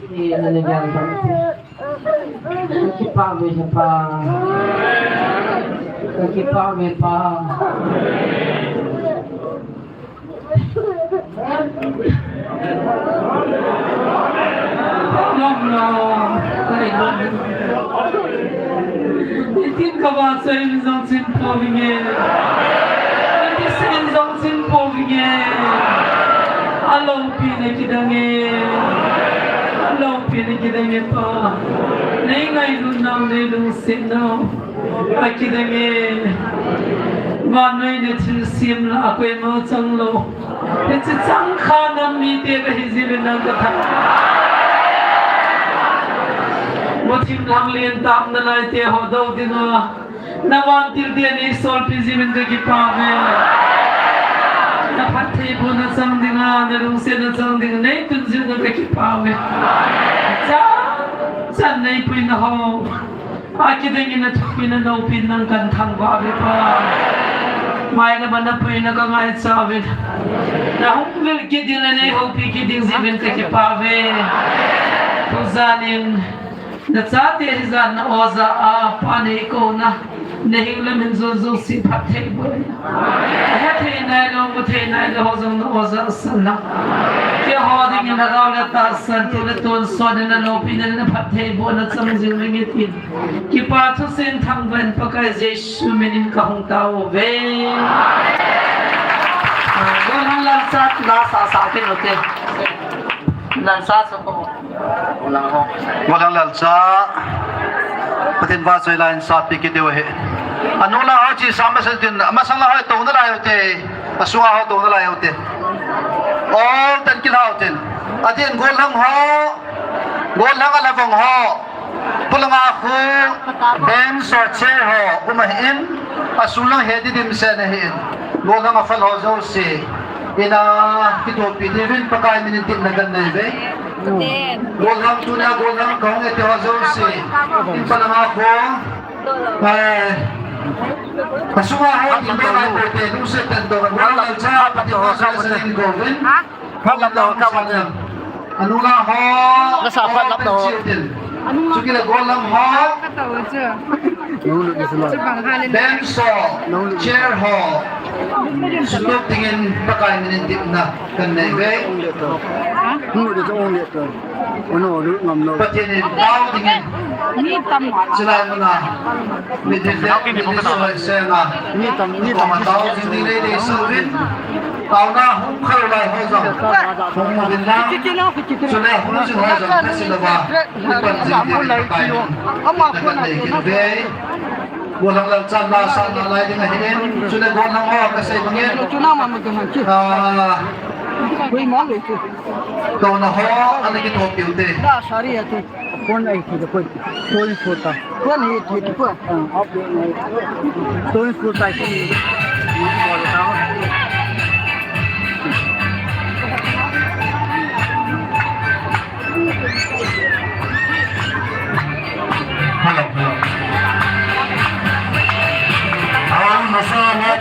Thì là những dạng đó cái pa về pa cái pa về pa lòng lòng cái lòng thì tin các bạn xem dòng xin po vì nghe thì xem dòng xin po vì nghe alo pin kita nghe alo pin kita nghe pa nei ngai lu nam nei lu sin no kita ngheวันนี้เนี่ยชื่อเสียมละก็ยังเอาจังโลแต่จะจังข้าน้ำมีเตะไปให้สิเป็นนังกระทำว่าทีมหลังเรียนตามนั่นเลยเตะหัวดาวดินะนับวันที่เดียนี่สอนพิจิตรเป็นกี่ป่าวเว้ยนับพัฒน์ที่บุญสังดินะในรุ่งเสียนสังดินะในตุนจินนับกี่ป่าวเว้ยจ้าในปีนหัวอาคิดอย่างนี้นะทุกปีนั้นเราปีนังกันทางว่าเว้ยป่าไม่นะมันนับปีนังก็ง่ายจ้าเว้ยนะฮุบเวลคิดอย่างนี้ฮุบปีคิดอย่างนี้เป็นกี่ป่าวเว้ยทุกท่านินนะจ้าเที่ยวจานโอซาอาปานิโกนะनहीं लमन जो जो सिफाते बोले हथे नहीं लो मुझे नहीं लो जो न ओज़ा सन्ना क्या हो दिंगे न गावले तासन तेरे तोन सोने न लोपी न फते बोला समझ लेंगे तीन कि पाथो से थम बन पकाए जेशु में इन कहूँता वो वे वो हम लंसात ना सासाते होते लंसात सबको walang lalsa patin ba soy lain sa pikit dewe anu la ho chi sama sa tin masang la ho to na la yote aswa ho to na la yote all tan kin ho tin atin gol hang ala bong ho pulanga khu ben so che ho umahin asulang hedi dim se na hin gol hang afal ho zo si ina kitopi divin pakai minitin na ganay be gol hang tuna gol hang kong ete ho zo si in palanga khu Pasuma ho indo ay pote nuse tendo wala sa pati ho sa sa golden pagam daw ka wala anu la ho nasapat lap daw Sige la golam ho benso chair ho sulok tingin pakay minintip na kanay be pati ni tao tingin sila mo na midilip sa nga kumatao hindi na ili isurin tao na hong kalulay ho zang hong mabilang sila hong sin ho zang kasi lawa ipan zindi kayo naganda ikinubay walang lalsan lasa na lay din na hinin sila walang ho kasi mangin kau na ho ano kito pilte कौन आई थी तो कोई फोटा कौन है थी तो अब तो फोटा की hello हम मसाला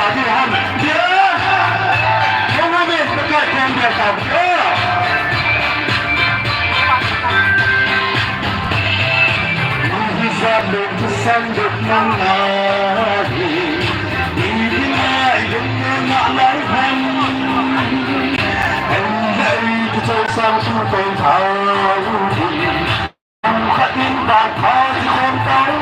Ini dia saja. Bisa bersanduk menari, inilah yang mengalahkan. Andai kita sama-sama tahu, angkat imbang kau di tahu.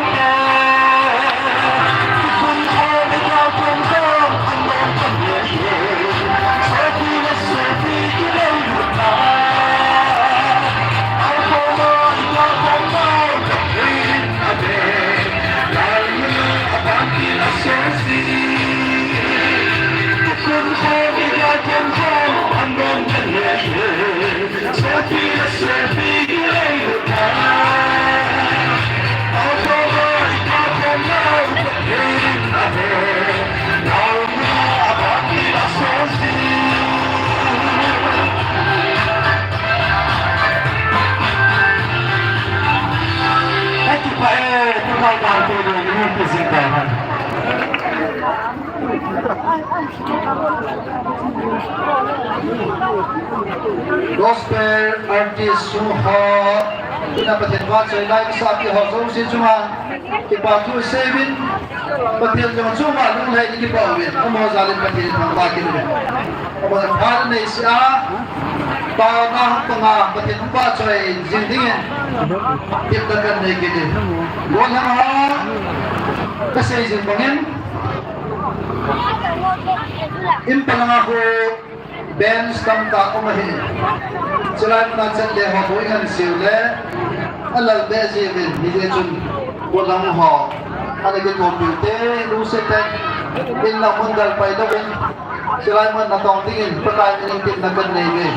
Gospel artist Suho pinapatin ba sa live sa aking hosong si Juma ipatu sevin patil jama Juma nung lahi di pawin ang mga zalim patil ng bakin rin ang mga karan na isya pangahang panga patil ng ba sa zindingin tipdagan na ikinin walang ha kasi zindingin impalang ako Ben stamta umahin. Sila mo natin le ho buingan siule. Alal be sibin hindi chun walang ho. Ano gid computer luseten illa mundal pa ito ben. Sila mo natong tingin patay ng tip na kanay be.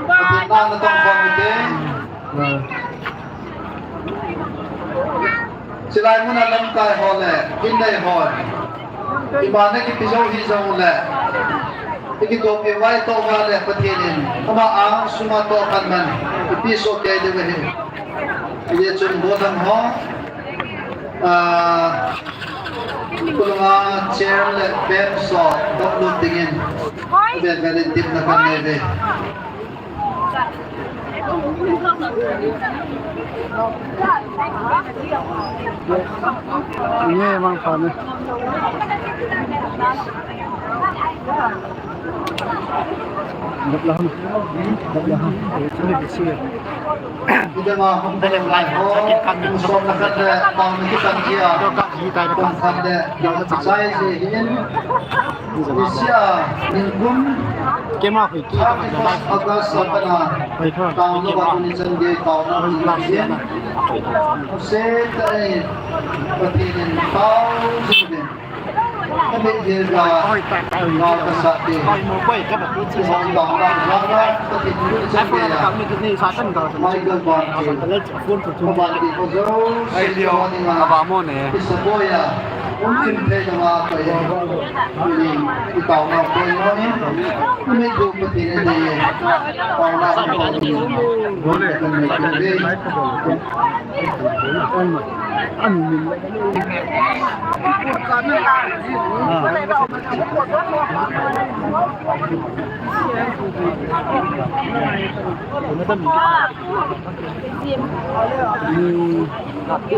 Pati na natong computer. Sila mo na lang tayo hole. Hinday hol. Ibana kipisaw hisaw le. Ikito piwai to wale patinin ama ang sumato kanman episode kay dewehin ile chun bodang ho kulunga chair le pep so download tingin ben galit tip na kanebe ini emang panas. Dablahan. Ini bersih. Tidak mau memperoleh musuh nakal tahun ini kan dia kan dia yang saya sih ini Indonesia minggu Kemah iki. Agak sapana tahun lu baru ni sendiri tahun ini saya tadi petinin tahun sebelum kami juga mau kesati mau bangun bangun petinin sendiri Michael Barkley pembantu Kozoro sejauh ini Isaboya mungkin saya cuma apa ya ini di tahun apa ini kami dua petinin ini tahun apa ini boleh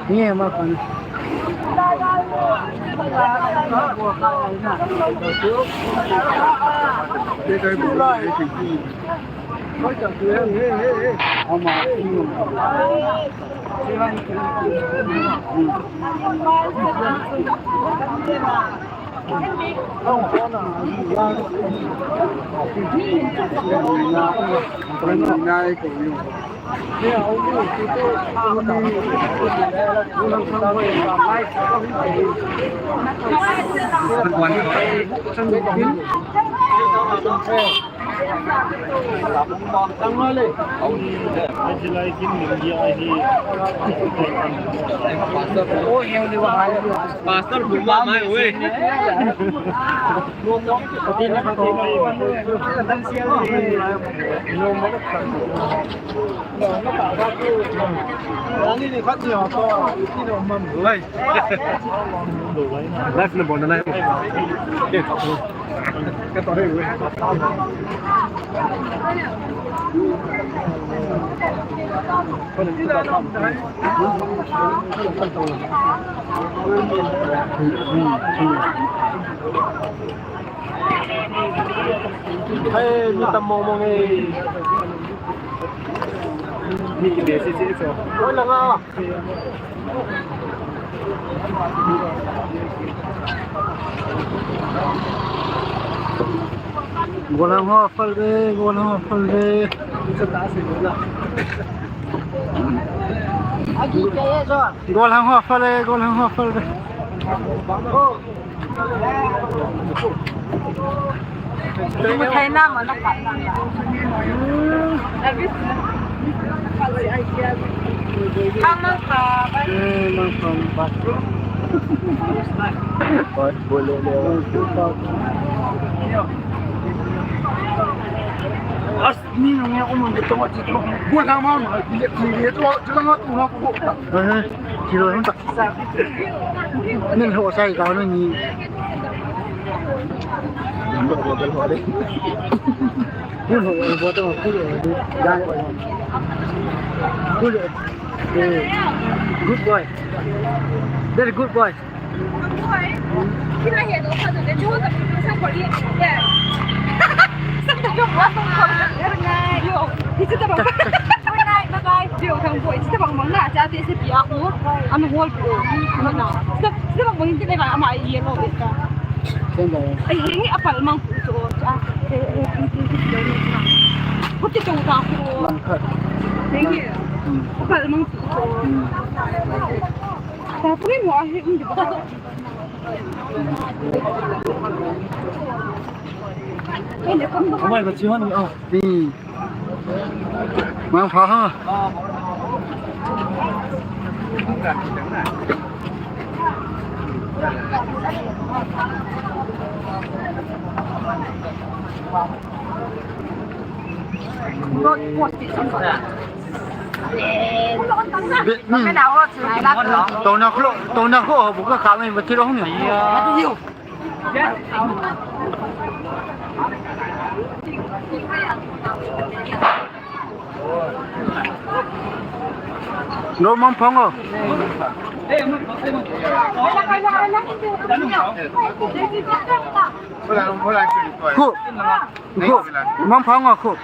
Ini emang panas. Pastor guma mai we. Live na bon na live. ก็ต่อได้เว้ยคนที่เราทำได้ขั้นตอนให้มีตะมองเองนี่เดี๋ยวซิๆโอ้ยละงาगोला हो फल रे गोला हो फल रे गोला हो फल रे गोला हो फल रे Mình thấy nam mà nó phải Không nó khờ mang phần bát rồi boleh ni namanya umum di tempat itu. Gua nggak mau lihat dia itu jangan ngatur aku. Kilo yang tak. Ini lo saya kau ni. Untuk botol hore. Pun botol pun jangan. Pun good boy. Very good boy. Khi mà hiện được phần đến chỗ tập sang khỏi điện. Sắp tập được quá không khỏi được ngay. Điều thì sẽ tập bằng bye bye. Điều thằng buổi sẽ bằng món là cha thì sẽ bị ác hú. Ăn hôi của nó nào. Sẽ bằng món cái này là mà yên rồi biết cả. Ai hiện cái apple mang phụ cho cha. Có cái chỗ nào của. Thế apple mang phụ cho. Tapi ni mau asyik ni juga. Không phải là chỉ hơn nữa. Đi. Mang phá ha. Cái nào đó chửi lắm đó. Tàu nào khổ bố các khám này mà chưa đó không nhỉ? Nhiều. Nó mong phong rồi. Khu. Khu. Mong phong rồi khu.